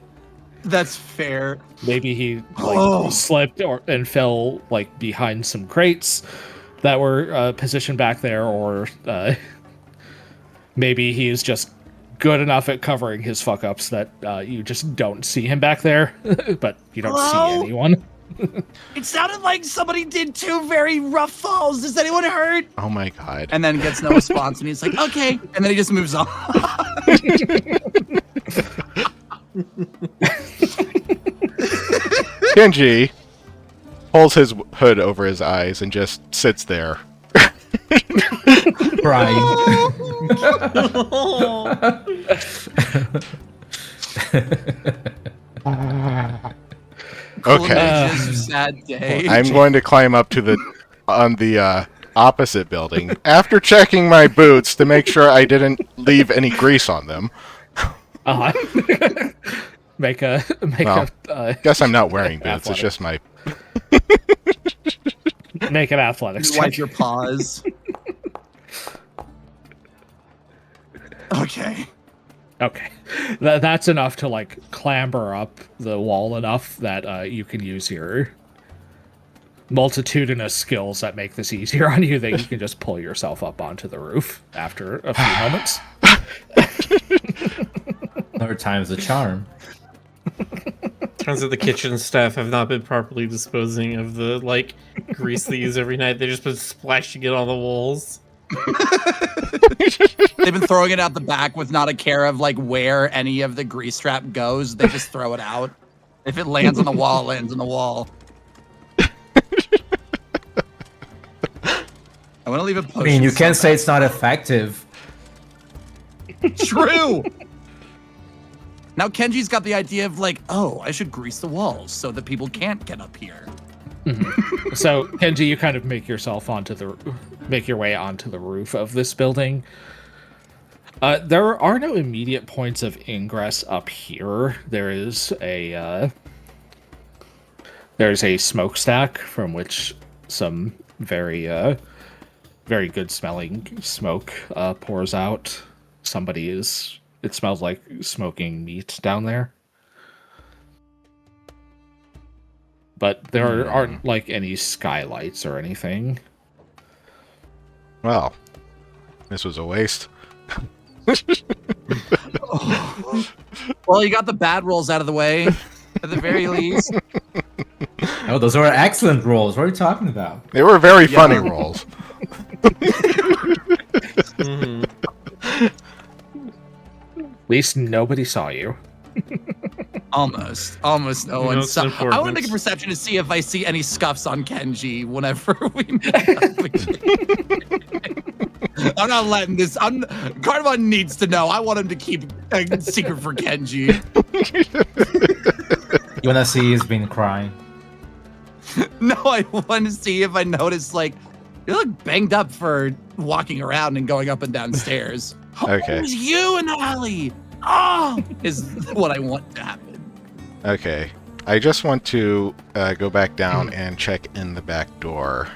That's fair. Maybe he Oh. slipped and fell like behind some crates that were positioned back there, or maybe he is just good enough at covering his fuck ups that you just don't see him back there, but you don't see Hello? anyone. It sounded like somebody did 2 very rough falls. Is anyone hurt? Oh my god. And then gets no response, and he's like, okay. And then he just moves on. Kenji pulls his hood over his eyes and just sits there. Crying. Okay. Just sad day. I'm going to climb up to the opposite building after checking my boots to make sure I didn't leave any grease on them. Make a Guess I'm not wearing boots. It's Athletic. just my. make an athletics You wipe check. your paws. Okay. Okay, that's enough to like clamber up the wall enough that you can use your multitudinous skills that make this easier on you. That you can just pull yourself up onto the roof after a few moments. Another time's a charm. Turns out the kitchen staff have not been properly disposing of the like grease they use every night. They just been splashing it on the walls. They've been throwing it out the back with not a care of like where any of the grease trap goes. They just throw it out. If it lands on the wall, it lands on the wall. I want to leave a potion. I mean, you can't so say it's not effective. bad. True. Now Kenji's got the idea of like, oh, I should grease the walls so that people can't get up here. So, Kenji, you kind of make your way onto the roof of this building. There are no immediate points of ingress up here. There's a smokestack from which some very good smelling smoke pours out. It smells like smoking meat down there. But there aren't like any skylights or anything. Well, this was a waste. Well, you got the bad rolls out of the way, at the very least. Oh, those are excellent rolls. What are you talking about? They were very funny rolls. Mhm. At least nobody saw you. Almost no one Most saw. I important. want to make a perception to see if I see any scuffs on Kenji whenever we meet up. I'm not letting this. Cardamon needs to know. I want him to keep a secret for Kenji. You wanna see he's been crying? No, I want to see if I notice, like, you look banged up for walking around and going up and down stairs. Okay. It was you in the alley. Oh, is what I want to happen. Okay. I just want to go back down and check in the back door.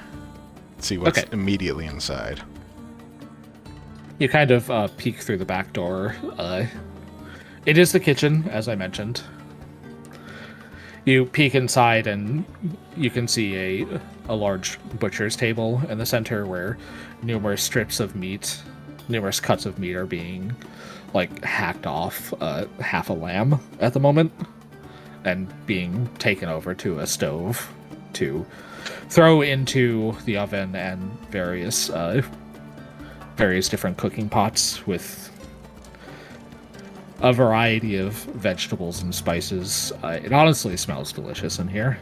See what's Okay. immediately inside. You kind of peek through the back door. It is the kitchen, as I mentioned. You peek inside and you can see a large butcher's table in the center where numerous cuts of meat are being like hacked off half a lamb at the moment and being taken over to a stove to throw into the oven and various different cooking pots with a variety of vegetables and spices. It honestly smells delicious in here.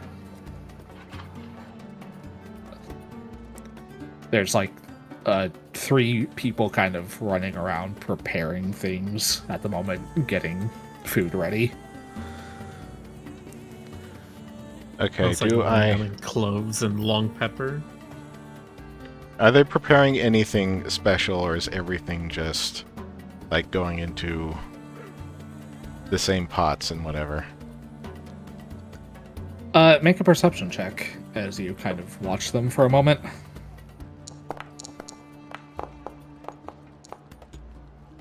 There's like 3 people kind of running around preparing things at the moment, getting food ready. Okay, Smells like lamb and cloves and long pepper. Are they preparing anything special, or is everything just like going into the same pots and whatever? Make a perception check as you kind of watch them for a moment.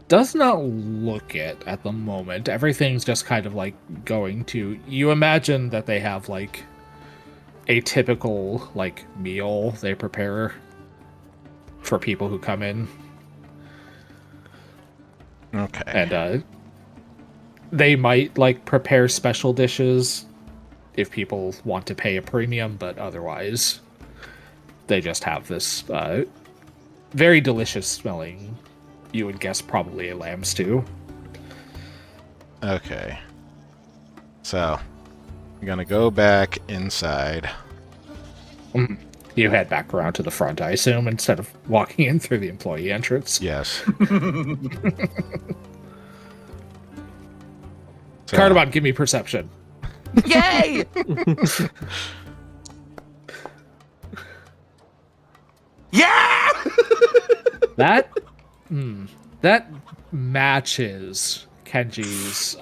Does not look it at the moment. Everything's just kind of like going to... You imagine that they have like a typical like meal they prepare for people who come in. Okay. And they might like prepare special dishes if people want to pay a premium, but otherwise they just have this very delicious smelling, you would guess probably a lamb stew. Okay. So, I'm gonna go back inside. You head back around to the front, I assume, instead of walking in through the employee entrance. Yes. So, Cardamon, give me perception. Yay! Yeah! That matches Kenji's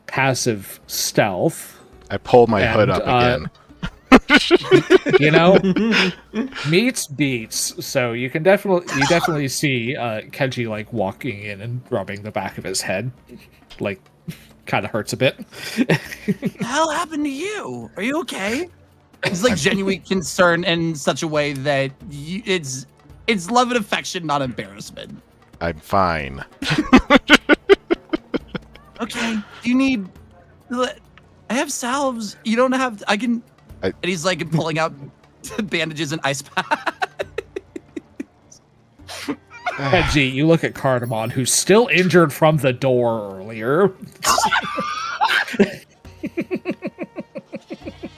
passive stealth. I pull my hood And, up again. You know, meets beats. So you definitely see Kenji like walking in and rubbing the back of his head, like kind of hurts a bit. What the hell happened to you? Are you okay? It's like genuine concern in such a way that it's love and affection, not embarrassment. I'm fine. Okay. Do you need? I have salves. You don't have. I can. And he's like pulling out bandages and ice packs. Kenji, you look at Cardamon, who's still injured from the door earlier.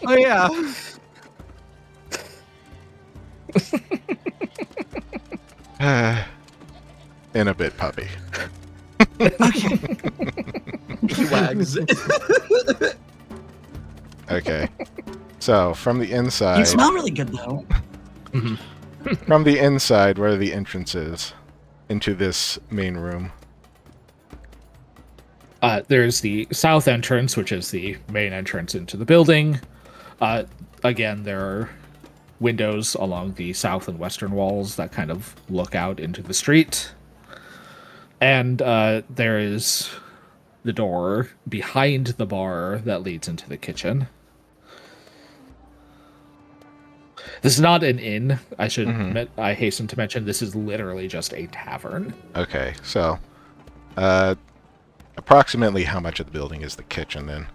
Oh yeah. In a bit, puppy. Okay. He wags. Okay. So from the inside, You smell really good though. from the inside, where are the entrances into this main room? There's the south entrance, which is the main entrance into the building. Again, there are windows along the south and western walls that kind of look out into the street. And there is the door behind the bar that leads into the kitchen. This is not an inn. I hasten to mention this is literally just a tavern. Okay, so approximately how much of the building is the kitchen then?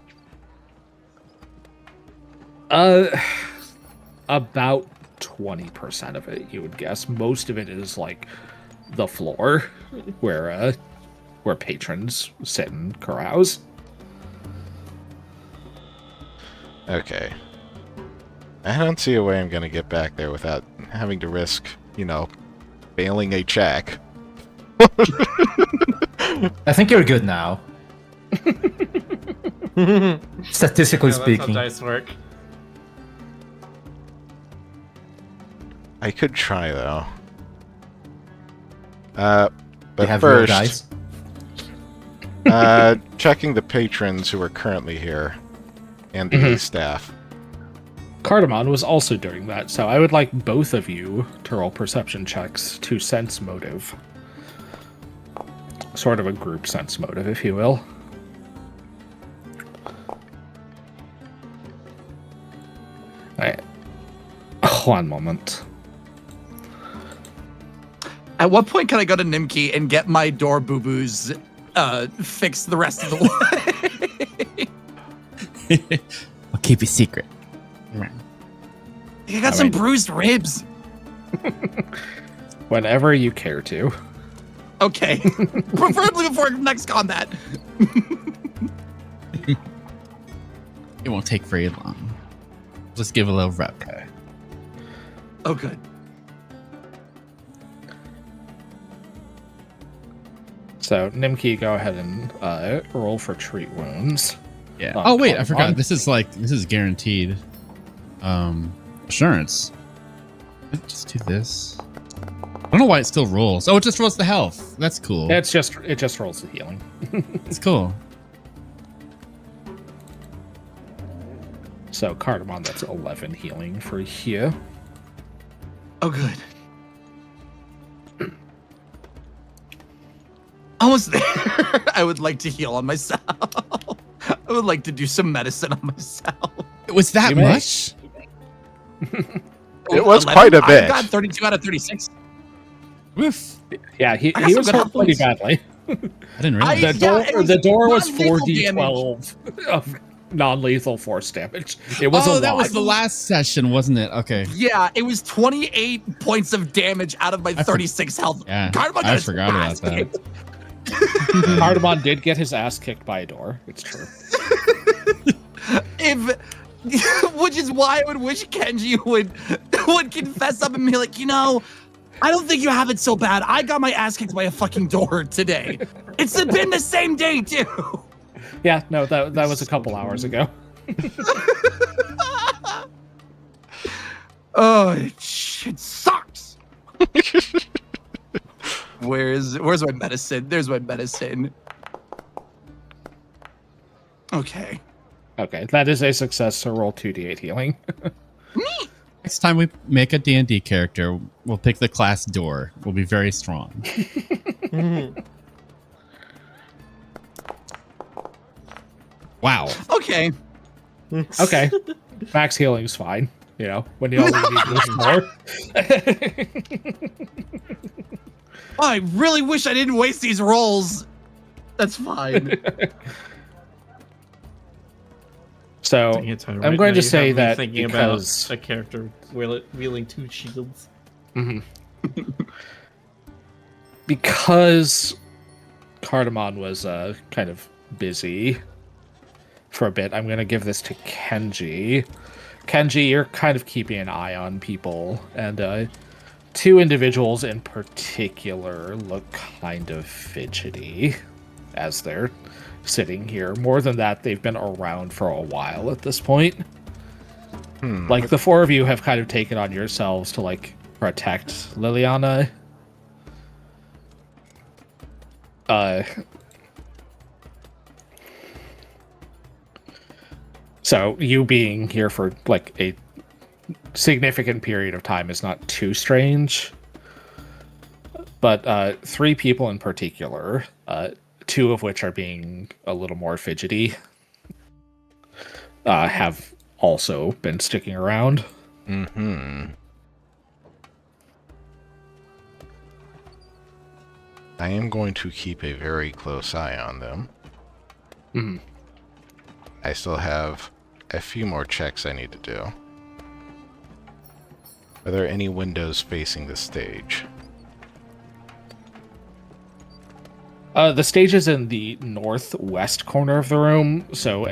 About 20% of it, you would guess. Most of it is like the floor where patrons sit and carouse. Okay. I don't see a way I'm going to get back there without having to risk, failing a check. I think you're good now. Statistically That's speaking. how dice work. I could try, though. They But have real first, dice. checking the patrons who are currently here and the staff. Cardamon was also doing that, so I would like both of you to roll perception checks to sense motive. Sort of a group sense motive, if you will. Alright. One moment. At what point can I go to Nimki and get my door boo-boos fixed the rest of the way? I'll keep it secret. I got some bruised ribs. Whenever you care to. Okay. Preferably before next combat. It won't take very long. Just give a little rep. Okay. Oh, good. So, Nimki, go ahead and roll for treat wounds. Yeah. Oh, Oh wait, I come forgot. on. This is guaranteed. Assurance. Just do this. I don't know why it still rolls. Oh, it just rolls the health. That's cool. It just rolls the healing. It's cool. So, Cardamon, that's 11 healing for you. Oh, good. Almost there. I would like to heal on myself. I would like to do some medicine on myself. It was that You may. much? It was 11? quite a bit. I got 32 out of 36. Woof. Yeah, he I got some was good hurt health pretty points. badly. I didn't realize. The door was non-lethal 4d12 of non-lethal force damage. It was a Oh, lot. that was the last session, wasn't it? Okay. Yeah, it was 28 points of damage out of my 36 health. Yeah, Cardamon got I his forgot about ass that. kicked. Cardamon did get his ass kicked by a door. It's true. Which is why I would wish Kenji would confess up and be like, I don't think you have it so bad. I got my ass kicked by a fucking door today. It's been the same day too. Yeah, no, that was a couple hours ago. Oh, shit sucks. Where's my medicine? There's my medicine. Okay. Okay, that is a success, so roll 2d8 healing. Next time we make a D&D character, we'll pick the class door. We'll be very strong. Wow. Okay. Okay. Max healing's fine. When you only need this more. Oh, I really wish I didn't waste these rolls. That's fine. So, Dang it, Tyler, I'm right going now to you say have me that thinking because... about a character wielding two shields. Because Cardamon was kind of busy for a bit, I'm going to give this to Kenji. Kenji, you're kind of keeping an eye on people, and two individuals in particular look kind of fidgety as they're sitting here. More than that, they've been around for a while at this point. Like, the four of you have kind of taken on yourselves to, like, protect Liliana. So you being here for, like, a significant period of time is not too strange. But 3 people in particular, 2 of which are being a little more fidgety, have also been sticking around. Mm-hmm. I am going to keep a very close eye on them. Mm-hmm. I still have a few more checks I need to do. Are there any windows facing the stage? The stage is in the northwest corner of the room, so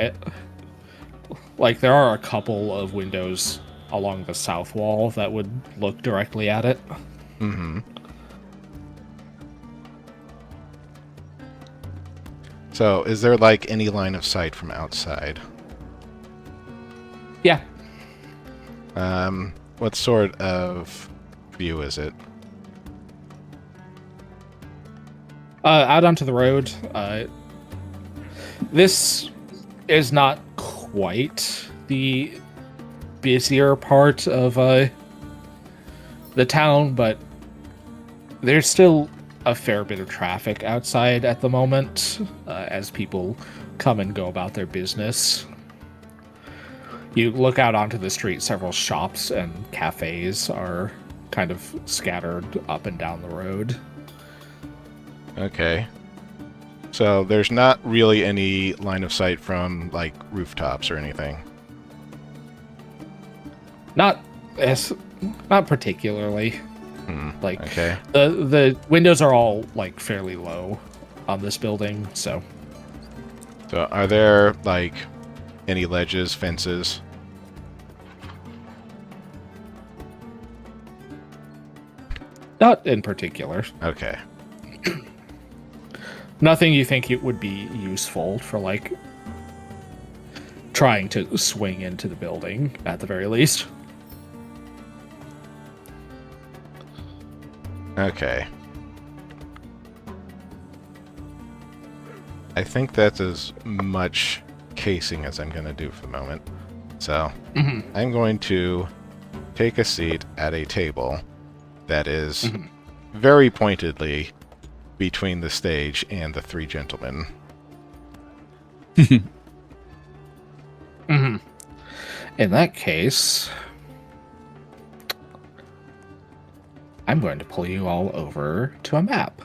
like there are a couple of windows along the south wall that would look directly at it. Mm-hmm. So, is there, like, any line of sight from outside? Yeah. What sort of view is it? Out onto the road. This is not quite the busier part of the town, but there's still a fair bit of traffic outside at the moment as people come and go about their business. You look out onto the street, several shops and cafes are kind of scattered up and down the road. Okay. So there's not really any line of sight from, like, rooftops or anything. Not particularly. Like, okay. the windows are all, like, fairly low on this building, so. So are there, like, any ledges, fences? Not in particular. Okay. Nothing you think it would be useful for, like, trying to swing into the building, at the very least. Okay. I think that's as much casing as I'm going to do for the moment. So, I'm going to take a seat at a table that is very pointedly between the stage and the 3 gentlemen. In that case, I'm going to pull you all over to a map.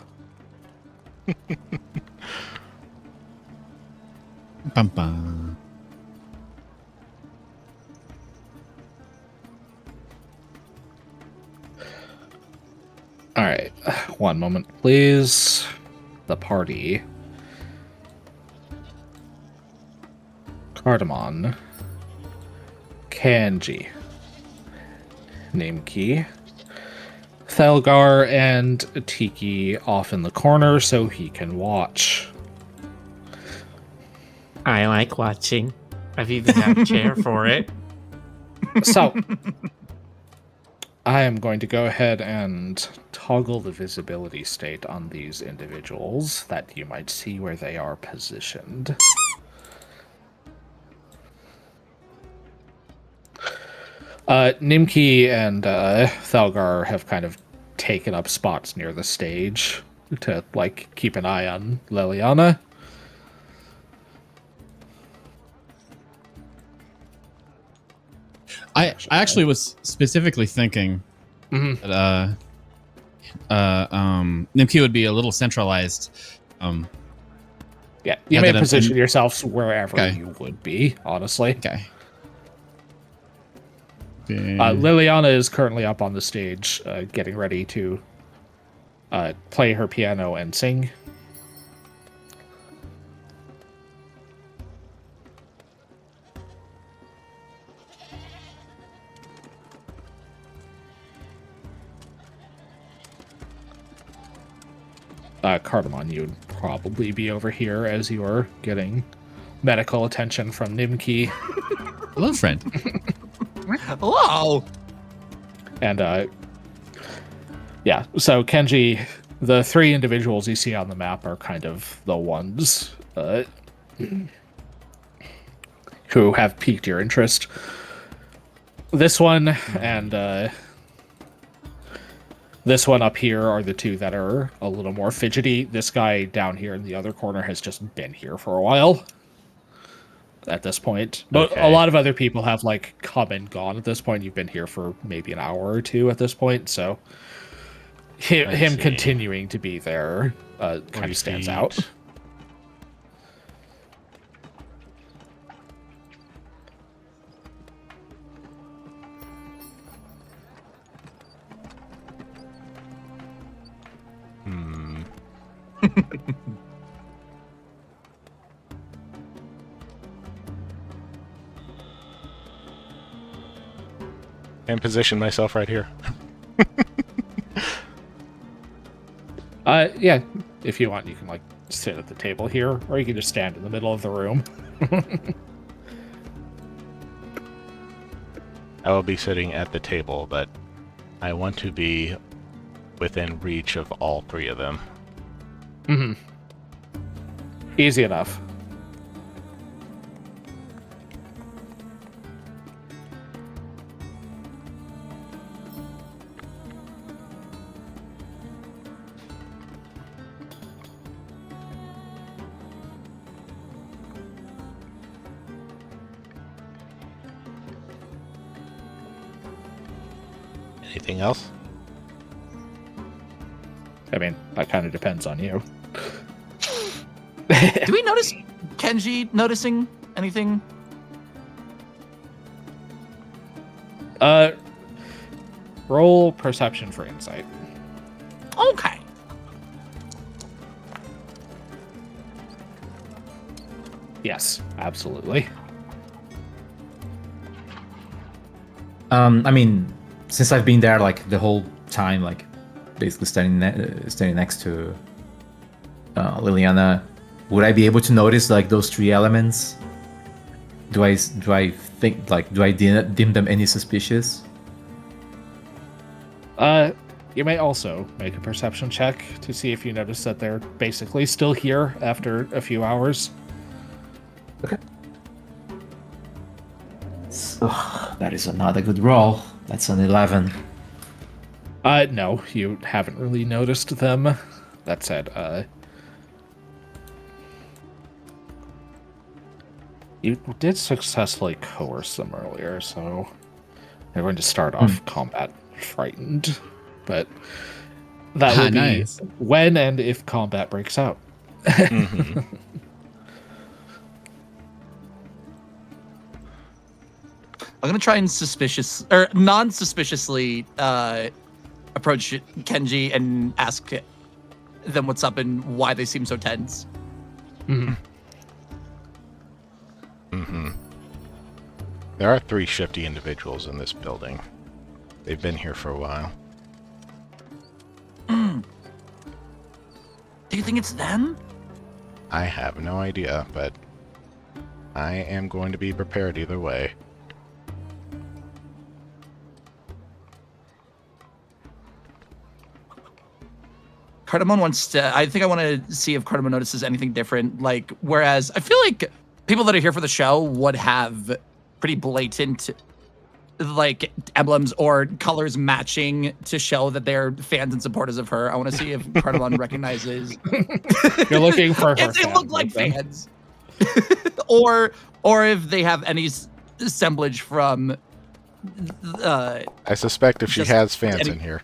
Bum, bum. All right, one moment, please. The party. Cardamon. Kanji. Nameki. Thelgar and Tiki off in the corner so he can watch. I like watching. I've even had a chair for it. So, I am going to go ahead and toggle the visibility state on these individuals that you might see where they are positioned. Nimki and Thelgar have kind of taken up spots near the stage to, like, keep an eye on Liliana. I actually was specifically thinking that Nimki would be a little centralized. Yeah, you may position yourselves wherever you would be, honestly. Okay. Liliana is currently up on the stage, getting ready to play her piano and sing. Cardamon, you would probably be over here as you are getting medical attention from Nimki. Hello, friend. Hello. And yeah, so Kenji, the 3 individuals you see on the map are kind of the ones who have piqued your interest. This one and this one up here are the 2 that are a little more fidgety. This guy down here in the other corner has just been here for a while at this point. But Okay. a lot of other people have like come and gone at this point. You've been here for maybe an hour or 2 at this point, so him see. continuing to be there kind 40 of stands feet. out. And position myself right here. Yeah, if you want, you can like sit at the table here, or you can just stand in the middle of the room. I will be sitting at the table, but I want to be within reach of all 3 of them. Mm-hmm. Easy enough. Anything else? I mean, that kind of depends on you. Do we notice Kenji noticing anything? Roll perception for insight. Okay. Yes, absolutely. I mean, since I've been there like the whole time, like basically standing next to Liliana, would I be able to notice like those 3 elements? Do I think like do I deem them any suspicious? You may also make a perception check to see if you notice that they're basically still here after a few hours. Okay. So, that is not a good roll. That's an 11. No, you haven't really noticed them. That said, you did successfully coerce them earlier, so they're going to start off combat frightened. But that will be Nice. when and if combat breaks out. Mm-hmm. I'm gonna try and non-suspiciously approach Kenji and ask them what's up and why they seem so tense. Mhm. Mm-hmm. There are 3 shifty individuals in this building. They've been here for a while. Do you think it's them? I have no idea, but I am going to be prepared either way. Cardamom wants to. I think I want to see if Cardamom notices anything different. Like, whereas I feel like people that are here for the show would have pretty blatant, like, emblems or colors matching to show that they're fans and supporters of her. I want to see if Cardamom recognizes. You're looking for her. If they fans, look like then. fans, or if they have any assemblage from. I suspect if she Just has fans any- in here.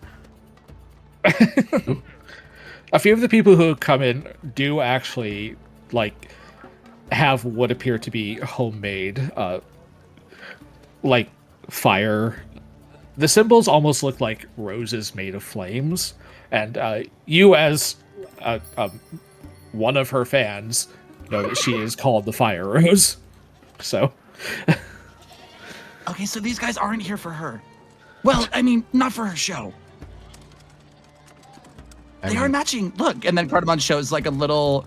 A few of the people who come in do actually like have what appear to be homemade like fire. The symbols almost look like roses made of flames, and you as one of her fans know that she is called the Fire Rose. So Okay, so these guys aren't here for her. Well, I mean, not for her show. They are matching. Look, and then Cardamom shows like a little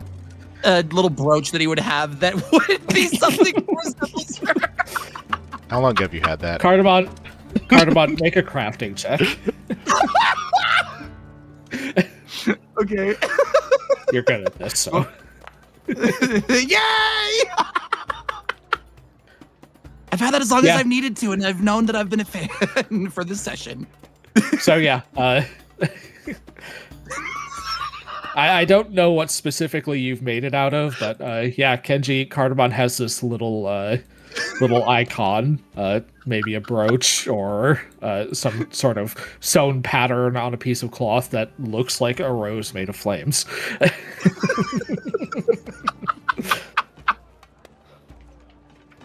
brooch that he would have that would be something more resembles her. How long have you had that? Cardamon, make a crafting check. Okay. You're good at this, so. Yay! I've had that as long as Yeah. I've needed to, and I've known that I've been a fan for this session. So yeah, I don't know what specifically you've made it out of, but yeah, Kenji Cardamon has this little icon, maybe a brooch or some sort of sewn pattern on a piece of cloth that looks like a rose made of flames.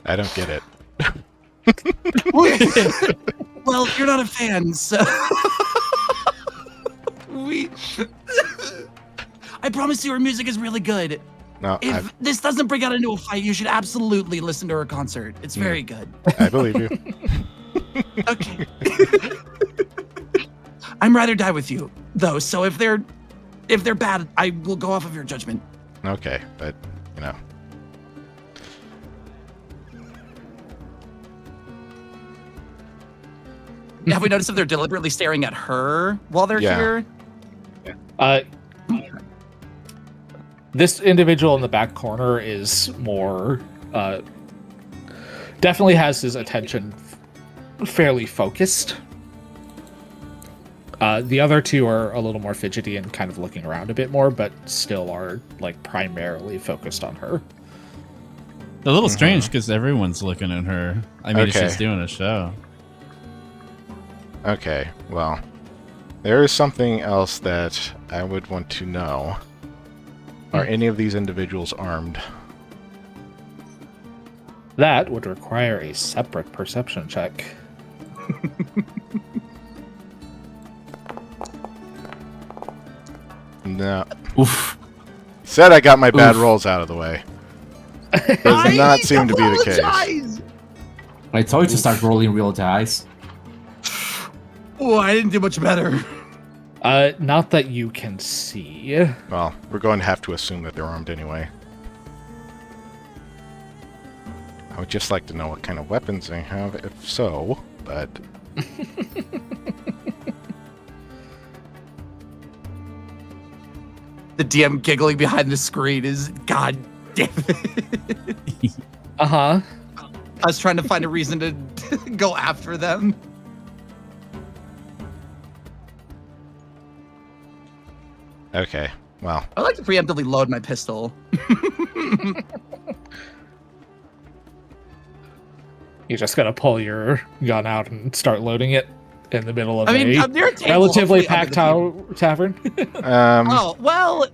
I don't get it. Well, you're not a fan, so I promise you, her music is really good. No, If this doesn't break out into a fight, you should absolutely listen to her concert. It's very good. I believe you. Okay. I'm rather die with you, though. So if they're bad, I will go off of your judgment. Okay, but you know. Have we noticed if they're deliberately staring at her while they're Yeah. here? This individual in the back corner is more, definitely has his attention fairly focused. The other two are a little more fidgety and kind of looking around a bit more, but still are like primarily focused on her. A little strange because everyone's looking at her. I mean, Okay. she's doing a show. Okay, well, there is something else that I would want to know. Are any of these individuals armed? That would require a separate perception check. No. Oof. Said I got my bad Oof. rolls out of the way. Does not seem to be the case. Apologize! I told you to start rolling real dice. Oh, I didn't do much better. Not that you can see. Well, we're going to have to assume that they're armed anyway. I would just like to know what kind of weapons they have, if so, but... The DM giggling behind the screen is god damn it. Uh-huh. I was trying to find a reason to go after them. Okay, well, I like to preemptively load my pistol. You're just gonna pull your gun out and start loading it in the middle of I mean, a I'm near a table, relatively hopefully packed under the tavern. Oh, well,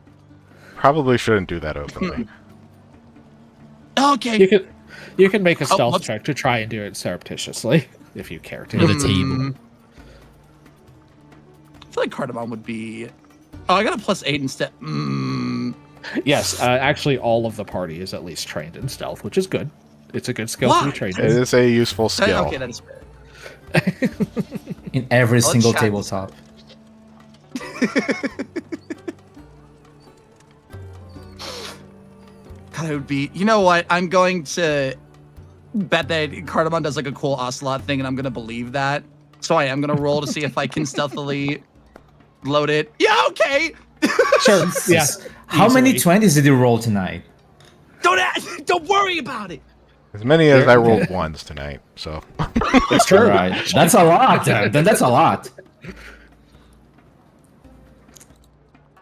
probably shouldn't do that openly. okay. You can make a stealth whoops. check to try and do it surreptitiously, if you care to. With a table. I feel like Cardamom would be... Oh, I got a +8 instead. Yes, actually, all of the party is at least trained in stealth, which is good. It's a good skill to be Why? trained It in. is a useful skill. Okay, that is fair. In every Let's single chat. tabletop. God, it would be... You know what? I'm going to bet that Cardamom does like a cool ocelot thing, and I'm going to believe that. So I am going to roll to see if I can stealthily load it. Yeah, okay. Sure, yeah. How many Easily. 20s did you roll tonight? Don't worry about it. As many as I rolled ones tonight, so... It's true. Right. That's a lot. Then that's a lot.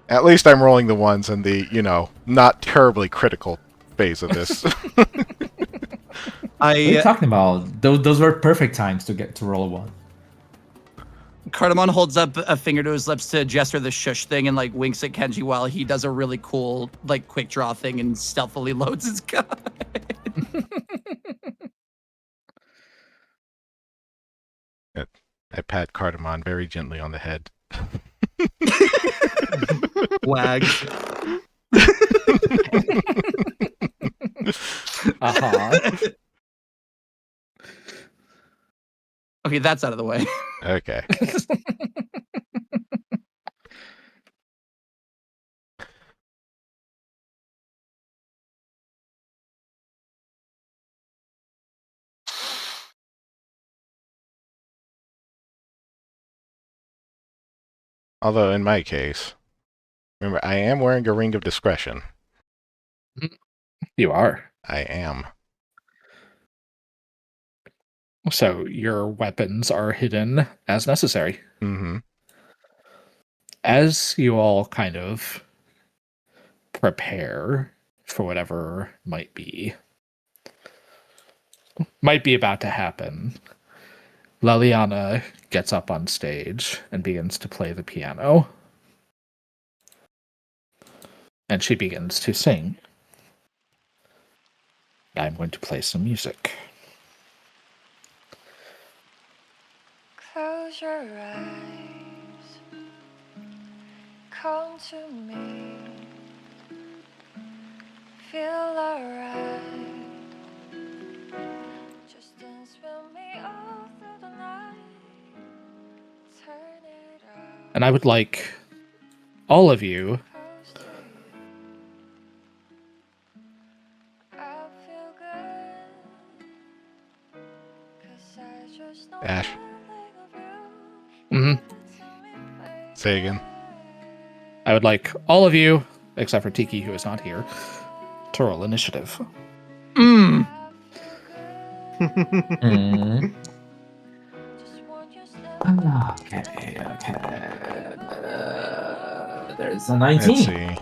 At least I'm rolling the ones in the, you know, not terribly critical phase of this. What are you I talking about? Those were perfect times to get to roll a one. Cardamom holds up a finger to his lips to gesture the shush thing and like winks at Kenji while he does a really cool like quick draw thing and stealthily loads his gun. I pat Cardamon very gently on the head. Wag. Uh-huh. Okay, that's out of the way. Okay. Although in my case, remember, I am wearing a ring of discretion. You are. I am. So your weapons are hidden as necessary. Mm-hmm. As you all kind of prepare for whatever might be about to happen, Liliana gets up on stage and begins to play the piano. And she begins to sing. I'm going to play some music. Close your eyes, come to me, feel alright, just dance with me all through the night, turn it up, And I would like all of you close to you, I feel good, 'cause I just know Ash. nothing of you, Mhm. give it to me, baby. Say again. I would like all of you, except for Tiki, who is not here, to roll initiative. Mm. Mm. Just want your step. Okay. There's a Let's 19. see.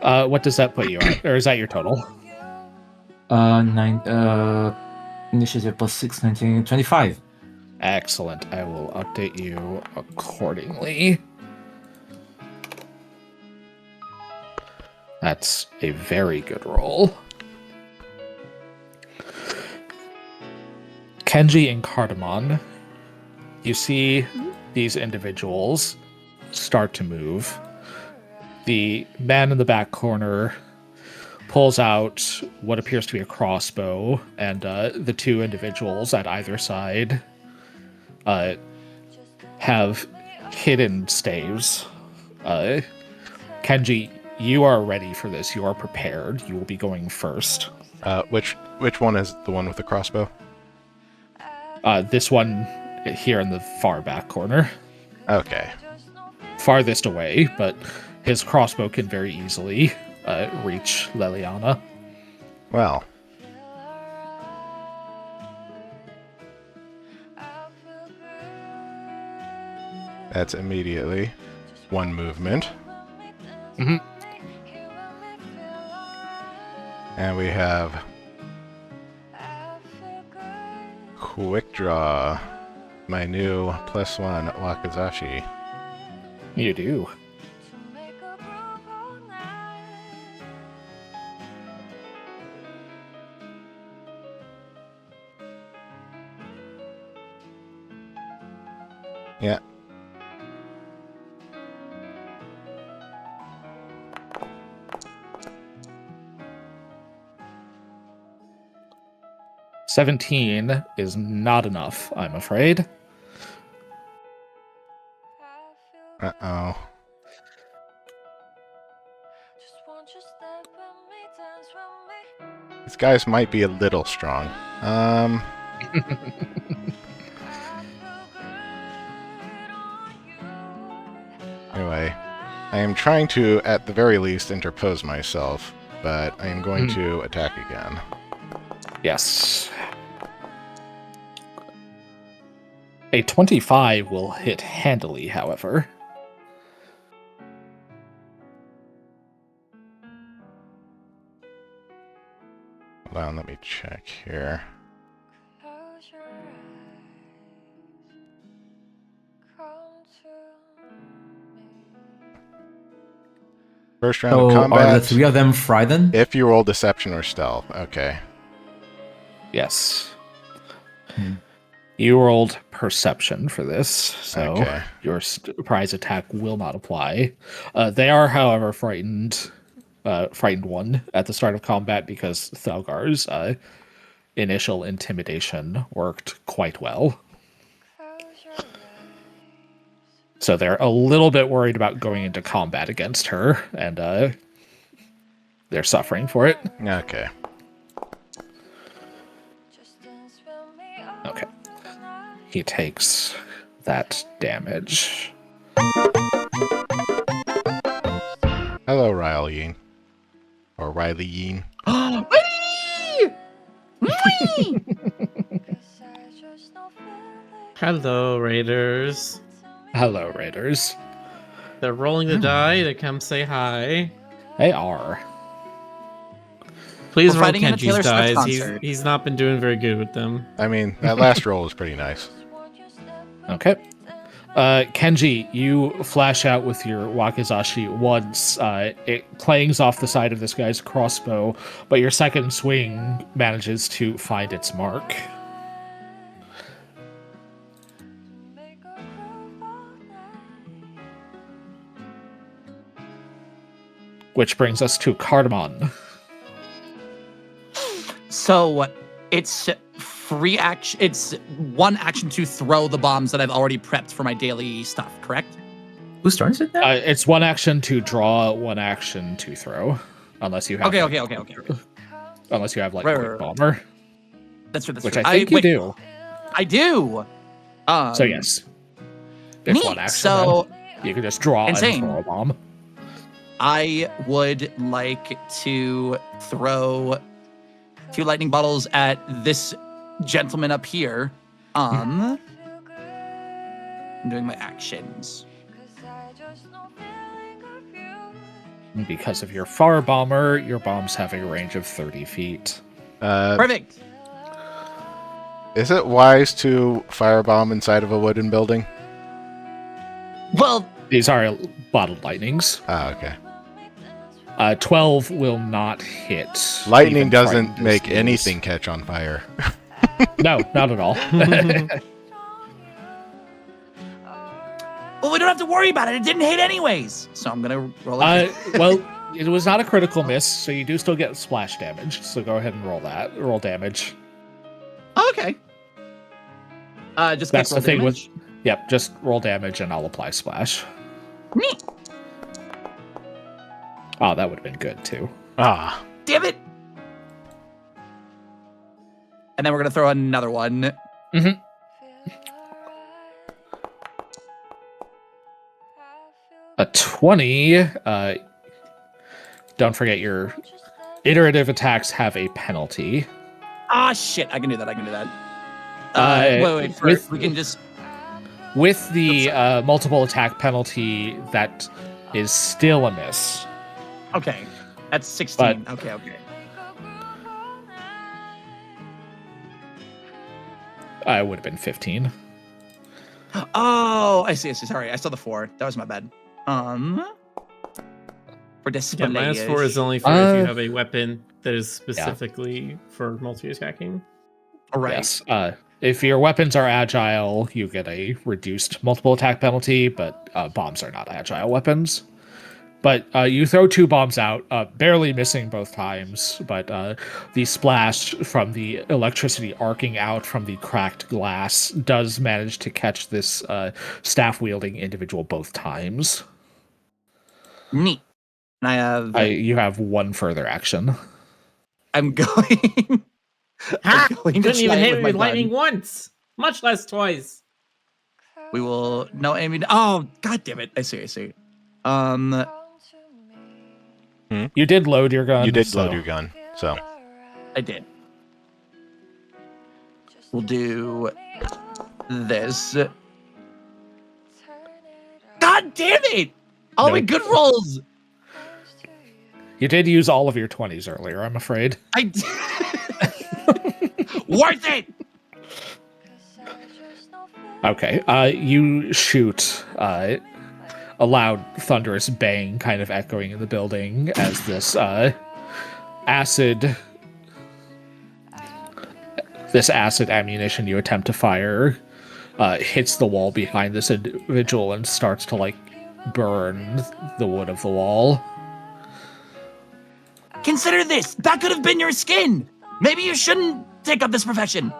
What does that put you at? Or is that your total? Initiative plus 6, 19, 25. Excellent. I will update you accordingly. That's a very good roll. Kenji and Cardamon, you see these individuals start to move. The man in the back corner pulls out what appears to be a crossbow, and the two individuals at either side have hidden staves. Kenji, you are ready for this. You are prepared. You will be going first. Which one is the one with the crossbow? This one here in the far back corner. Okay. Farthest away, but his crossbow can very easily reach Liliana. Well, that's immediately one movement. Mhm. And we have Quick Draw, my new +1 Wakizashi. You do. Yeah. $17 is not enough, I'm afraid. Uh-oh. These guys might be a little strong. Anyway, I am trying to, at the very least, interpose myself, but I am going to attack again. Yes. A 25 will hit handily, however. Hold on, let me check here. Close your eyes, come to me. First round So of combat. are the three of them frightened? If you roll deception or stealth. Okay. Yes. You rolled perception for this, so Okay. your surprise attack will not apply. They are, however, frightened one at the start of combat because Thelgar's initial intimidation worked quite well. Close your eyes. So they're a little bit worried about going into combat against her, and they're suffering for it. Okay. Just dance with me all Okay. through the night. He takes that damage. Hello, Riley. Or Riley Yeen. Whee! Whee! Hello, Raiders. Hello, Raiders. They're rolling the die to come say hi. They are. Please We're roll fighting in a Taylor Kenji's Swift dies. concert. He's not been doing very good with them. I mean, that last roll was pretty nice. Okay. Kenji, you flash out with your wakizashi once. It clangs off the side of this guy's crossbow, but your second swing manages to find its mark. Which brings us to Cardamon. So it's free action. It's one action to throw the bombs that I've already prepped for my daily stuff, correct? Whose turn is it now? It's one action to draw, one action to throw. Unless you have Okay. Unless you have like Right, Quick right. Bomber. That's Which I think you do. I do. So yes. It's Neat. one action. So then. You can just draw insane. and throw a bomb. I would like to throw 2 lightning bottles at this gentleman up here. I'm doing my actions. Because of your far bomber, your bombs have a range of 30 feet. Perfect. Is it wise to firebomb inside of a wooden building? Well, These are bottled lightnings. Ah, okay. 12 will not hit. Lightning even doesn't frightened as make it is. anything catch on fire. No, not at all. well, we don't have to worry about it. It didn't hit anyways. So I'm gonna roll it. Well, it was not a critical miss, so you do still get splash damage. So go ahead and roll that. Roll damage. Okay. Just That's quick the roll thing damage. with. Yep, just roll damage and I'll apply splash. Neat. Oh, that would have been good too. Ah. Damn it. And then we're gonna throw another one. Mm-hmm. A 20. Don't forget your iterative attacks have a penalty. Ah, shit. I can do that. Wait. First, we can just. With the multiple attack penalty, that is still a miss. Okay. That's 16. But- Okay. It would have been 15. Oh, I see. Sorry. I saw the 4. That was my bad. For display. Yeah, -4 is only for if you Uh, have a weapon that is specifically for multi-attacking. All right. Yes. If your weapons are agile, you get a reduced multiple attack penalty, but bombs are not agile weapons. But you throw 2 bombs out, barely missing both times, but the splash from the electricity arcing out from the cracked glass does manage to catch this staff-wielding individual both times. Neat. And I have. You have 1 further action. I'm going. Ha! I'm going to Couldn't even try hit with me my with lightning gun. once, much less twice. We will. No, I mean. Oh, god damn it! I see. You did load your gun. You did so- load your gun, so. I did. We'll do this. God damn it! All my Nope. good rolls. You did use all of your 20s earlier, I'm afraid. I did. Worth it. Okay, you shoot a loud, thunderous bang kind of echoing in the building as this acid ammunition you attempt to fire hits the wall behind this individual and starts to, like, burn the wood of the wall. Consider this. That could have been your skin. Maybe you shouldn't take up this profession.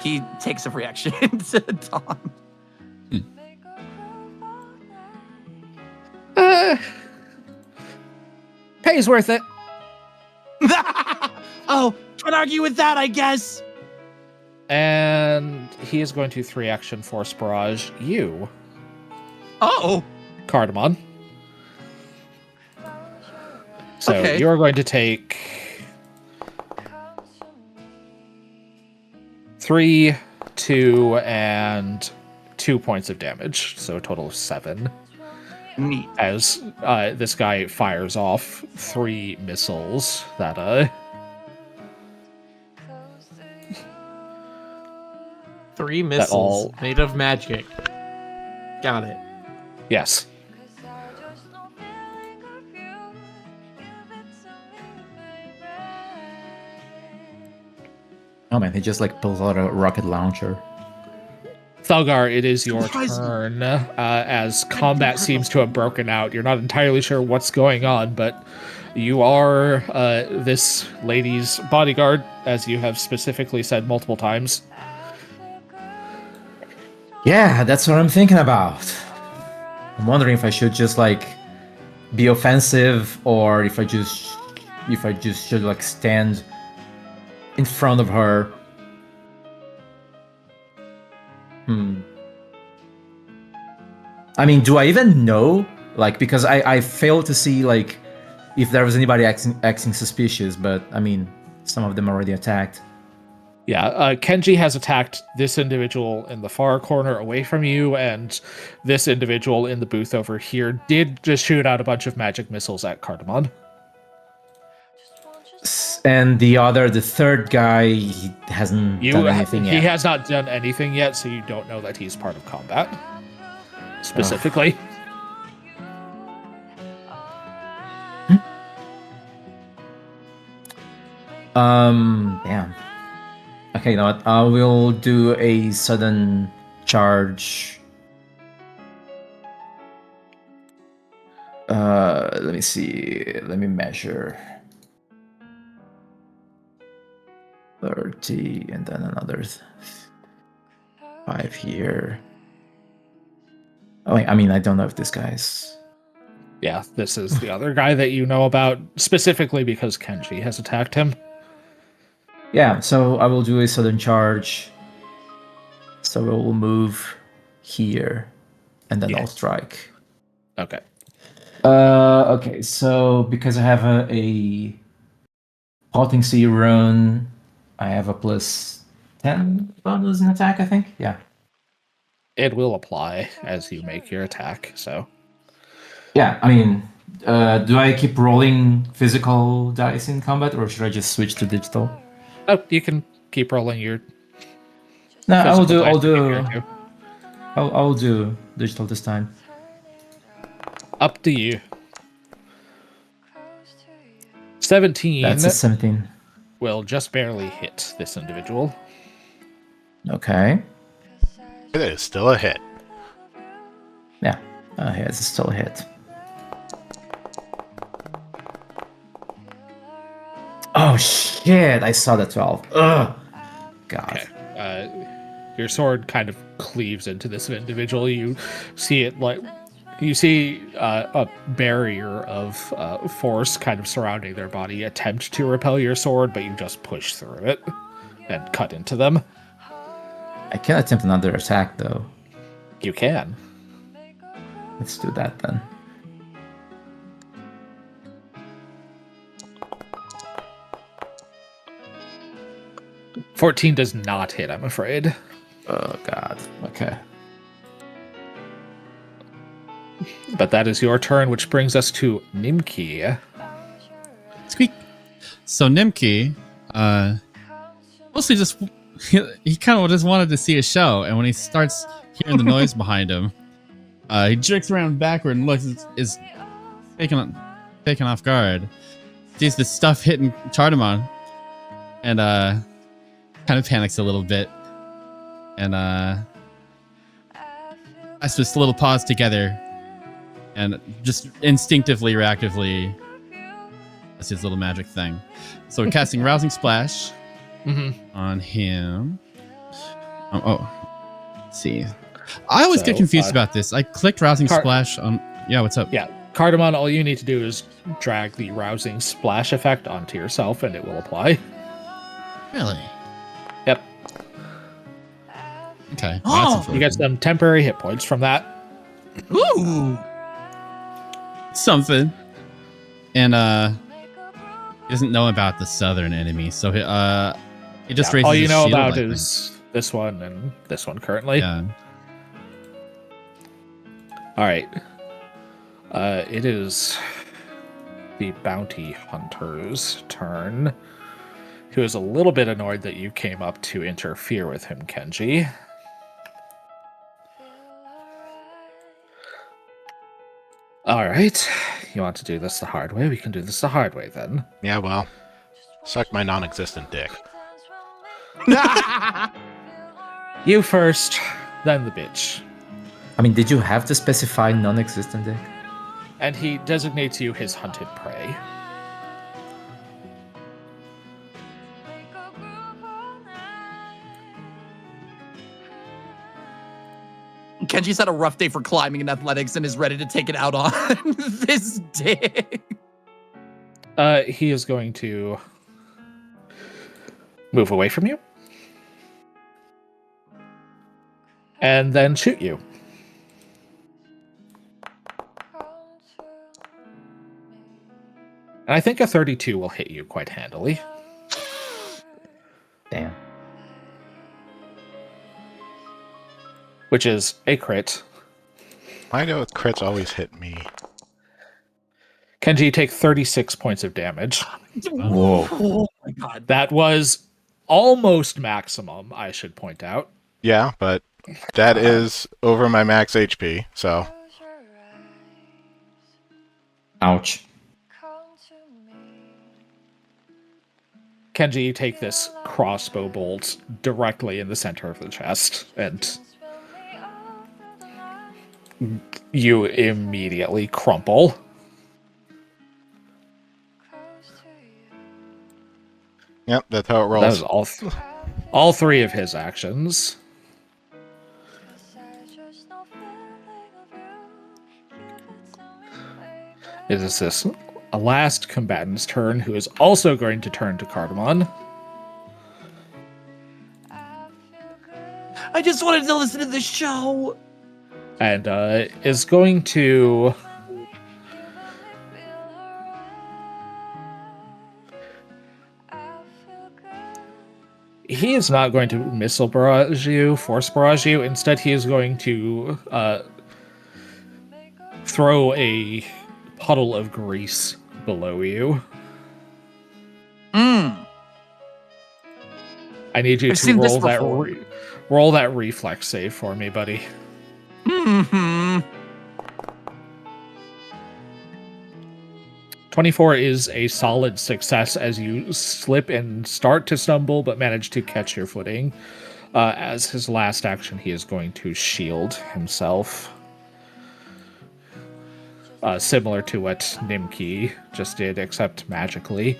He takes a free action to Tom. Pay's worth it. Oh, can't argue with that, I guess. And he is going to 3-action Force Barrage you, Oh, Cardamon. So Okay. you're going to take 3, 2, and 2 points of damage. So a total of 7. neat. As this guy fires off 3 missiles that Three missiles all- made of magic. Got it. yes. Oh man, he just like pulls out a rocket launcher. Thelgar, it is your Surprise me. turn. As combat seems to have broken out, you're not entirely sure what's going on, but you are this lady's bodyguard, as you have specifically said multiple times. Yeah, that's what I'm thinking about. I'm wondering if I should just like be offensive or if I just should like stand in front of her. I mean, do I even know? Like, because I failed to see like if there was anybody acting suspicious, but I mean, some of them already attacked. Yeah, Kenji has attacked this individual in the far corner away from you, and this individual in the booth over here did just shoot out a bunch of magic missiles at Cardamon. And the third guy, he hasn't done anything He yet. has not done anything yet, so you don't know that he's part of combat. Specifically. Damn. Okay, you know what? I will do a sudden charge. Let me see. Let me measure. 30, and then another 5 here. Oh, I mean, I don't know if this guy's. Yeah, this is the other guy that you know about, specifically because Kenji has attacked him. Yeah, so I will do a sudden charge. So we will move here, and then I'll strike. Okay. Okay, so because I have a potency rune, I have a plus 10 bonus in attack, I think. Yeah. It will apply as you make your attack, so. Yeah, I mean, do I keep rolling physical dice in combat, or should I just switch to digital? Oh, you can keep rolling your. No, I'll physical dice if you do. care to. I'll do digital this time. Up to you. 17 That's a 17. will just barely hit this individual. Okay. It is still a hit. Yeah, it's still a hit. Oh shit! I saw the 12. Ugh. God. Okay. Your sword kind of cleaves into this individual. You see it like you see a barrier of force kind of surrounding their body attempt to repel your sword, but you just push through it and cut into them. I can attempt another attack though. You can. Let's do that then. $14 does not hit, I'm afraid. Oh god. Okay. But that is your turn, which brings us to Nimki. Squeak. So Nimki, mostly just he kind of just wanted to see a show, and when he starts hearing the noise behind him, he jerks around backward and looks is taken off guard. Sees the stuff hitting Chardamon, and kind of panics a little bit, and that's just a little pause together, and just instinctively, reactively, that's his little magic thing. So we're casting Rousing Splash on him. Let's see. I always get confused about this. I clicked Rousing Splash on. Yeah, what's up? Yeah, Cardamon, all you need to do is drag the Rousing Splash effect onto yourself, and it will apply. Really? Yep. Okay. Oh, You get some temporary hit points from that. Ooh. something. And he doesn't know about the southern enemy, so he just raises all you his know shield, about I think. is this one and this one currently. Yeah. All right. It is the bounty hunter's turn, who is a little bit annoyed that you came up to interfere with him, Kenji. All right. You want to do this the hard way? We can do this the hard way then. Yeah, well, suck my non-existent dick. You first, then the bitch. I mean, did you have to specify non-existent deck? And he designates you his hunted prey. Kenji's had a rough day for climbing and athletics and is ready to take it out on this dick. He is going to move away from you. And then shoot you. And I think a 32 will hit you quite handily. Damn. Which is a crit. I know crits always hit me. Kenji, you take 36 points of damage. Whoa. Oh my god. That was almost maximum, I should point out. Yeah, but that is over my max HP, so... Ouch. Kenji, you take this crossbow bolt directly in the center of the chest, and you immediately crumple. Yep, that's how it That rolls. was all three of his actions. It is this last combatant's turn, who is also going to turn to Cardamon. I just wanted to listen to this show. And is going to... He is not going to missile barrage you, force barrage you. Instead, he is going to throw a puddle of grease below you. I need you I've to seen this roll that before. roll that reflex save for me, buddy. Mm-hmm. 24 is a solid success as you slip and start to stumble, but manage to catch your footing. As his last action, he is going to shield himself. Similar to what Nimki just did, except magically.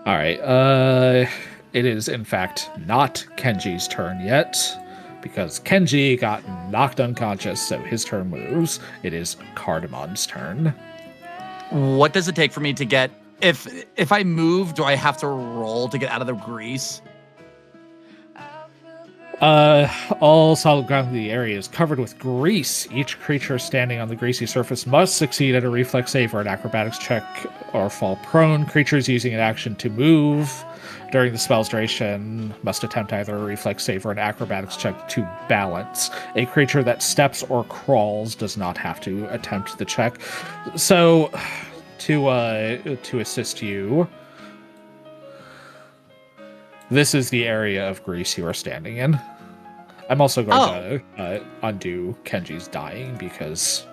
Alright, it is in fact not Kenji's turn yet, because Kenji got knocked unconscious, so his turn moves. It is Cardamon's turn. What does it take for me to get... If I move, do I have to roll to get out of the grease? All solid ground in the area is covered with grease. Each creature standing on the greasy surface must succeed at a reflex save or an acrobatics check or fall prone. Creatures using an action to move during the spell's duration must attempt either a reflex save or an acrobatics check to balance. A creature that steps or crawls does not have to attempt the check. So, to assist you, this is the area of grease you are standing in. I'm also going to undo Kenji's dying because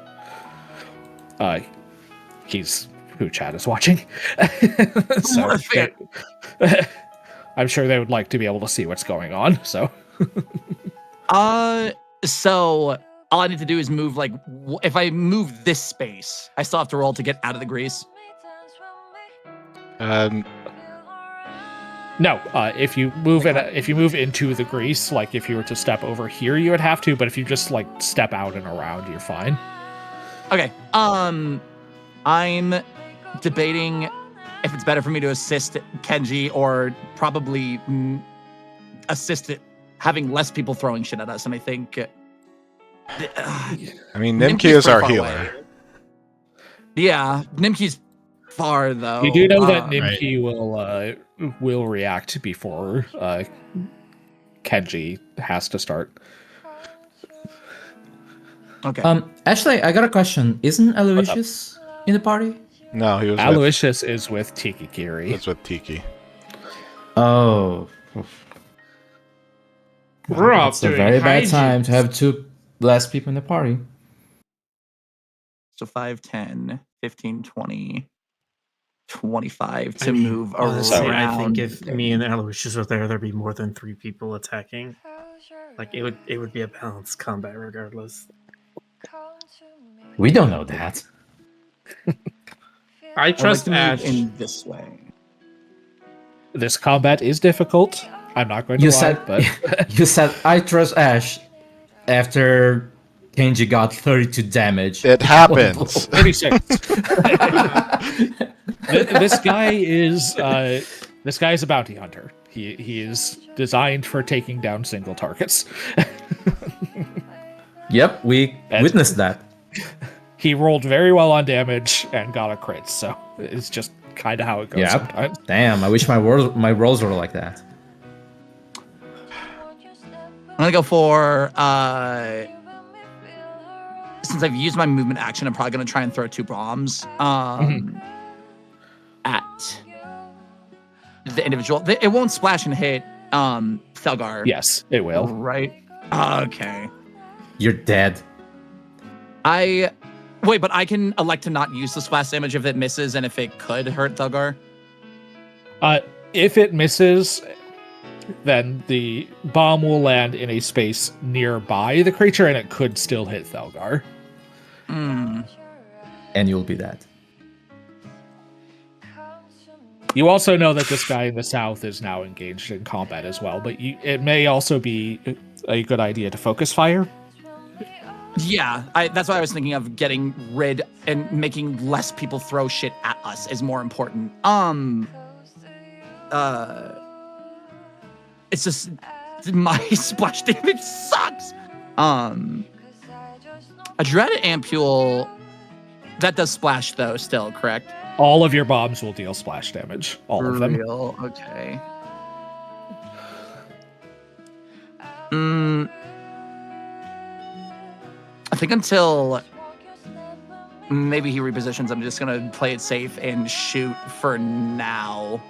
he's who Chad is watching. So I'm sure they would like to be able to see what's going on. So, so all I need to do is move, like, if I move this space, I still have to roll to get out of the grease. No, if you move into the grease, like if you were to step over here, you would have to. But if you just like step out and around, you're fine. Okay. I'm debating if it's better for me to assist Kenji or probably assist it having less people throwing shit at us. And I think I mean, Nimki's Nimki is pretty our far healer. away. Yeah, Nimki's far though. You do know that Right. Nimki will react before Kenji has to start. Okay. Actually, I got a question. Isn't Aloysius in the party? No, he was with, Aloysius is with Tiki Kiri. was with Tiki. Oh. We're off It's a doing very bad hijinks. time to have two less people in the party. So 5, 10, 15, 20, 25 to I mean, move honestly, around. I think if me and Aloysius were there, there'd be more than 3 people attacking. Like it would be a balanced combat regardless. We don't know that. I I'd trust like to Ash. move in this way. This combat is difficult. I'm not going to You lie, said but you said I trust Ash after Kenji got 32 damage. It happens. 36. This guy is a bounty hunter. He is designed for taking down single targets. Yep, we witnessed that. He rolled very well on damage and got a crit, so it's just kind of how it goes Yep. sometimes. Damn, I wish my rolls were like that. I'm gonna go for since I've used my movement action, I'm probably gonna try and throw 2 bombs at the individual. It won't splash and hit Thelgar. Yes, it will. Right. Okay. You're dead. But I can elect to not use the splash damage if it misses and if it could hurt Thelgar. If it misses, then the bomb will land in a space nearby the creature, and it could still hit Thelgar. Mm. And you'll be dead. You also know that this guy in the south is now engaged in combat as well, but it may also be a good idea to focus fire. Yeah, that's why I was thinking of getting rid and making less people throw shit at us is more important. It's just my splash damage sucks. A dreaded ampule that does splash though, still correct? All of your bombs will deal splash damage. All of them. Real, okay. I think until maybe he repositions, I'm just gonna play it safe and shoot for now.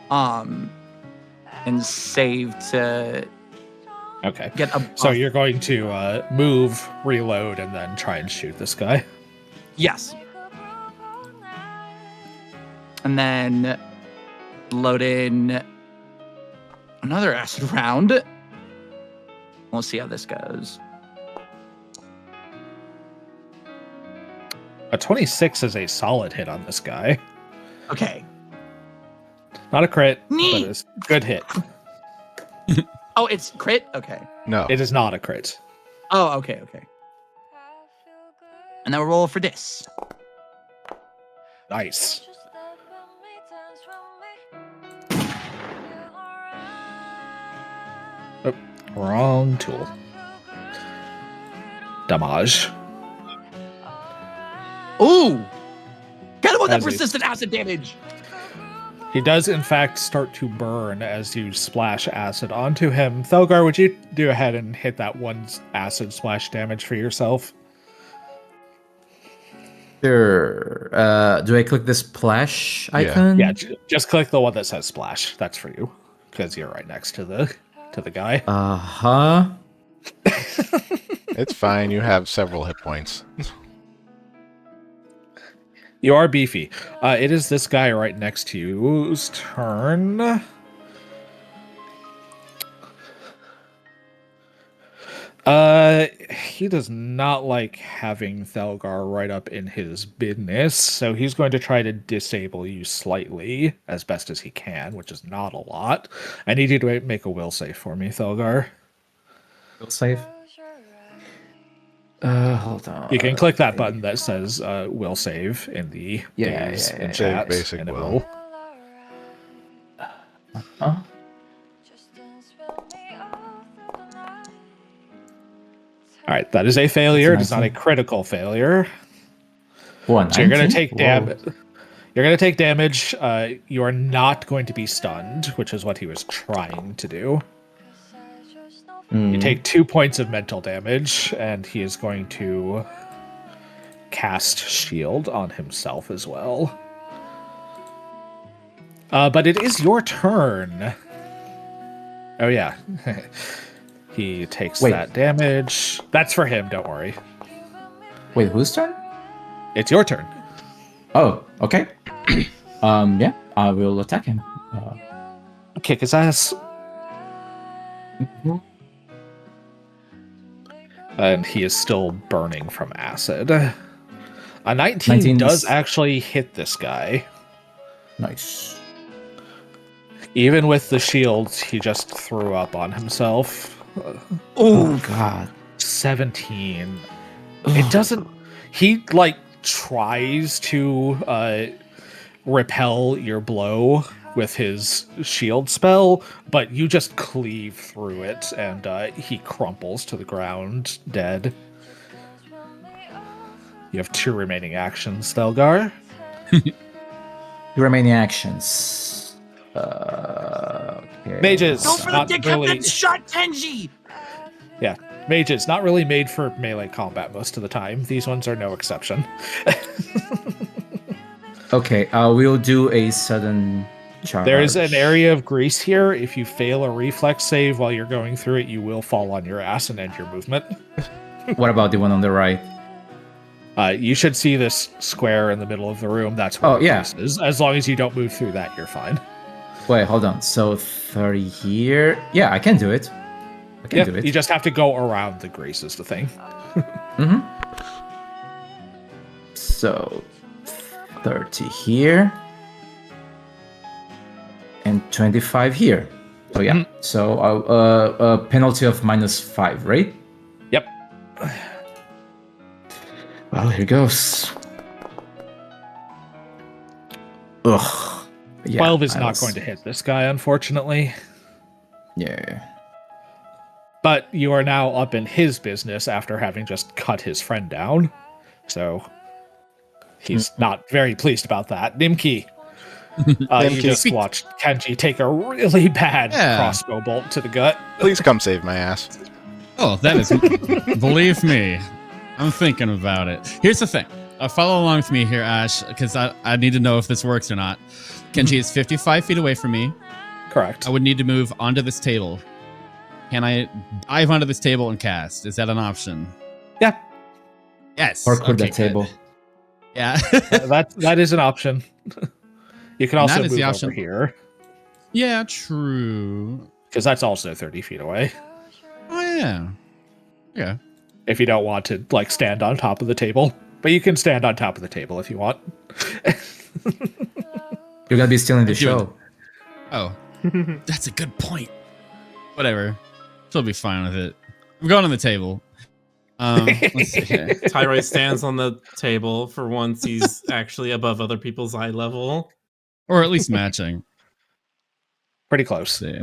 And save to Okay. get a So you're going to move, reload, and then try and shoot this guy. yes. And then load in another acid round. We'll see how this goes. A 26 is a solid hit on this guy. Okay. Not a crit, Neat. but it's a good hit. Oh, it's crit? Okay. No. It is not a crit. Oh, okay. And then we'll roll for this. Nice. Oh, wrong tool. Damage. Ooh! Get him with that As he- persistent acid damage! He does, in fact, start to burn as you splash acid onto him. Thelgar, would you do ahead and hit that one acid splash damage for yourself? Sure. Do I click the splash Yeah. icon? Yeah, just click the one that says splash. That's for you, because you're right next to the guy. Uh-huh. It's fine. You have several hit points. You are beefy. It is this guy right next to you's turn. He does not like having Thelgar right up in his business, so he's going to try to disable you slightly as best as he can, which is not a lot. I need you to make a will save for me, Thelgar. Will save. Hold on. You can click that button that says will save in the Yeah, days yeah, in yeah. chat, Basic and it will. will. Huh? All right, that is a failure. It is not a 19. critical failure. What, So you're going 19? to take Whoa. damage. You're going to take damage. You are not going to be stunned, which is what he was trying to do. You take 2 points of mental damage, and he is going to cast shield on himself as well. But it is your turn. Oh yeah. He takes Wait. that damage. That's for him, don't worry. Wait, whose turn? It's your turn. Oh, okay. Yeah, I will attack him. Kick his ass. Mhm. And he is still burning from acid. A 19 19 does is- actually hit this guy. Nice. Even with the shields, he just threw up on himself. Oh God. 17. It doesn't... He, like, tries to repel your blow with his shield spell, but you just cleave through it, and he crumples to the ground, dead. You have 2 remaining actions, Stelgar. The remaining actions. Okay. Mages, Go for the not dick really... that shot Kenji! Yeah, mages, not really made for melee combat most of the time. These ones are no exception. Okay, we'll do a sudden charge. There is an area of grease here. If you fail a reflex save while you're going through it, you will fall on your ass and end your movement. What about the one on the right? You should see this square in the middle of the room. That's where Oh, the yeah. grease is. As long as you don't move through that, you're fine. Wait, hold on. So 30 here. Yeah, I can do it. I can Yeah, do it. you just have to go around the grease is the thing. Mm-hmm. So 30 here. And 25 here. Oh yeah. Mhm. So a penalty of -5, right? Yep. Well, here goes. Ugh. Yeah, 12 is I not was- going to hit this guy, unfortunately. Yeah. But you are now up in his business after having just cut his friend down. So he's not very pleased about that. Nimki. You Nimki. just watched Kenji take a really bad Yeah. crossbow bolt to the gut. Please come save my ass. Oh, that is. Believe me, I'm thinking about it. Here's the thing. Follow along with me here, Ash, because I need to know if this works or not. Kenji is 55 feet away from me. Correct. I would need to move onto this table. Can I dive onto this table and cast? Is that an option? Yeah. Yes. Parkour Okay, the good. table. Yeah. That is an option. You can And also that is move the over option. here, Yeah, true. because that's also 30 feet away. Oh, yeah. Yeah. If you don't want to, like, stand on top of the table. But you can stand on top of the table if you want. You're gonna be stealing the I'm doing show. Oh, that's a good point. Whatever. She'll be fine with it. I'm going on the table. Let's see here. Tyrone stands on the table for once he's actually above other people's eye level. Or at least matching. Pretty Let's close. see.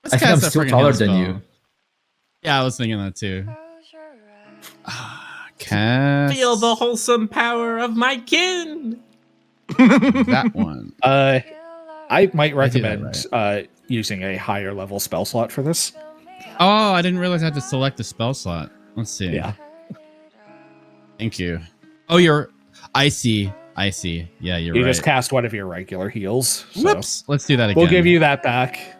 I think I'm still taller than you. Yeah, I was thinking that too. Cast Feel the wholesome power of my kin. that one. I might I do that recommend using a higher level spell slot for this. Oh, I didn't realize I had to select the spell slot. Let's see. Yeah. Thank you. Oh, I see. Yeah, you're You right. just cast one of your regular heals. So Whoops. Let's do that again. we'll give you that back.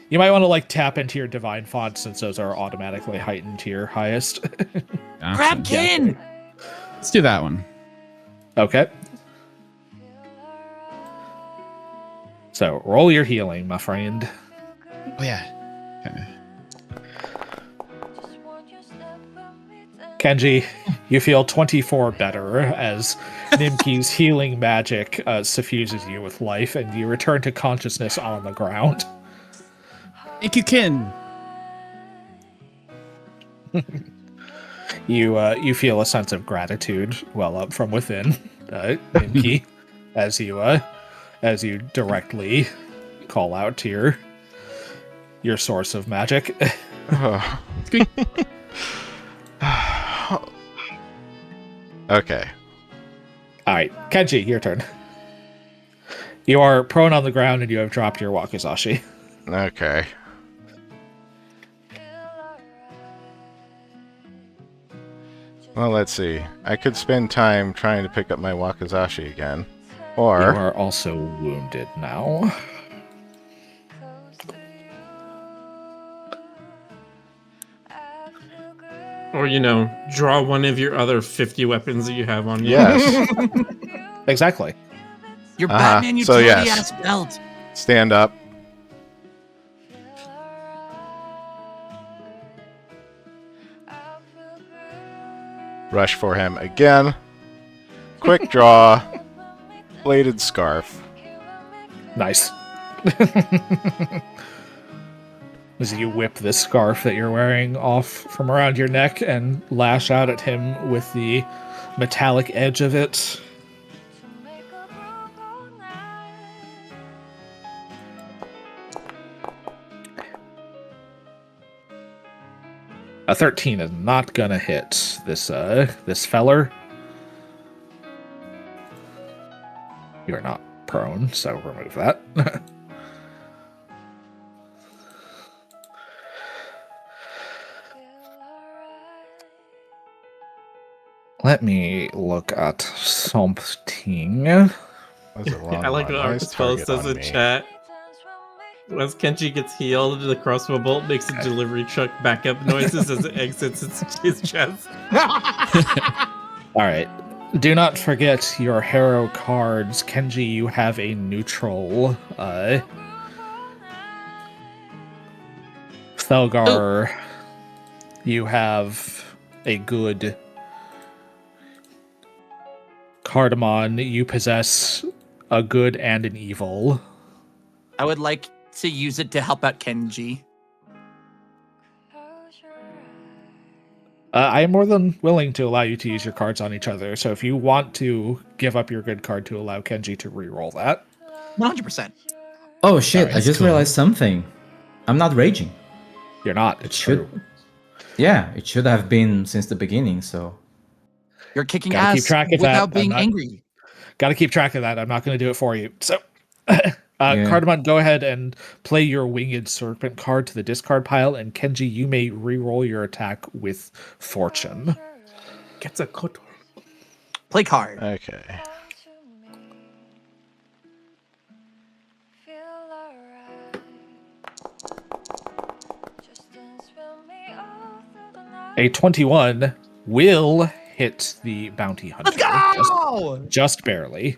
You might want to, like, tap into your divine font since those are automatically heightened to your highest. Gotcha. Grab kin! Let's do that one. Okay. So roll your healing, my friend. Oh, yeah. Okay. Kenji, you feel 24 better as Nimki's healing magic suffuses you with life, and you return to consciousness on the ground. Thank you, Kin. You feel a sense of gratitude well up from within, Nimki, as you directly call out to your source of magic. Oh. Squeak. Okay. All right, Kenji, your turn. You are prone on the ground and you have dropped your wakizashi. Okay. Well, let's see. I could spend time trying to pick up my wakizashi again. You Or... are also wounded now. Or, draw one of your other 50 weapons that you have on you. Yes. Exactly. Your Uh-huh. Batman So, utility yes. ass belt. Stand up. Rush for him again. Quick draw. Bladed scarf. Nice. As you whip this scarf that you're wearing off from around your neck and lash out at him with the metallic edge of it. A 13 is not gonna hit this feller. You're not prone, so remove that. Let me look at something. That was a long I like one. what Nice Archspell target says on in me. chat. As Kenji gets healed, the crossbow bolt makes a delivery truck backup noises as it exits his chest. Alright. Do not forget your hero cards. Kenji, you have a neutral. Thelgar, you have a good. Cardamon, you possess a good and an evil. I would like to use it to help out Kenji. I am more than willing to allow you to use your cards on each other, so if you want to give up your good card to allow Kenji to reroll that. 100%. Oh shit! Alright, I just cool. realized something. I'm not raging. You're not, it's should. true. Yeah, it should have been since the beginning. So You're kicking Gotta keep ass track of that. without I'm being not- angry. Gotta keep track of that. I'm not going to do it for you. So, Yeah. Cardamon, go ahead and play your Winged Serpent card to the discard pile, and Kenji, you may reroll your attack with Fortune. Gets a kotor. Play card. Okay. A 21 will hit the bounty hunter. Let's go! Just barely.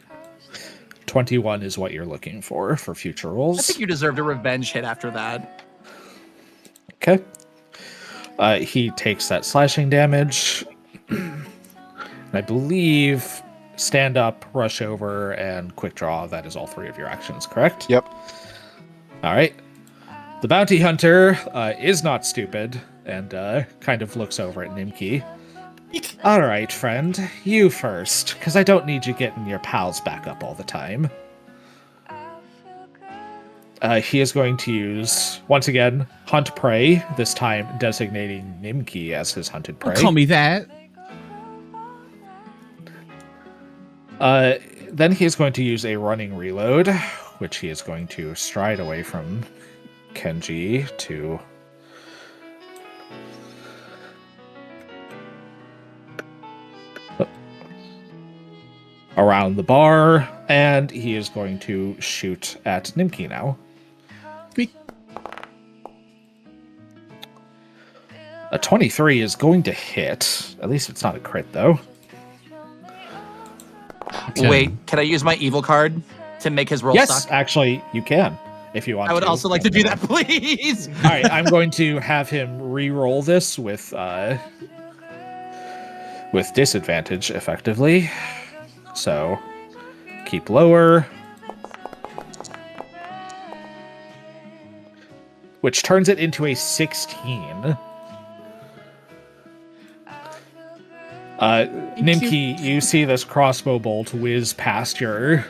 21 is what you're looking for future I rolls. think you deserved a revenge hit after that. Okay. He takes that slashing damage. And I believe stand up, rush over, and quick draw. That is all three of your actions, correct? Yep. All right. The bounty hunter is not stupid and kind of looks over at Nimki. All right, friend, you first, because I don't need you getting your pals back up all the time. He is going to use, once again, Hunt Prey, this time designating Nimki as his hunted prey. Don't call me that. Then he is going to use a running reload, which he is going to stride away from Kenji to... around the bar, and he is going to shoot at Nimki now. Squeak. A 23 is going to hit. At least it's not a crit, though. Okay. Wait, can I use my evil card to make his roll Yes, suck? actually, you can, if you want to. I would also like to do that, please. All right, I'm going to have him re-roll this with disadvantage, effectively. So, keep lower. Which turns it into a 16. Nimki, you see this crossbow bolt whiz past your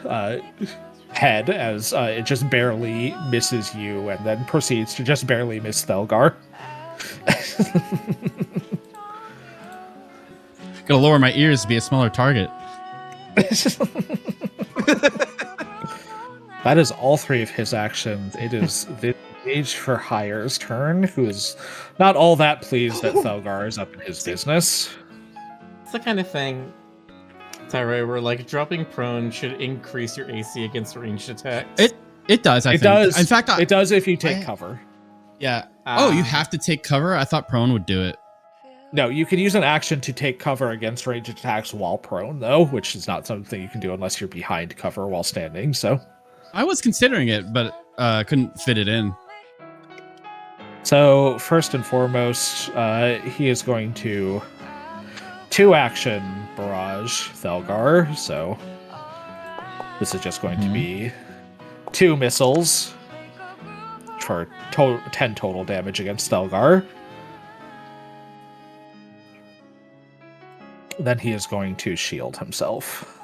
head as it just barely misses you, and then proceeds to just barely miss Thelgar. Gotta lower my ears to be a smaller target. That is all 3 of his actions. It is the Age for Hire's turn, who is not all that pleased that Thelgar is up in his business. It's the kind of thing, Tyra, where like dropping prone should increase your AC against ranged attacks. It does. I It think. does. In fact, it does if you take cover. Yeah. Ah. Oh, you have to take cover. I thought prone would do it. No, you can use an action to take cover against ranged attacks while prone, though, which is not something you can do unless you're behind cover while standing. So, I was considering it, but couldn't fit it in. so first and foremost, he is going to 2-action barrage Thelgar. So this is just going to be 2 missiles for 10 total damage against Thelgar. Then he is going to shield himself.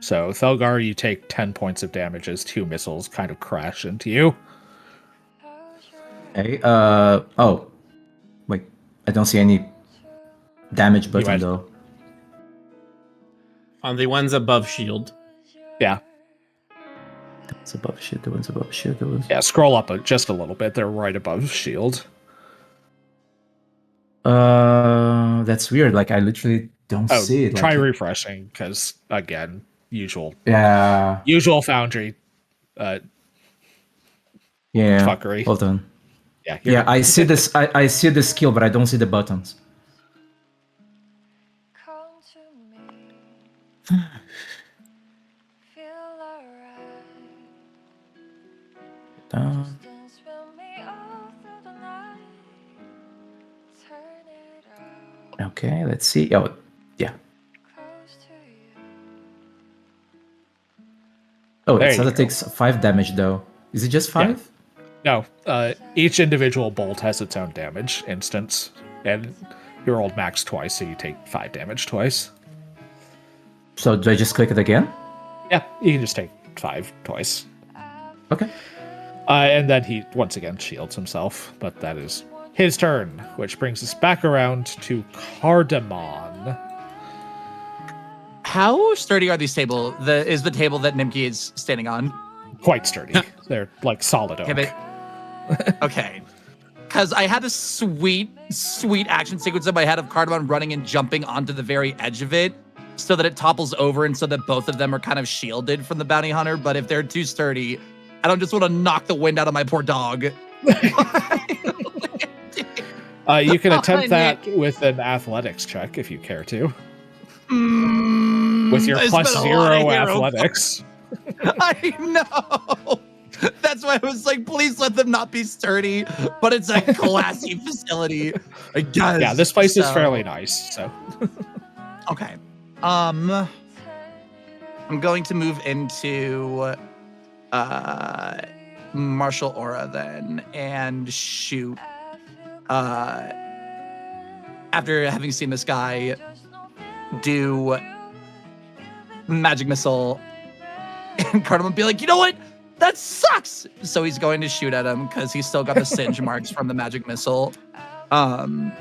So, Thelgar, you take 10 points of damage as 2 missiles kind of crash into you. Okay. Oh. Wait. I don't see any damage button might- though. On the ones above shield. Yeah. It's above shield. The one's above shield. The one's... Yeah, scroll up just a little bit. They're right above shield. That's weird. Like I literally don't Oh, see it. try like, refreshing, because, again, usual Yeah. Foundry Yeah. fuckery. Hold on. Yeah, Yeah, I see this. I see the skill, but I don't see the buttons. Come to me. Feel alright. Distance will me all through the night. Turn it up. Okay, let's see. Oh, yeah. Close to you. Oh, There it says you it takes 5 damage though. Is it just 5? No, each individual bolt has its own damage instance, and you rolled max twice, so you take 5 damage twice. So do I just click it again? Yeah, you can just take 5 twice. Okay. And then he once again shields himself, but that is his turn, which brings us back around to Cardamon. How sturdy are these table? Is the table that Nimki is standing on? Quite sturdy. They're like solid oak. Okay. Because I had a sweet action sequence in my head of Cardamon running and jumping onto the very edge of it so that it topples over and so that both of them are kind of shielded from the bounty hunter. But if they're too sturdy, I don't just want to knock the wind out of my poor dog. You can attempt that with an athletics check if you care to. With your I plus spent a lot of 0 hero athletics. I know. That's why I was like, please let them not be sturdy, but it's a classy facility. I guess. Yeah, this place is So- fairly nice, so. Okay. I'm going to move into martial aura then and shoot. After having seen this guy do magic missile, and Cardamon be like, you know what? That sucks. So he's going to shoot at him because he's still got the singe marks from the magic missile. And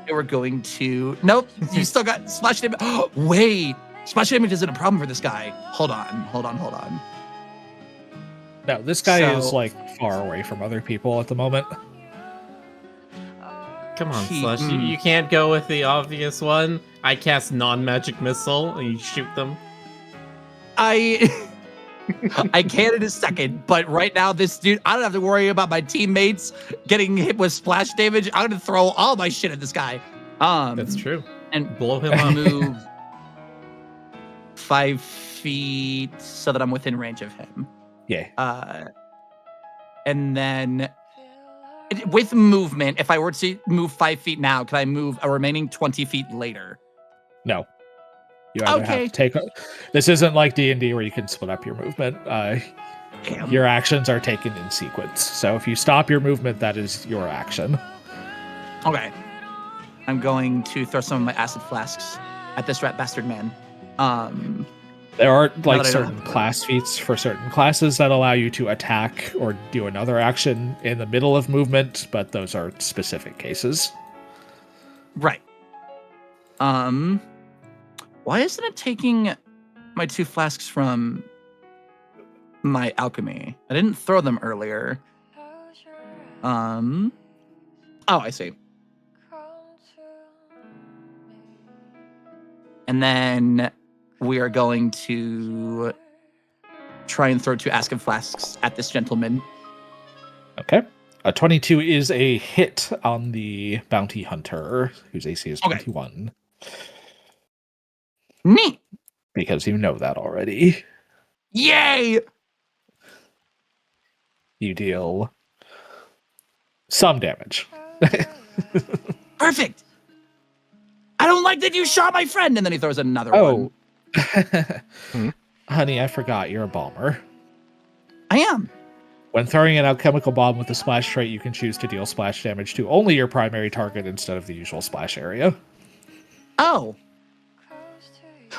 we're going to. Nope, you still got splash damage. Wait, splash damage isn't a problem for this guy. Hold on. No, this guy is So- like far away from other people at the moment. Come on, He- Slush. mm. You can't go with the obvious one. I cast non-magic missile and you shoot them. I can in a second, but right now this dude, I don't have to worry about my teammates getting hit with splash damage. I'm gonna throw all my shit at this guy. That's true. And Blow him up. move 5 feet so that I'm within range of him. Yeah. And then with movement, if I were to move 5 feet now, can I move a remaining 20 feet later? No. You either Okay. have to take. This isn't like D&D where you can split up your movement. Damn. Your actions are taken in sequence. So if you stop your movement, that is your action. Okay. I'm going to throw some of my acid flasks at this rat bastard man. There are that like I don't certain have- class feats for certain classes that allow you to attack or do another action in the middle of movement, but those are specific cases. Right. Why isn't it taking my 2 flasks from my alchemy? I didn't throw them earlier. Oh, I see. And then we are going to try and throw 2 Askin flasks at this gentleman. Okay. A 22 is a hit on the bounty hunter, whose AC is Okay. 21, Neat. because you know that already. Yay! You deal some damage. Perfect. I don't like that you shot my friend. And then he throws another Oh. one. Honey, I forgot you're a bomber. I am. When throwing an alchemical bomb with the splash trait, you can choose to deal splash damage to only your primary target instead of the usual splash area. Oh.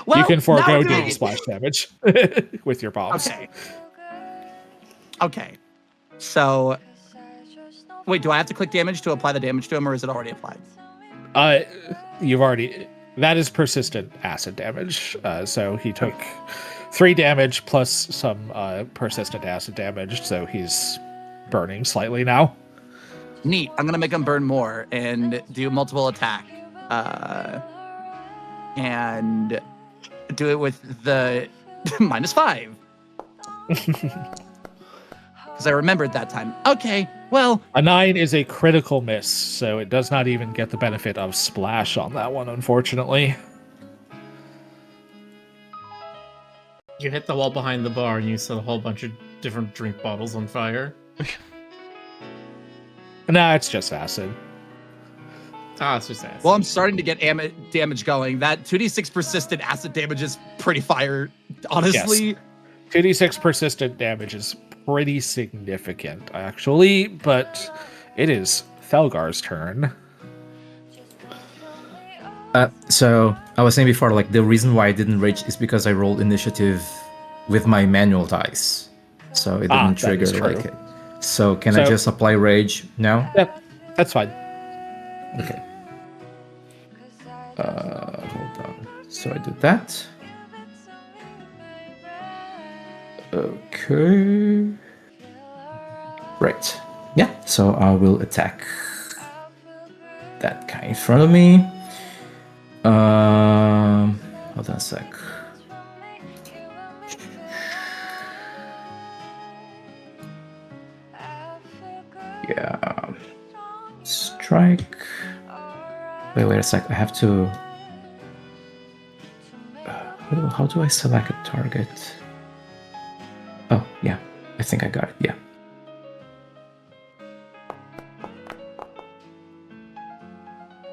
Well, You can now forego we're doing doing- splash damage with your bombs. Okay. Okay. So, wait, do I have to click damage to apply the damage to him, or is it already applied? You've already... That is persistent acid damage. So he took 3 damage plus some persistent acid damage, so he's burning slightly now. Neat. I'm gonna make him burn more and do multiple attack. And do it with the -5. Because I remembered that time. Okay, well, A 9 is a critical miss, so it does not even get the benefit of splash on that one, unfortunately. You hit the wall behind the bar and you set a whole bunch of different drink bottles on fire. Nah, it's just acid. Ah, it's just acid. well, I'm starting to get damage going. That 2d6 persistent acid damage is pretty fire, honestly. 2d6 persistent damage is pretty significant, actually, but it is Thelgar's turn. So I was saying before, like the reason why I didn't rage is because I rolled initiative with my manual dice, so it didn't that trigger is true. like it. So can I So- just apply rage now? Yep, that's fine. Okay. Hold on. So I do that. Okay. Right. Yeah. So I will attack that guy in front of me. Hold on a sec. Yeah. Strike. Wait a sec. I have to. How do I select a target? Oh, yeah. I think I got it. Yeah.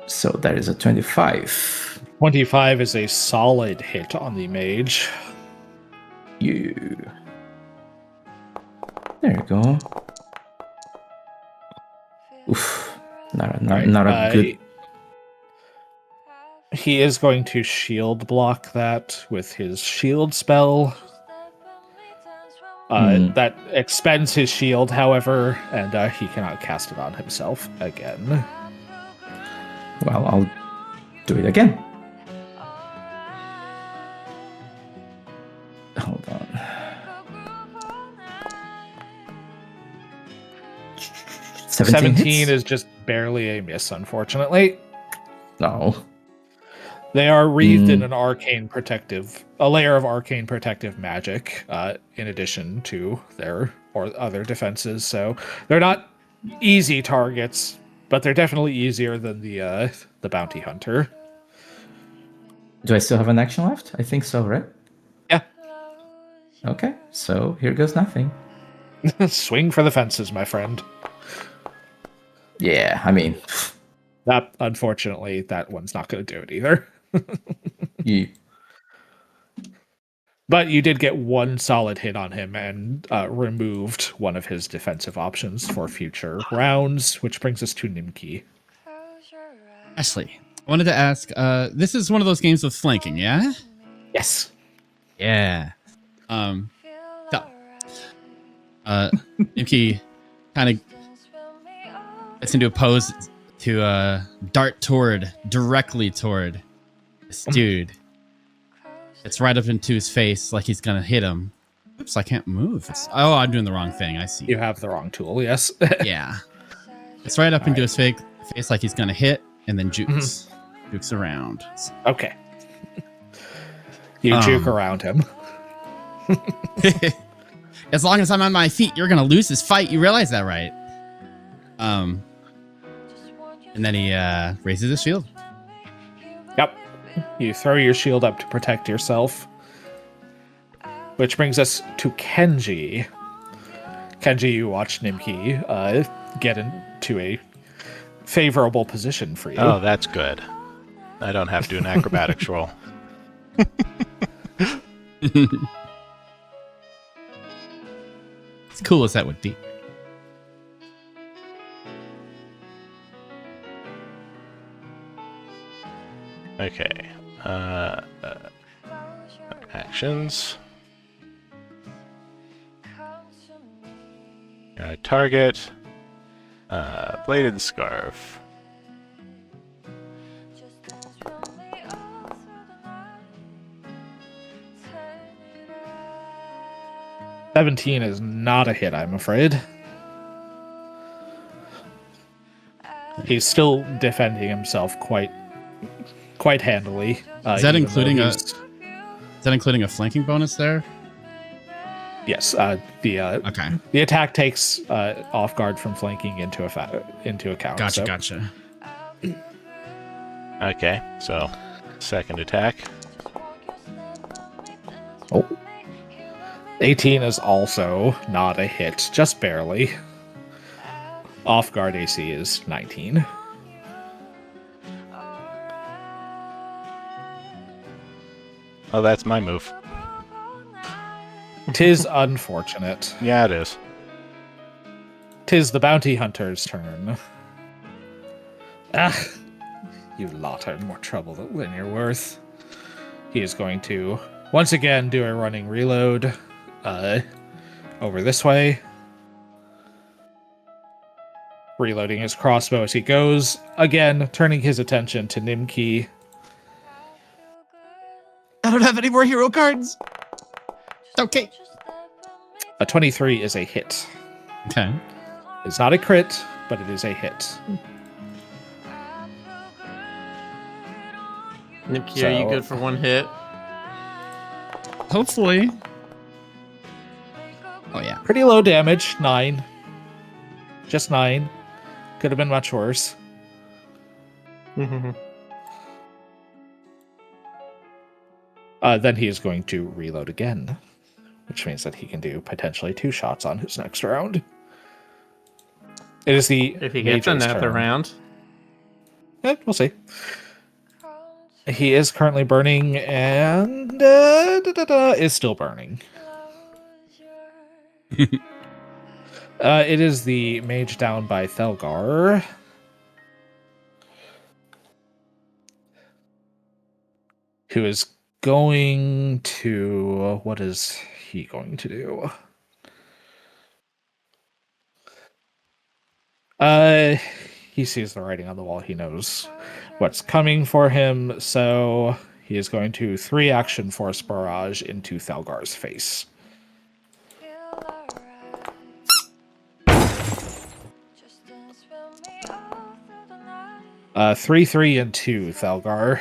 So that is a 25. 25 is a solid hit on the mage. You. There you go. Oof. Not a good. He is going to shield block that with his shield spell. That expends his shield, however, and he cannot cast it on himself again. Well, I'll do it again. Hold on. 17 hits? is just barely a miss, unfortunately. No. They are wreathed in a layer of arcane protective magic, in addition to their or other defenses. So they're not easy targets, but they're definitely easier than the bounty hunter. Do I still have an action left? I think so, right? Yeah. Okay, so here goes nothing. Swing for the fences, my friend. Yeah, I mean, That unfortunately, that one's not going to do it either. you. But you did get one solid hit on him and removed one of his defensive options for future rounds, which brings us to Nimki. Ashley, I wanted to ask, this is one of those games with flanking, yeah? Yes. Yeah. So, Nimki kind of gets into a pose to dart directly toward this dude. It's right up into his face like he's gonna hit him. Oops, I can't move. I'm doing the wrong thing. I see. You have the wrong tool, yes. Yeah. It's right up into his face like he's gonna hit, and then jukes. Jukes around. Okay. You juke around him. As long as I'm on my feet, you're gonna lose this fight. You realize that, right? And then he raises his shield. Yep. You throw your shield up to protect yourself. Which brings us to Kenji. Kenji, you watch Nimki get into a favorable position for you. Oh, that's good. I don't have to do an acrobatics roll. As cool as that would be. Okay. Actions. Target. Bladed scarf. "17 is not a hit, I'm afraid. He's still defending himself quite handily. Is that including a flanking bonus there? Yes. Okay. The attack takes off guard from flanking into account. Gotcha. Okay, so second attack. Oh. 18 is also not a hit, just barely. Off guard AC is 19. Oh, that's my move. 'Tis unfortunate. Yeah, it is. 'Tis the bounty hunter's turn. Ah, you lot are in more trouble than you're worth. He is going to once again do a running reload over this way. Reloading his crossbow as he goes, again turning his attention to Nimki. I don't have any more hero cards. Okay. A 23 is a hit. Okay. It's not a crit, but it is a hit. Nimki, are you good for one hit? Hopefully. Oh yeah. Pretty low damage, 9. Just 9. Could have been much worse. Then he is going to reload again, which means that he can do potentially 2 shots on his next round. It is the If he gets mage's another turn. round. We'll see. He is currently burning and is still burning. It is the mage down by Thelgar. Who is going to... What is he going to do? He sees the writing on the wall. He knows what's coming for him, so he is going to 3-action force barrage into Thelgar's face. 3, 3, and 2, Thelgar.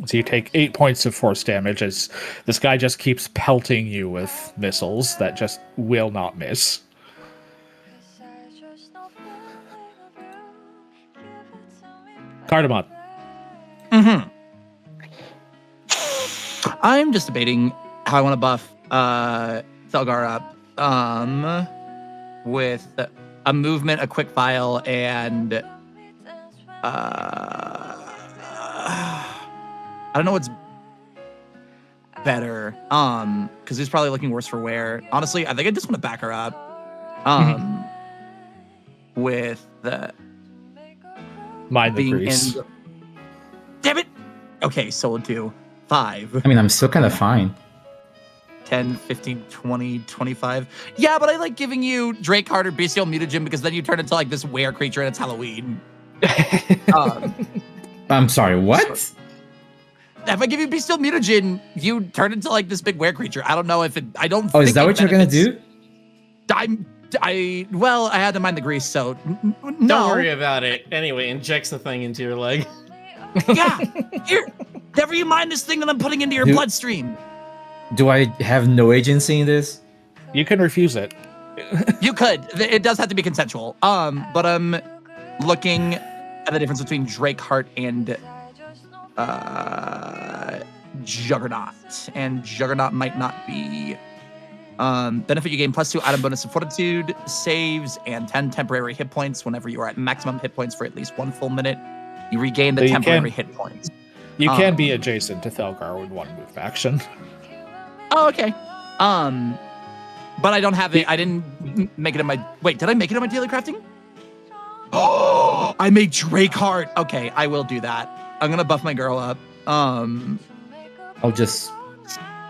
So you take 8 points of force damage as this guy just keeps pelting you with missiles that just will not miss. Cardamon. I'm just debating how I want to buff Thelgar up with a movement, a quick file, and I don't know what's better. Because he's probably looking worse for wear. Honestly, I think I just want to back her up. With the Mind the being grease. in. Damn it! Okay, so we'll do 5, I mean, I'm still kind of fine. 10, 15, 20, 25. Yeah, but I like giving you Drake Carter Bestial Mutagen because then you turn into like this were creature and it's Halloween. I'm sorry, what? If I give you Bestial Mutagen, you turn into like this big were creature. I don't know if it. I don't. Oh, is think that it what you're gonna benefits- do? Well, I had to mind the grease, so no. Don't worry about it. Anyway, injects the thing into your leg. Yeah, here. Never you mind this thing that I'm putting into your Dude. bloodstream. Do I have no agency in this? You can refuse it. You could. It does have to be consensual. But I'm looking at the difference between Drakeheart and Juggernaut, and Juggernaut might not be. Benefit you gain +2 item bonus of fortitude, saves, and 10 temporary hit points whenever you are at maximum hit points for at least 1 full minute. You regain the So you temporary can- hit points. You can be adjacent to Thelgar with one move action. Oh, okay. But I don't have it. I didn't make it in my. Wait, did I make it in my daily crafting? Oh, I made Drakeheart. Okay, I will do that. I'm gonna buff my girl up. I'll just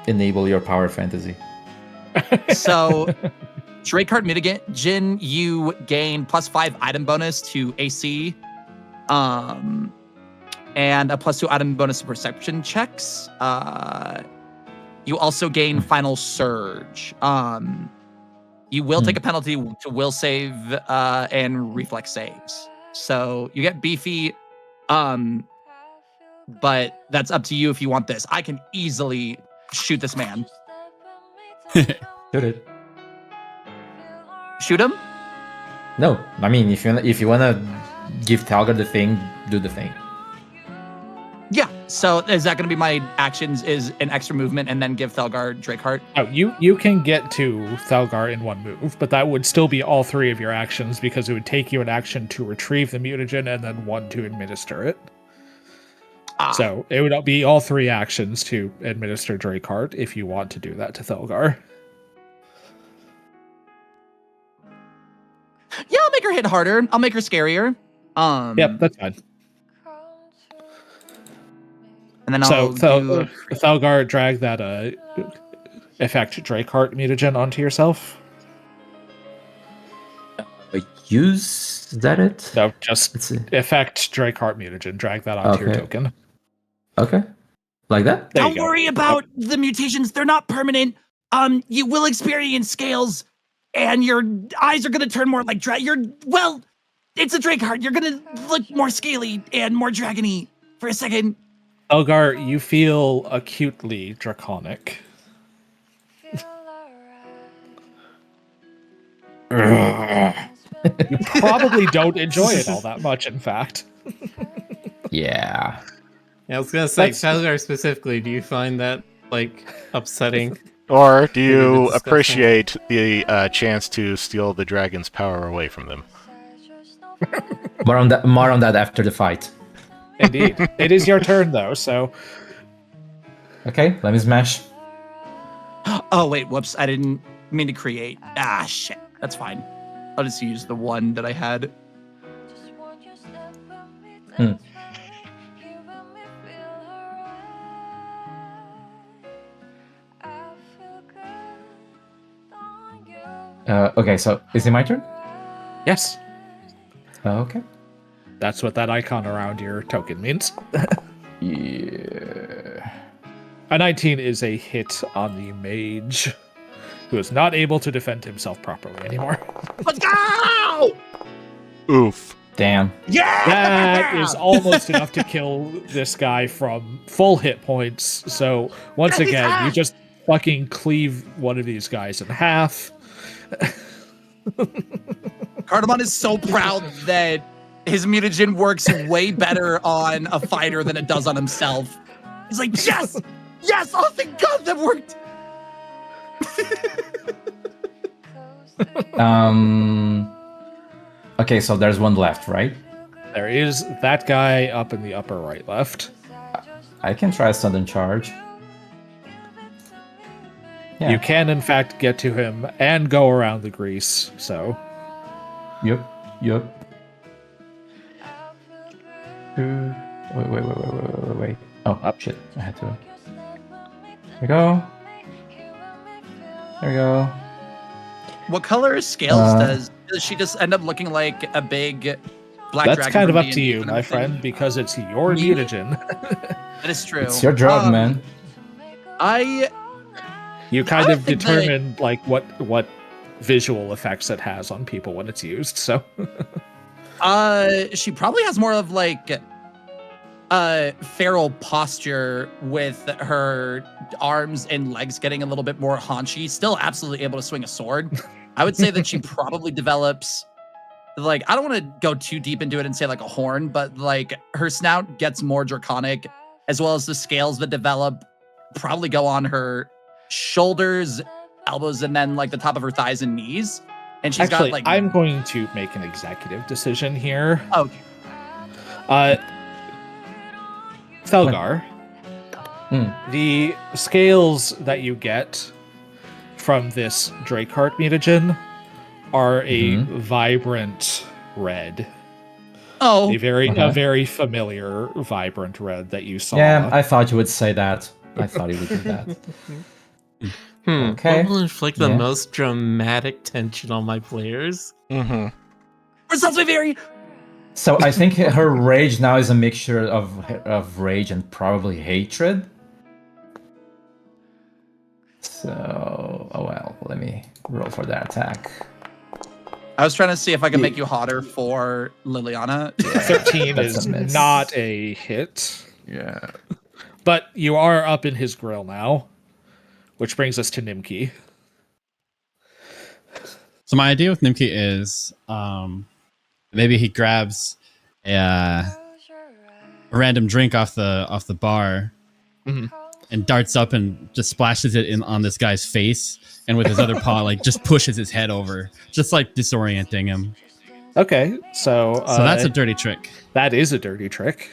enable your power fantasy. So Drakeheart Mutagen, you gain +5 item bonus to AC, and a +2 item bonus to perception checks. You also gain Final Surge. You will take a penalty to will save and reflex saves. So you get beefy, but that's up to you if you want this. I can easily shoot this man. Shoot it. Shoot him? No, I mean, if you wanna give Talga the thing, do the thing. Yeah. So is that going to be my actions? Is an extra movement and then give Thelgar Drakeheart? Oh, you can get to Thelgar in one move, but that would still be all 3 of your actions because it would take you an action to retrieve the mutagen and then 1 to administer it. So it would be all 3 actions to administer Drakeheart if you want to do that to Thelgar. Yeah, I'll make her hit harder. I'll make her scarier. Yep, that's fine. And then So I'll do... Thelgar, drag that effect Drakeheart mutagen onto yourself. Use that it? No, just Let's see. effect Drakeheart mutagen. Drag that onto your Okay. token. Okay. Like that? There you Don't go. worry about the mutations. They're not permanent. You will experience scales, and your eyes are going to turn more like well, it's a Drakeheart. You're going to look more scaly and more dragony for a second. Thelgar, you feel acutely draconic. You probably don't enjoy it all that much, in fact. Yeah. Yeah, I was gonna say, That's- Thelgar specifically, do you find that, like, upsetting? Or do Maybe you disgusting. appreciate the chance to steal the dragon's power away from them? More on that after the fight. Indeed. It is your turn, though, so Okay, let me smash. Oh, wait, whoops. I didn't mean to create. Ah, shit. That's fine. I'll just use the one that I had. Okay, so is it my turn? yes, Okay. that's what that icon around your token means. Yeah. A 19 is a hit on the mage, who is not able to defend himself properly anymore. Let's go! Oof. Damn. Yeah! That is almost enough to kill this guy from full hit points. So once He's again, you half! just fucking cleave one of these guys in half. Cardamon is so proud that his mutagen works way better on a fighter than it does on himself. He's like, yes! Yes! Oh, thank God that worked! Okay, so there's one left, right? There is that guy up in the upper right left. I can try a sudden charge. Yeah. You can, in fact, get to him and go around the grease. So Yep. Wait. Oh, up shit. I had to. There we go. There we go. What color scales Uh, does she just end up looking like a big black That's dragon? kind of from up to D&D you, kind of my a thing? friend, because it's your Me? mutagen. That is true. It's your job, man. You kind I of think that- determine like what visual effects it has on people when it's used. So She probably has more of like feral posture with her arms and legs getting a little bit more haunchy. Still absolutely able to swing a sword. I would say that she probably develops like, I don't want to go too deep into it and say like a horn, but like her snout gets more draconic, as well as the scales that develop probably go on her shoulders, elbows, and then like the top of her thighs and knees. And she's actually, got like I'm going to make an executive decision here. okay. Felgar, the scales that you get from this Drakeheart mutagen are a vibrant red. Oh, A very familiar vibrant red that you saw. Yeah, I thought you would say that. I thought you would do that. Okay. What will inflict the Yeah. most dramatic tension on my players? Mm-hmm. results may vary. So I think her rage now is a mixture of rage and probably hatred. So, oh well, let me roll for that attack. I was trying to see if I could make you hotter for Liliana. 13 That's is a miss. not a hit. Yeah. But you are up in his grill now, which brings us to Nimki. So my idea with Nimki is maybe he grabs a random drink off the bar Mhm. and darts up and just splashes it on this guy's face, and with his other paw like just pushes his head over, just like disorienting him. Okay, so That's a dirty trick. that is a dirty trick.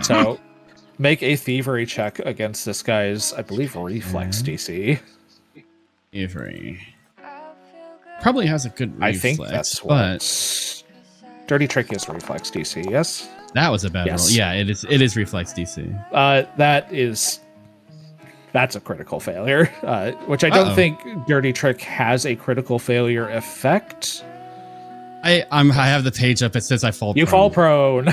So make a thievery check against this guy's, I believe, reflex DC. Avery probably has a good reflex, I think that's but what. Dirty trick is reflex DC, yes? that was a bad Yes. roll. Yeah, it is reflex DC. That's a critical failure, which I don't Uh-oh. think Dirty Trick has a critical failure effect. I have the page up. It says I fall. You prone. fall prone.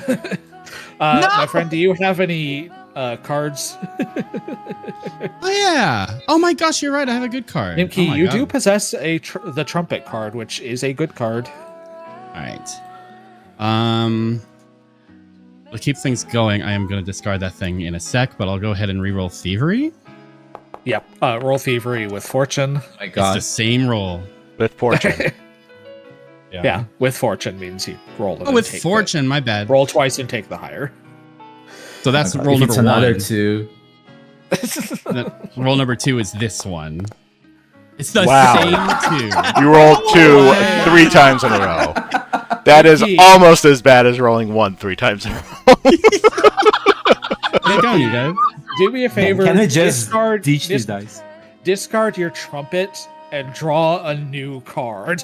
My friend, do you have any cards? Oh yeah. Oh my gosh, you're right. I have a good card. Nimki, Oh my you God. do possess the trumpet card, which is a good card. All right. To keep things going, I am going to discard that thing in a sec, but I'll go ahead and reroll thievery. Yep. Roll thievery with fortune. My It's God. the same roll. With fortune. Yeah, with fortune means you roll it. Oh, and with take fortune, my bad. roll twice and take the higher. So that's Oh my God. roll If number it's another one. 2. Roll number 2 is this one. It's the Wow. same 2. You rolled 2 3 times in a row. That is Nimki. almost as bad as rolling 1 3 times in a row. Get going, you guys. Do me a favor. Can I just discard, teach these dice? discard your trumpet and draw a new card.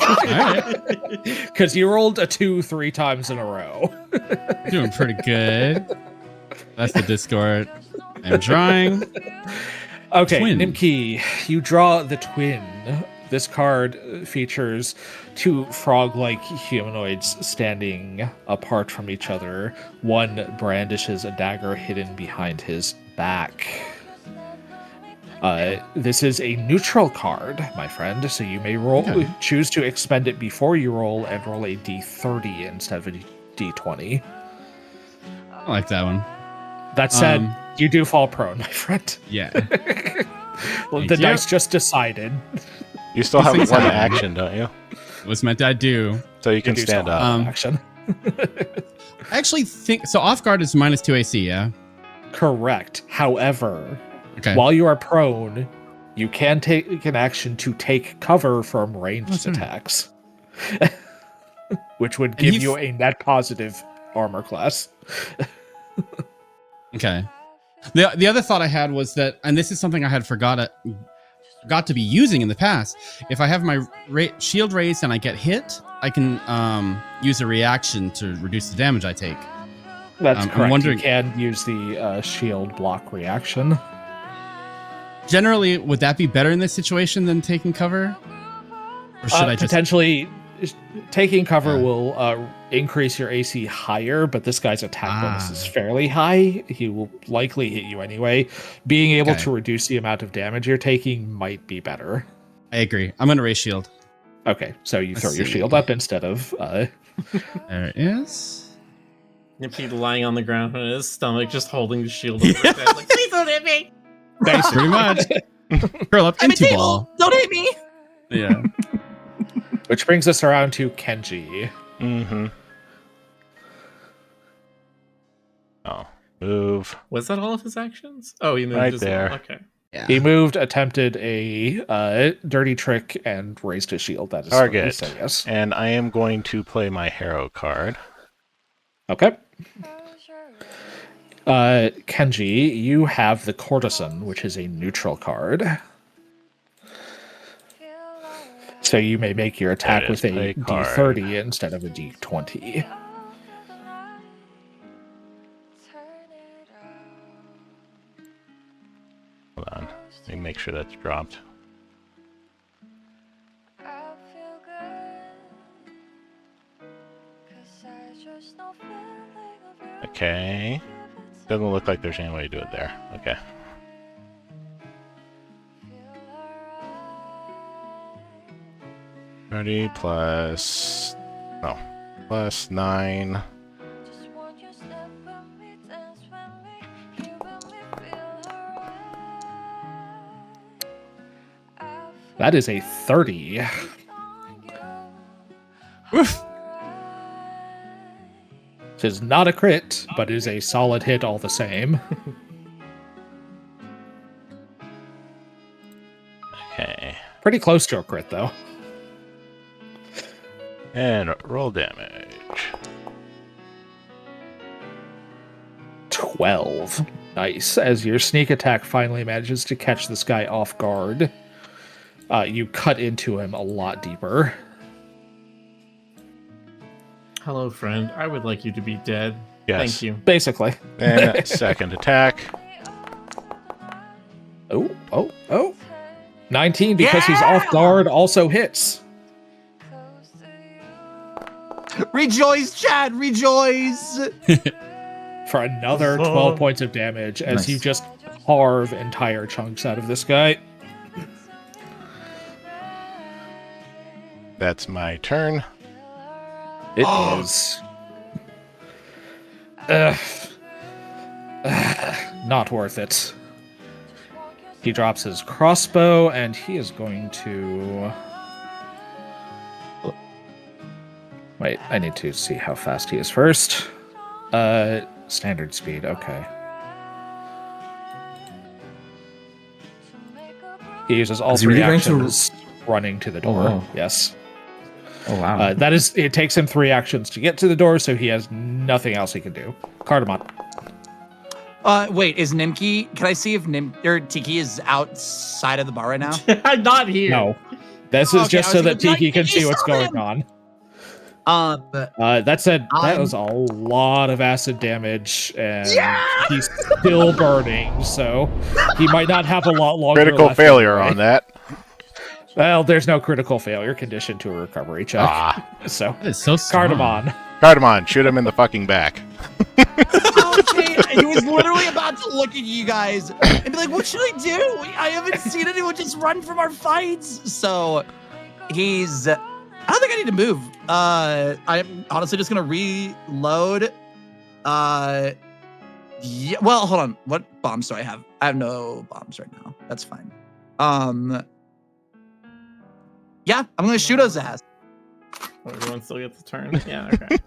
All right. Because you rolled a 2 3 times in a row. Doing pretty good. That's the Discord. I'm drawing. Okay, Twin. Nimki, you draw the twin. This card features 2 frog-like humanoids standing apart from each other. One brandishes a dagger hidden behind his back. This is a neutral card, my friend, so you may choose to expend it before you roll and roll a d30 instead of a d20. I like that one. That said, you do fall prone, my friend. Yeah. Well, Thank the you. dice just decided. You still have Things one happen. action, don't you? What's meant to do? So you can do stand still up. have action. I actually think so. Off guard is -2 AC. Yeah. Correct. However, Okay. while you are prone, you can take an action to take cover from ranged That's right. attacks, which would And give he you a net positive armor class. Okay. The other thought I had was that, and this is something I had forgot to be using in the past. If I have my shield raised and I get hit, I can use a reaction to reduce the damage I take. That's I'm correct. wondering- You can use the shield block reaction. Generally, would that be better in this situation than taking cover? Or should I just... Potentially, taking cover Yeah. will increase your AC higher, but this guy's attack bonus is Ah. fairly high. He will likely hit you anyway. Being able Okay. to reduce the amount of damage you're taking might be better. I agree. I'm going to raise shield. Okay, so you Let's throw your see. shield up instead of... There it is. Nippy lying on the ground on his stomach, just holding the shield over his head, like, please don't hit me! Pretty much. Curl up I'm a into table! ball. Don't hit me! Yeah. which brings us around to Kenji. Mm-hmm. Oh, move. Was that all of his actions? Oh, he moved Right as there. well. Okay. Yeah. He moved, attempted a dirty trick, and raised his shield. That is Target. So yes. And I am going to play my hero card. Okay. Kenji, you have the Courtesan, which is a neutral card. So you may make your attack That is with a play card. D30 instead of a D20. Hold on. Let me make sure that's dropped. Okay. Doesn't look like there's any way to do it there. Okay. Thirty plus... No. Plus 9. That is a 30. Woof. Which is not a crit, but is a solid hit all the same. Okay. Pretty close to a crit, though. And roll damage. 12. Nice. As your sneak attack finally manages to catch this guy off guard, you cut into him a lot deeper. Hello, friend. I would like you to be dead. Yes. Thank you. Basically. And second attack. Oh. 19, because he's off guard, also hits. Rejoice, Chad! Rejoice! For another 12 points of damage as Nice. you just carve entire chunks out of this guy. That's my turn. It is. Not worth it. He drops his crossbow and he is going to... Wait, I need to see how fast he is first. Standard speed, okay. He uses all Is he three really going to- actions running to the door. Oh. Yes. Oh wow. That is, it takes him 3 actions to get to the door, so he has nothing else he can do. Cardamom. Wait, is Nimki? Can I see if Tiki is outside of the bar right now? I'm not here. No. This is Okay, just I so was that gonna be like, Tiki can Tiki, see what's saw going him! on. But That said, that I'm- was a lot of acid damage, and he's still burning, so he might not have a lot longer. Critical left failure anyway. on that. Well, there's no critical failure condition to a recovery check. Ah. So, That is so strong. Cardamom. Cardamom, shoot him in the fucking back. okay, he was literally about to look at you guys and be like, "What should I do? I haven't seen anyone just run from our fights." So he's. I don't think I need to move. I'm honestly just gonna reload. Yeah. Well, hold on. What bombs do I have? I have no bombs right now. That's fine. Yeah, I'm gonna shoot his ass. Everyone still gets a turn. Yeah. Okay.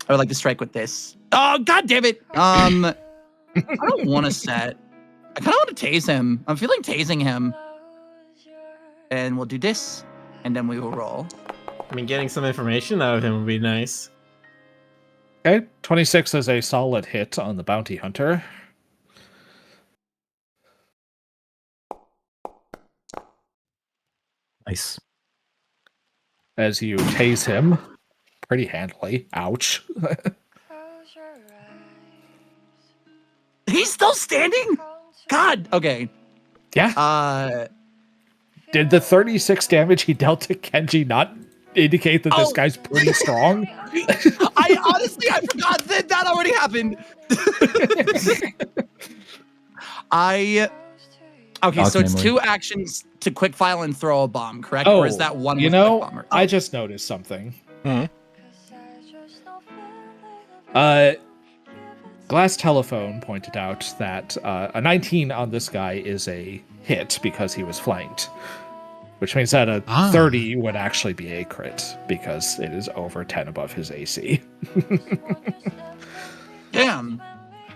I would like to strike with this. Oh, god damn it! I don't want to set. I kind of want to tase him. I'm feeling tasing him. And we'll do this, and then we will roll. I mean, getting some information out of him would be nice. Okay, 26 is a solid hit on the bounty hunter. Nice. As you tase him, pretty handily. Ouch. Close your eyes. He's still standing? Count to God. Okay. Yeah. Did the 36 damage he dealt to Kenji not indicate that this Oh. guy's pretty strong? I honestly, I forgot that already happened. Okay, so it's memory. 2 actions to quick file and throw a bomb, correct? Oh, or is that one? you with know, quick bomber? I just noticed something. Uh, Glass Telephone pointed out that a 19 on this guy is a hit because he was flanked, which means that a 30 would actually be a crit because it is over 10 above his AC. Damn.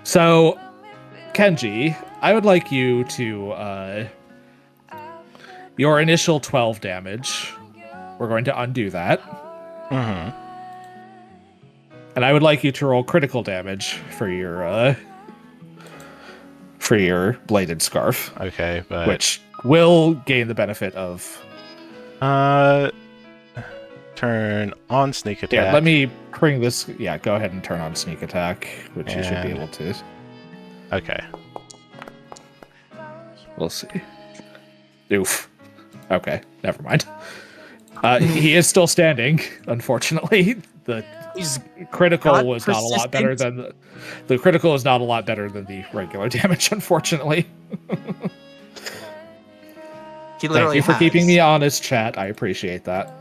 So, Kenji, I would like you to, your initial 12 damage, we're going to undo that. Mm-hmm. And I would like you to roll critical damage for your bladed scarf. Okay, but Which will gain the benefit of... turn on sneak attack. Yeah, let me bring this... Yeah, go ahead and turn on sneak attack, which you should be And- able to... Okay. We'll see. Oof. Okay, never mind. He is still standing, unfortunately. The He's critical got was not a lot better persistent. than the critical is not a lot better than the regular damage, unfortunately. He Thank literally you for has. keeping me honest, chat. I appreciate that.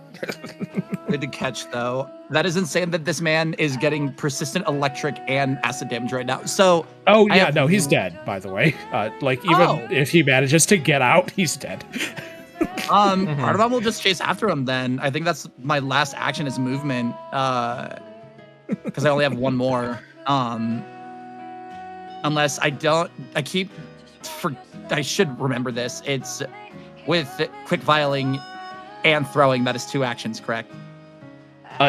Good to catch, though. That is insane that this man is getting persistent electric and acid damage right now. So, Oh I yeah, have- no, he's dead. By the way, like even Oh. if he manages to get out, he's dead. part of them will just chase after him then. I think that's my last action is movement. Because I only have one more. Unless I should remember this. It's with quick vialing and throwing, that is 2 actions, correct?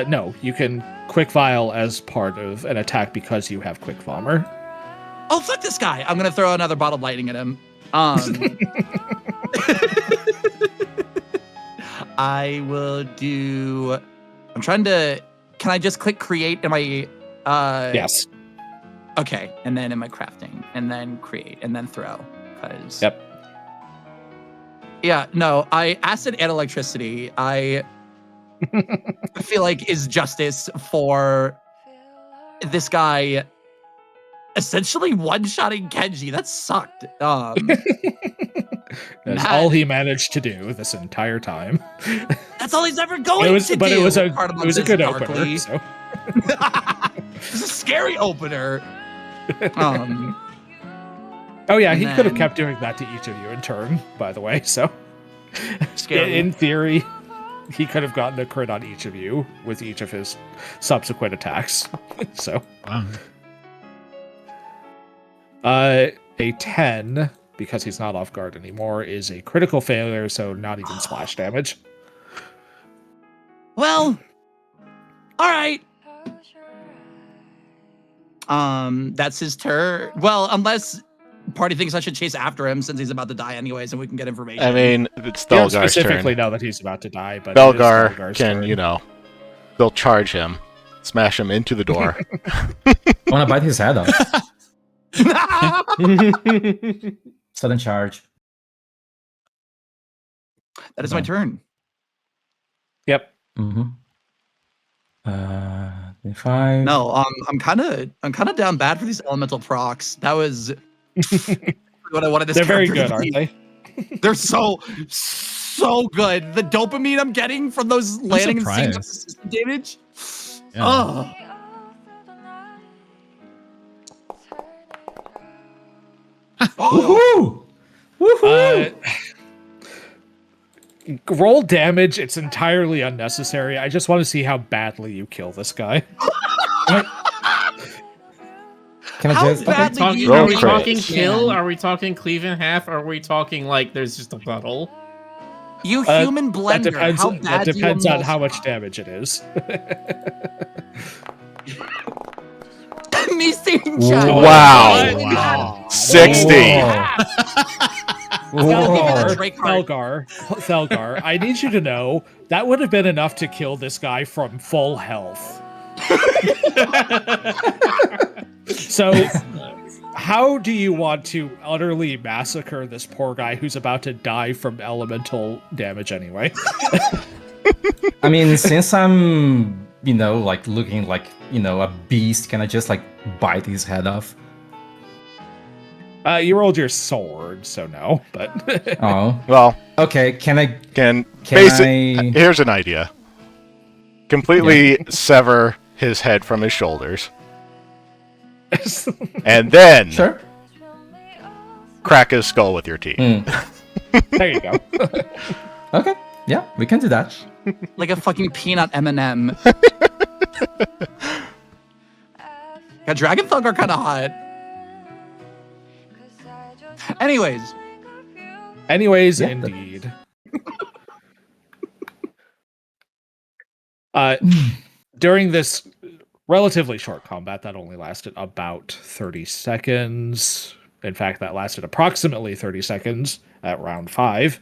No, you can quick vial as part of an attack because you have quick vommer. Oh, fuck this guy. I'm going to throw another bottle of lightning at him. I will do... can I just click create? Am I... Yes. Okay, and then am I crafting? And then create, and then throw. Because... Yep. Yeah, no, acid and electricity, I feel like is justice for this guy essentially one-shotting Kenji. That sucked. That's all he managed to do this entire time. That's all he's ever going to But do. it was a Part about it was a this good darkly. opener. So. It's a scary opener. Oh yeah, And he could have then- kept doing that to each of you in turn. By the way, so Scary. in theory, he could have gotten a crit on each of you with each of his subsequent attacks. So. Wow. A 10, because he's not off guard anymore, is a critical failure, so not even splash damage. Well, all right. That's his turn. Well, unless party thinks I should chase after him since he's about to die anyways, and we can get information. I mean, it's You don't Belgar's specifically turn. know that he's about to die, but it is Belgar Belgar's can, turn. they'll charge him, smash him into the door. I want to bite his head off. Sudden charge. That is my turn. Yep. Mm-hmm. 5. No, I'm kind of down bad for these elemental procs. That was what I wanted this They're very character good, to aren't be. they? They're so good. The dopamine I'm getting from those landing and seeing surprised. system damage. Yeah. Oh, Woohoo! Woohoo! Roll damage. It's entirely unnecessary. I just want to see how badly you kill this guy. Can I How just... bad- Are Badly we Roll crit. talking Yeah. kill? Are we talking cleave in half? Or are we talking like there's just a puddle? you Uh, human blender. How that bad do you depends on almost- how much damage it is. Me seeing Whoa. chat. Wow. Wow. 60. Whoa. Thelgar, I need you to know that would have been enough to kill this guy from full health. So, how do you want to utterly massacre this poor guy who's about to die from elemental damage anyway? I mean, since I'm, like looking like, a beast, can I just like bite his head off? You rolled your sword, so no, but... Oh. Well, Okay, can I... Here's an idea. Completely sever his head from his shoulders. And then Sure. crack his skull with your teeth. There you go. Okay, yeah, we can do that. Like a fucking peanut M&M. Yeah, Dragon Thug are kind of hot. Anyways, Yeah, indeed. During this relatively short combat that only lasted about 30 seconds, in fact, that lasted approximately 30 seconds at round 5,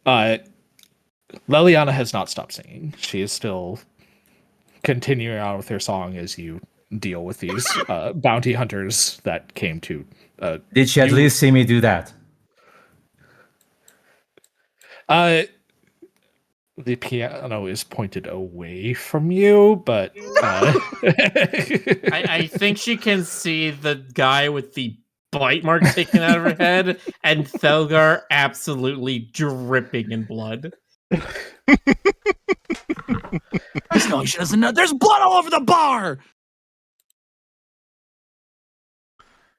Leliana has not stopped singing. She is still continuing on with her song as you deal with these bounty hunters that came to... Did she at least see me do that? The piano is pointed away from you, but... I think she can see the guy with the bite mark taken out of her head, and Thelgar absolutely dripping in blood. no, she doesn't know. There's blood all over the bar.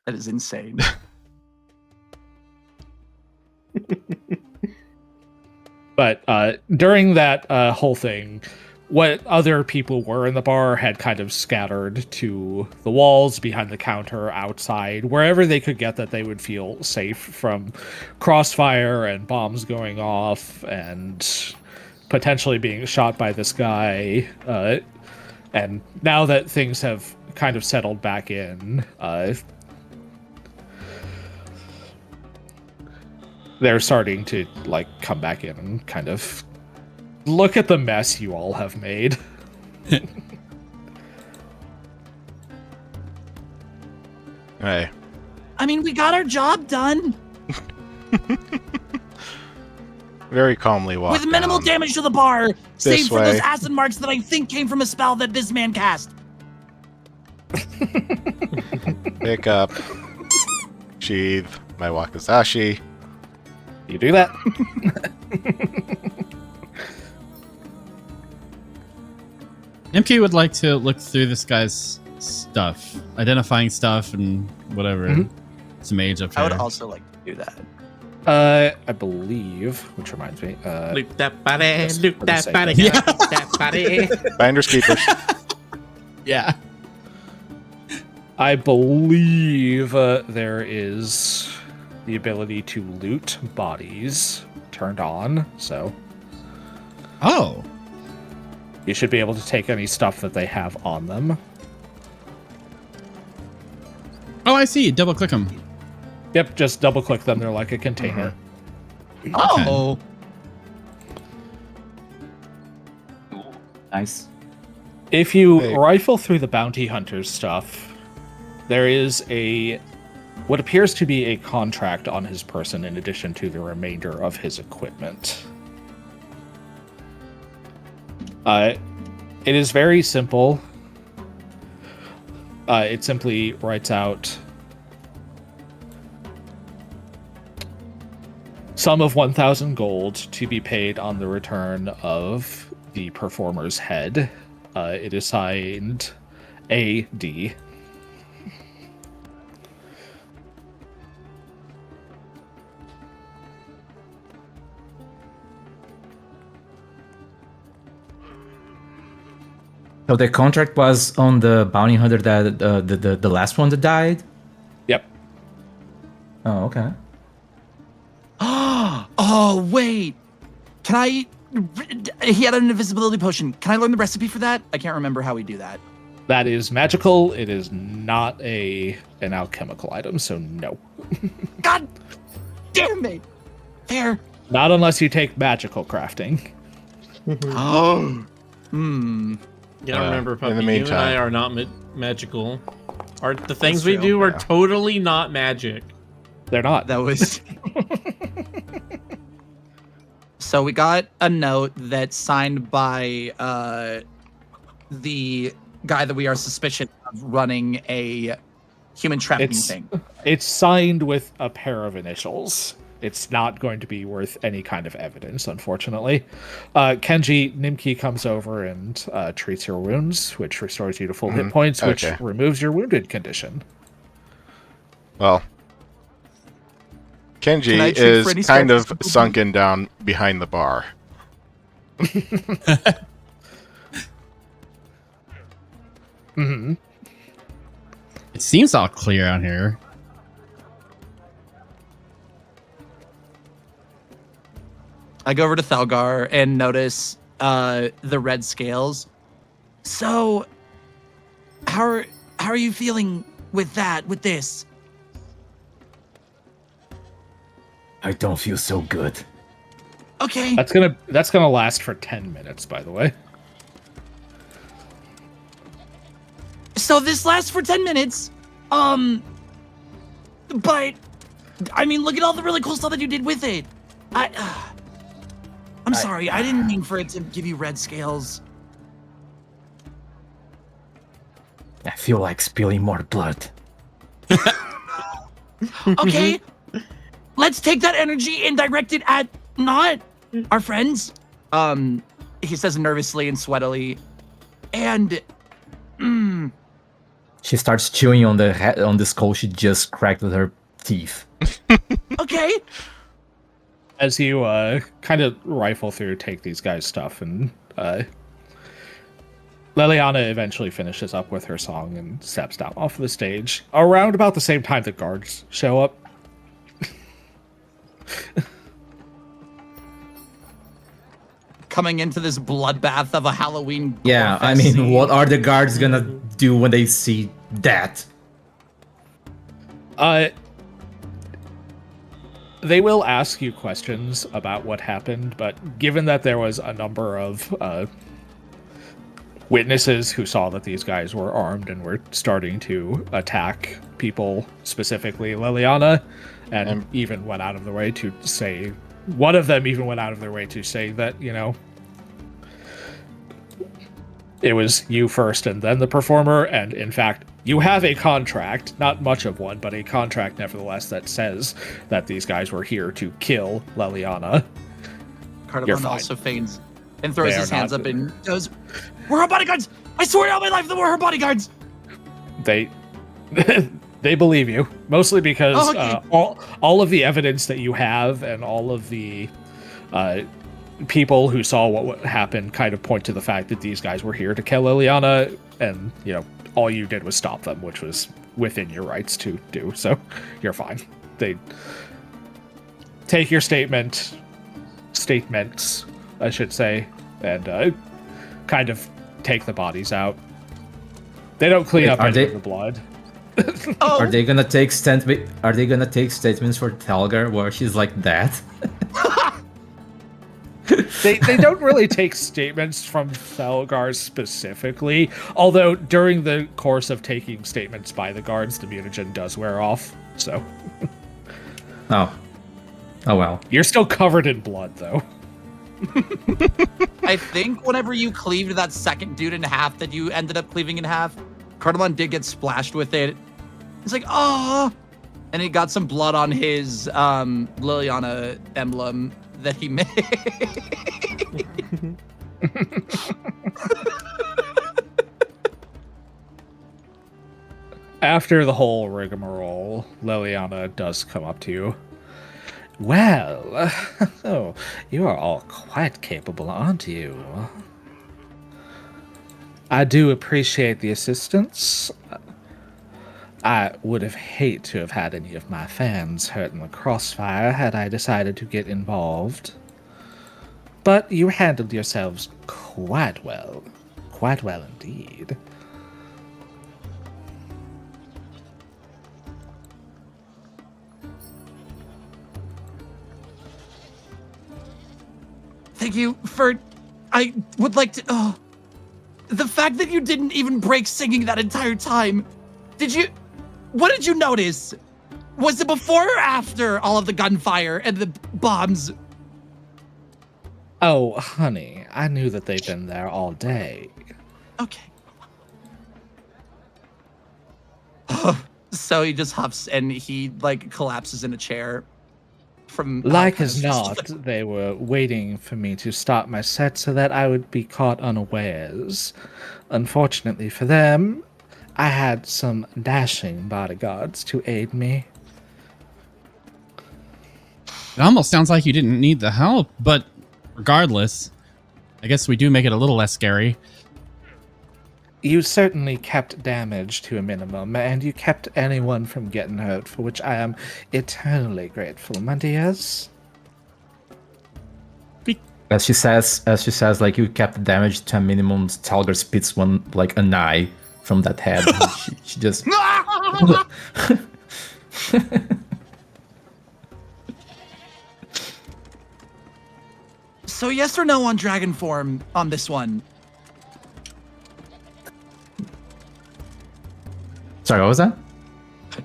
That is insane. But during that whole thing, what other people were in the bar had kind of scattered to the walls, behind the counter, outside, wherever they could get that they would feel safe from crossfire and bombs going off and potentially being shot by this guy. And now that things have kind of settled back in, they're starting to like come back in and kind of look at the mess you all have made. Hey. I mean, we got our job done Very calmly walk with minimal down. damage to the bar, save for way. those acid marks that I think came from a spell that this man cast. Pick up. Sheathe my wakizashi. You do that. MK would like to look through this guy's stuff, identifying stuff and whatever. Mhm. It's a mage up here. I would also like to do that. I believe, which reminds me, Look that body, just look for the that sake body, of- look that body. Finders keepers. Yeah. I believe there is the ability to loot bodies turned on, so Oh. you should be able to take any stuff that they have on them. Oh, I see. Double click them. Yep, just double click them. They're like a container. Oh, Nice. If you Hey. rifle through the bounty hunter's stuff, there is what appears to be a contract on his person in addition to the remainder of his equipment. It is very simple. It simply writes out sum of 1,000 gold to be paid on the return of the performer's head. It is signed A.D. So the contract was on the bounty hunter that the last one that died. Yep. Oh, okay. oh, wait. Can I? He had an invisibility potion. Can I learn the recipe for that? I can't remember how we do that. That is magical. It is not an alchemical item, so no. God damn it! There. Not unless you take magical crafting. Oh. Hmm. You gotta remember, in Puppy, the you and I meantime- are not magical. The things That's we true. do are Yeah. totally not magic. They're not. That was. So we got a note that's signed by the guy that we are suspicious of running a human trafficking It's- thing. It's signed with a pair of initials. It's not going to be worth any kind of evidence, unfortunately. Kenji, Nimki comes over and treats your wounds, which restores you to full hit points, which Okay. removes your wounded condition. Well, Can I Kenji treat is for any kind of scratches? sunken down behind the bar. Hmm. It seems all clear out here. I go over to Thelgar and notice the red scales. So, how are you feeling with that? With this? I don't feel so good. Okay. That's gonna last for 10 minutes, by the way. So this lasts for 10 minutes. But I mean, look at all the really cool stuff that you did with it. I'm sorry. I didn't mean for it to give you red scales. I feel like spilling more blood. Okay. Let's take that energy and direct it at not our friends. He says nervously and sweatily. And She starts chewing on the on the skull she just cracked with her teeth. okay. As you kind of rifle through, take these guys' stuff, and Liliana eventually finishes up with her song and steps down off the stage. Around about the same time the guards show up. Coming into this bloodbath of a Halloween. Yeah, I gore-fest mean, scene. what are the guards gonna do when they see that? They will ask you questions about what happened, but given that there was a number of witnesses who saw that these guys were armed and were starting to attack people, specifically Liliana, and even went out of their way to say, one of them even went out of their way to say that, you know, it was you first and then the performer, and in fact, you have a contract, not much of one, but a contract nevertheless that says that these guys were here to kill Liliana. You're Cardamom fine. also feigns and throws They his are hands not- up and goes, "We're her bodyguards! I swear on my life that we're her bodyguards!" They they believe you, mostly because Oh, okay. all of the evidence that you have and all of the people who saw what happened kind of point to the fact that these guys were here to kill Liliana, and you know, all you did was stop them, which was within your rights to do. So you're fine. They take your statements, I should say, and kind of take the bodies out. They don't clean Wait, up are any they- of the blood. Oh, Are they gonna take Are they gonna take statements for Telgar where she's like that? They don't really take statements from Thelgar specifically, although during the course of taking statements by the guards, the mutagen does wear off. So Oh well. you're still covered in blood, though. I think whenever you cleaved that second dude in half that you ended up cleaving in half, Cardamom did get splashed with it. He's like, "Oh," and he got some blood on his Liliana emblem that he made. After the whole rigmarole, Liliana does come up to you. Well, oh, you are all quite capable, aren't you? I do appreciate the assistance. I would have hated to have had any of my fans hurt in the crossfire had I decided to get involved. But you handled yourselves quite well indeed. Thank you for... I would like to... Oh, the fact that you didn't even break singing that entire time. Did you... What did you notice? Was it before or after all of the gunfire and the bombs? Oh, honey, I knew that they'd been there all day. Okay. So he just huffs and he like collapses in a chair from Like as not, they were waiting for me to start my set so that I would be caught unawares. Unfortunately for them, I had some dashing bodyguards to aid me. It almost sounds like you didn't need the help, but regardless, I guess we do make it a little less scary. You certainly kept damage to a minimum, and you kept anyone from getting hurt, for which I am eternally grateful, my dears. As she says, like, you kept damage to a minimum, Talgar spits one, like, an eye from that head. she just... So yes or no on dragon form on this one? Sorry, what was that?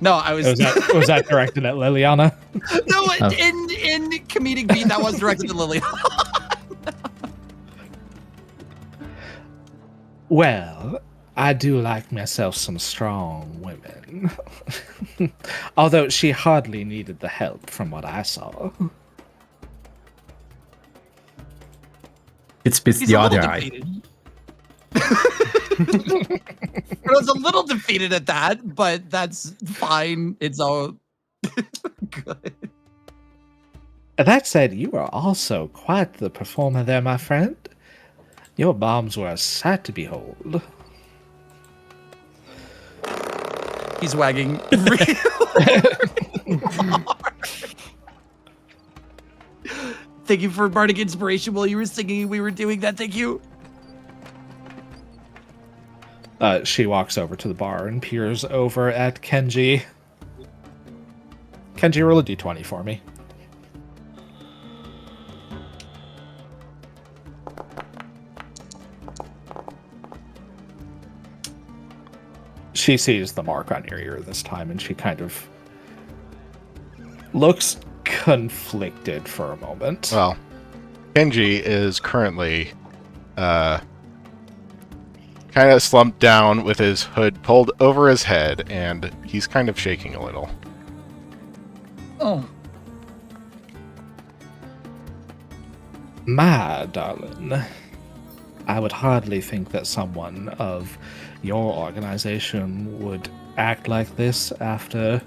No, I was... Was that directed at Liliana? No, in comedic beat, that was directed to Lily. Well, I do like myself some strong women. Although she hardly needed the help from what I saw. It spits He's the a little other eye. defeated. I was a little defeated at that, but that's fine. It's all good. That said, you are also quite the performer there, my friend. Your bombs were a sight to behold. He's wagging real hard. Thank you for bardic inspiration while you were singing. We were doing that. Thank you. She walks over to the bar and peers over at Kenji. Kenji, roll a d20 for me. She sees the mark on your ear this time, and she kind of looks conflicted for a moment. Well, Kenji is currently kind of slumped down with his hood pulled over his head, and he's kind of shaking a little. Oh. My darling, I would hardly think that someone of your organization would act like this after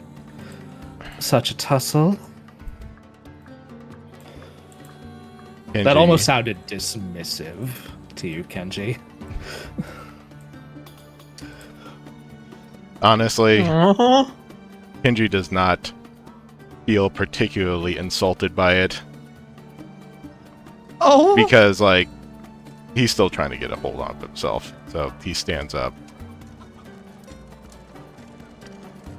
such a tussle. Kenji, That almost sounded dismissive to you, Kenji. honestly, Uh-huh. Kenji does not feel particularly insulted by it Oh. because, like, he's still trying to get a hold on himself. So he stands up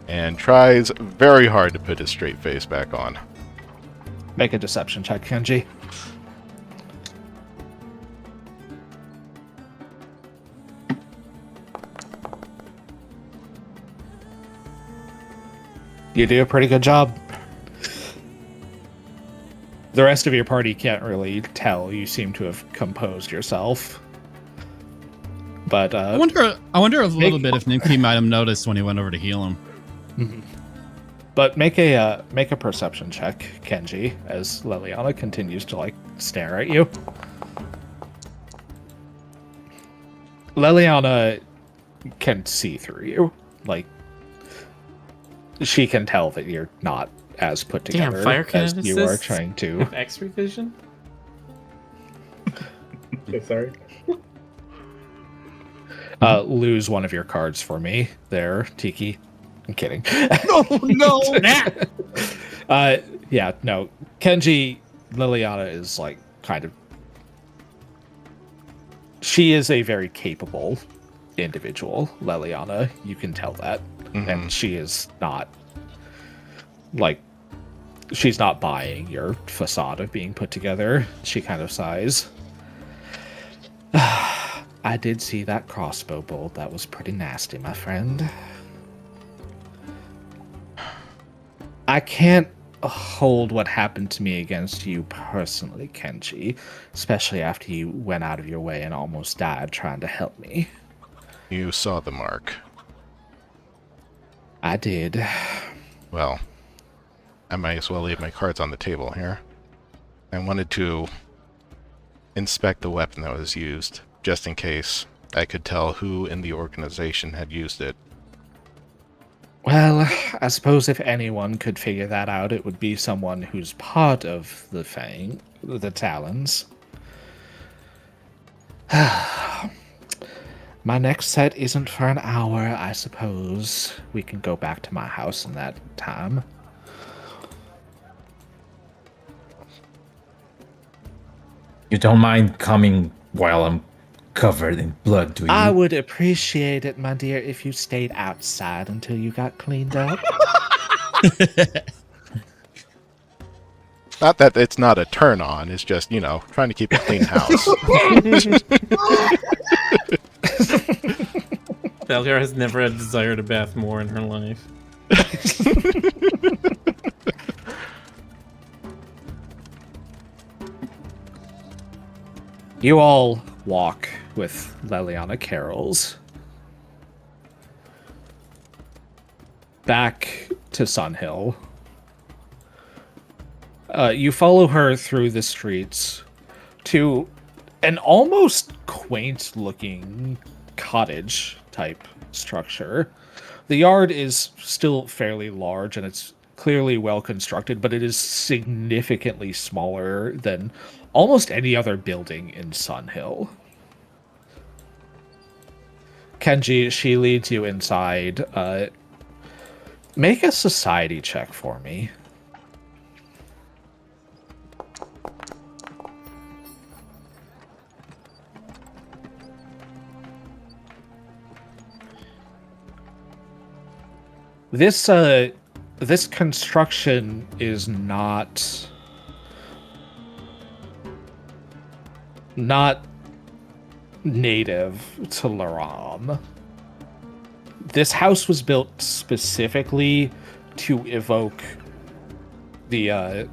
and tries very hard to put his straight face back on. Make a deception check, Kenji. You do a pretty good job. The rest of your party can't really tell. You seem to have composed yourself. But I wonder a little bit if Nimki might have noticed when he went over to heal him. But make a perception check, Kenji, as Liliana continues to like stare at you. Liliana can see through you. Like, she can tell that you're not as put Damn, together fire as cannon you are assists? trying to. Have X-ray vision? Okay, sorry. Lose one of your cards for me there, Tiki. I'm kidding. No. Yeah, no. Kenji, Liliana is like kind of. She is a very capable individual, Liliana. You can tell that. Mhm. And she is not like she's not buying your facade of being put together. She kind of sighs. I did see that crossbow bolt. That was pretty nasty, my friend. I can't hold what happened to me against you personally, Kenji, especially after you went out of your way and almost died trying to help me. You saw the mark. I did. Well, I might as well leave my cards on the table here. I wanted to inspect the weapon that was used, just in case I could tell who in the organization had used it. Well, I suppose if anyone could figure that out, it would be someone who's part of the the Talons. My next set isn't for an hour, I suppose. We can go back to my house in that time. You don't mind coming while I'm covered in blood, do you? I would appreciate it, my dear, if you stayed outside until you got cleaned up. Not that it's not a turn on, it's just, you know, trying to keep a clean house. Valgar has never had desire to bath more in her life. You all walk with Leliana Carols back to Sunhill. You follow her through the streets to an almost quaint-looking cottage-type structure. The yard is still fairly large, and it's clearly well-constructed, but it is significantly smaller than almost any other building in Sunhill. Kenji, she leads you inside. Make a society check for me. This construction is not native to Laram. This house was built specifically to evoke the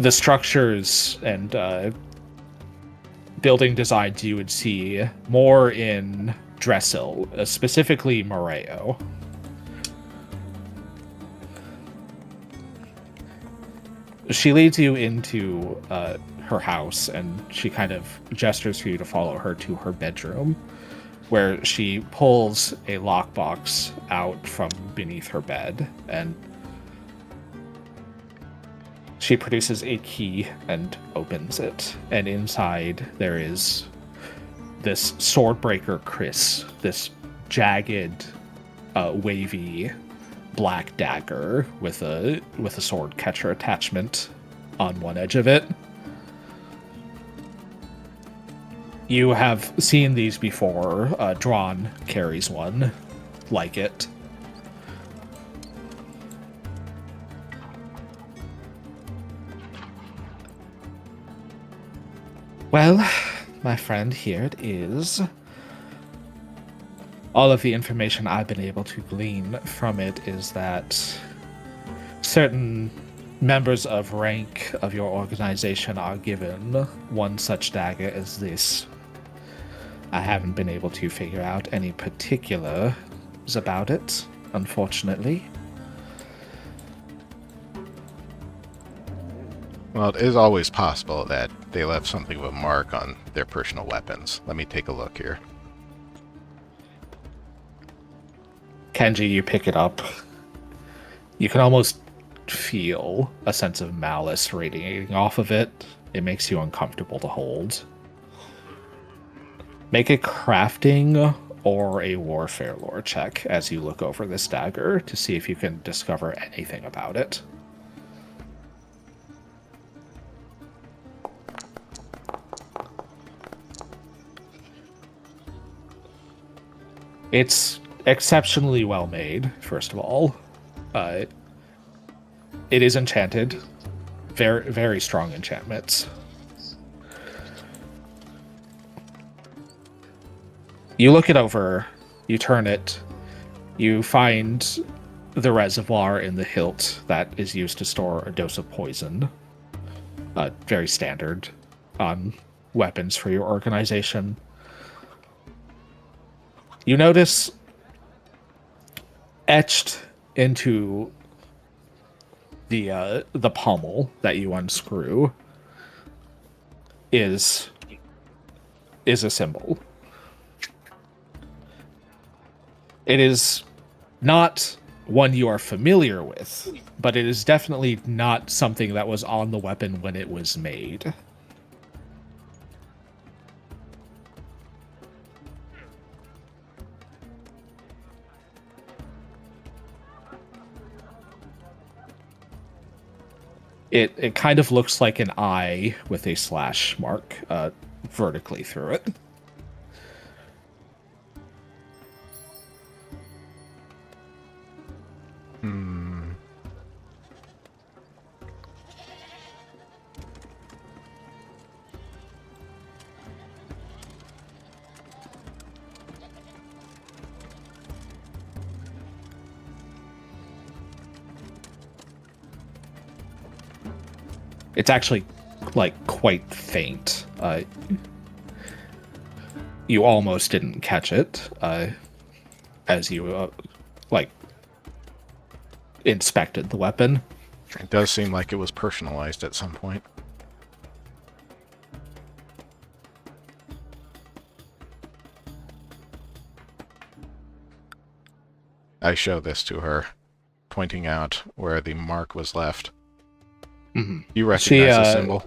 structures and building designs you would see more in Dressil, specifically Moreo. She leads you into her house, and she kind of gestures for you to follow her to her bedroom, where she pulls a lockbox out from beneath her bed, and she produces a key and opens it. And inside there is this Swordbreaker Chris, this jagged, wavy black dagger with a sword catcher attachment on one edge of it. You have seen these before. Drawn carries one like it. Well, my friend, here it is. All of the information I've been able to glean from it is that certain members of rank of your organization are given one such dagger as this. I haven't been able to figure out any particulars about it, unfortunately. Well, it is always possible that they left something of a mark on their personal weapons. Let me take a look here. Kenji, you pick it up. You can almost feel a sense of malice radiating off of it. It makes you uncomfortable to hold. Make a crafting or a warfare lore check as you look over this dagger to see if you can discover anything about it. It's exceptionally well made, first of all. It is enchanted. Very, very strong enchantments. You look it over, you turn it, you find the reservoir in the hilt that is used to store a dose of poison. Very standard on weapons for your organization. You notice etched into the pommel that you unscrew is a symbol. It is not one you are familiar with, but it is definitely not something that was on the weapon when it was made. It kind of looks like an eye with a slash mark vertically through it. It's actually, like, quite faint. You almost didn't catch it as you, inspected the weapon. It does seem like it was personalized at some point. I show this to her, pointing out where the mark was left. Mm-hmm. You recognize the symbol?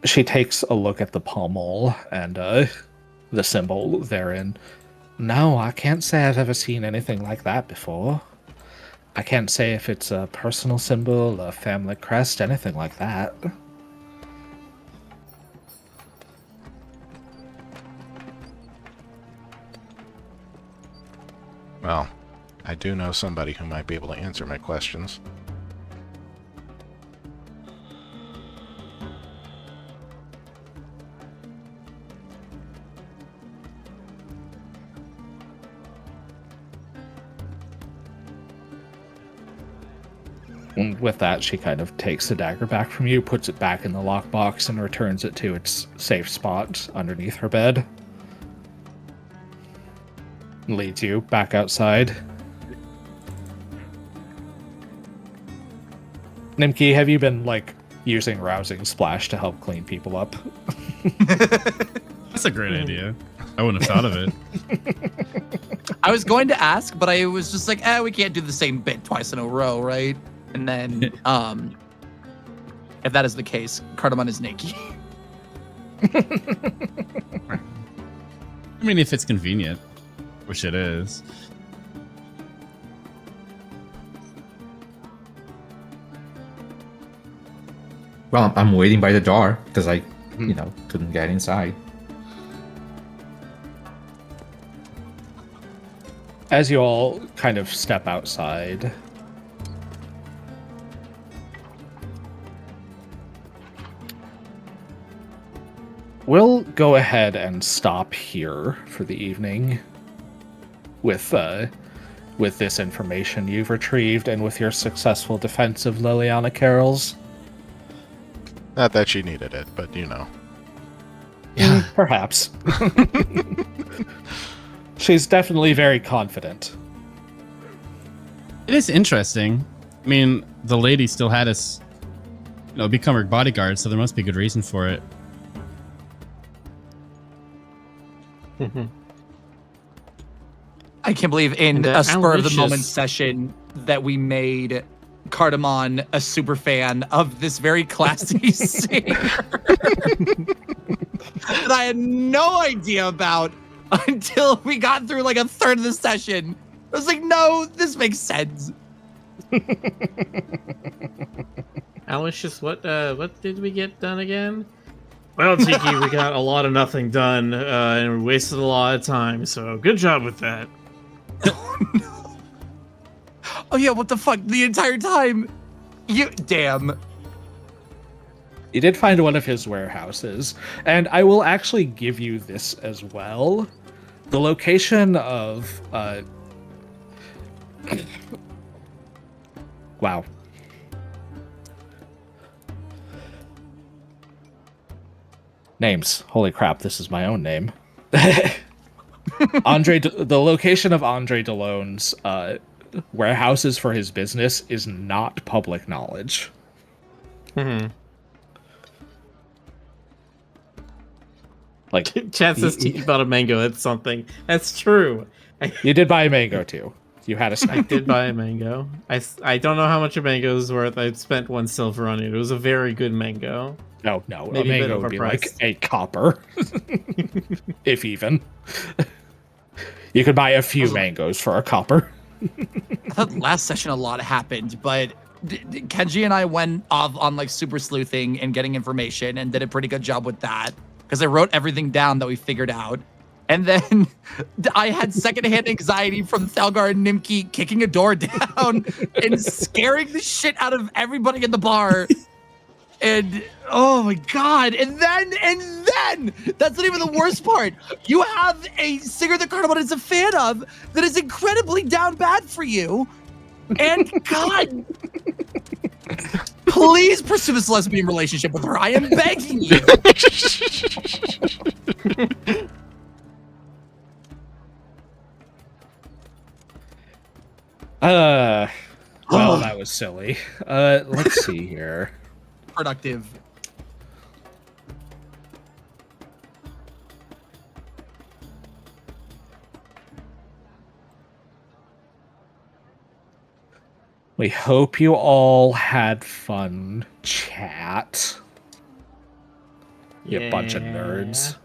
She takes a look at the pommel and the symbol therein. No, I can't say I've ever seen anything like that before. I can't say if it's a personal symbol, a family crest, anything like that. Well, I do know somebody who might be able to answer my questions. And with that, she kind of takes the dagger back from you, puts it back in the lockbox, and returns it to its safe spot underneath her bed. Leads you back outside. Nimki, have you been, using Rousing Splash to help clean people up? That's a great idea. I wouldn't have thought of it. I was going to ask, but I was just like, we can't do the same bit twice in a row, right? And then, if that is the case, Cardamom is naked. I mean, if it's convenient, which it is. Well, I'm waiting by the door because I, couldn't get inside. As you all kind of step outside, we'll go ahead and stop here for the evening with this information you've retrieved and with your successful defense of Liliana Carroll's. Not that she needed it, but you know. Yeah, perhaps. She's definitely very confident. It is interesting. I mean, the lady still had us, become her bodyguard, so there must be a good reason for it. I can't believe in And, a spur of the Aloysius- moment session that we made Cardamom a super fan of this very classy singer that I had no idea about until we got through a third of the session. I was like, no, this makes sense. Aloysius, what did we get done again? Well, Tiki, we got a lot of nothing done, and we wasted a lot of time, so good job with that. Oh yeah, what the fuck? The entire time. You damn. You did find one of his warehouses, and I will actually give you this as well. The location of wow. Names. Holy crap, this is my own name. The location of Andre DeLone's warehouses for his business is not public knowledge. Mm-hmm. Like, Chad says Tiki bought a mango. That's something. That's true. you did buy a mango too. You had a I snack. did buy a mango. I don't know how much a mango is worth. I spent 1 silver on it. It was a very good mango. No, Maybe a a bit mango would be like overpriced. a copper, if even. You could buy a few mangoes for a copper. I thought last session a lot happened, but Kenji and I went off on like super sleuthing and getting information and did a pretty good job with that because I wrote everything down that we figured out. And then I had secondhand anxiety from Thalgar and Nimki kicking a door down and scaring the shit out of everybody in the bar. And oh my god! And then that's not even the worst part. You have a singer that Carnival is a fan of that is incredibly down bad for you. And God, please pursue this lesbian relationship with her. I am begging you. Well, that was silly. Let's see here. Productive. We hope you all had fun, chat. You bunch of nerds.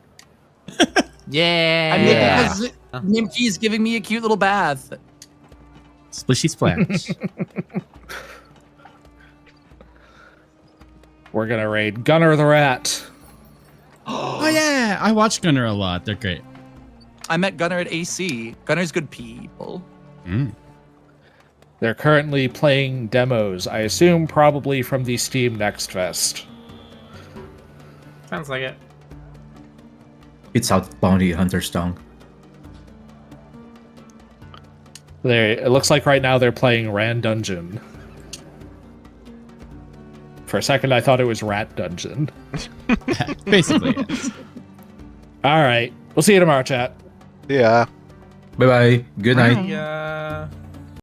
Yeah. I mean, because Nimki's giving me a cute little bath. Splishy splash. We're gonna raid Gunner the Rat. Oh yeah, I watch Gunner a lot. They're great. I met Gunner at AC. Gunner's good people. Mm. They're currently playing demos, I assume probably from the Steam Next Fest. Sounds like it. It's out Bounty Hunter's tongue. It looks like right now they're playing Rand Dungeon. For a second, I thought it was Rat Dungeon. Basically, yes. All right. We'll see you tomorrow, chat. Yeah. Bye bye. Good night. Yeah.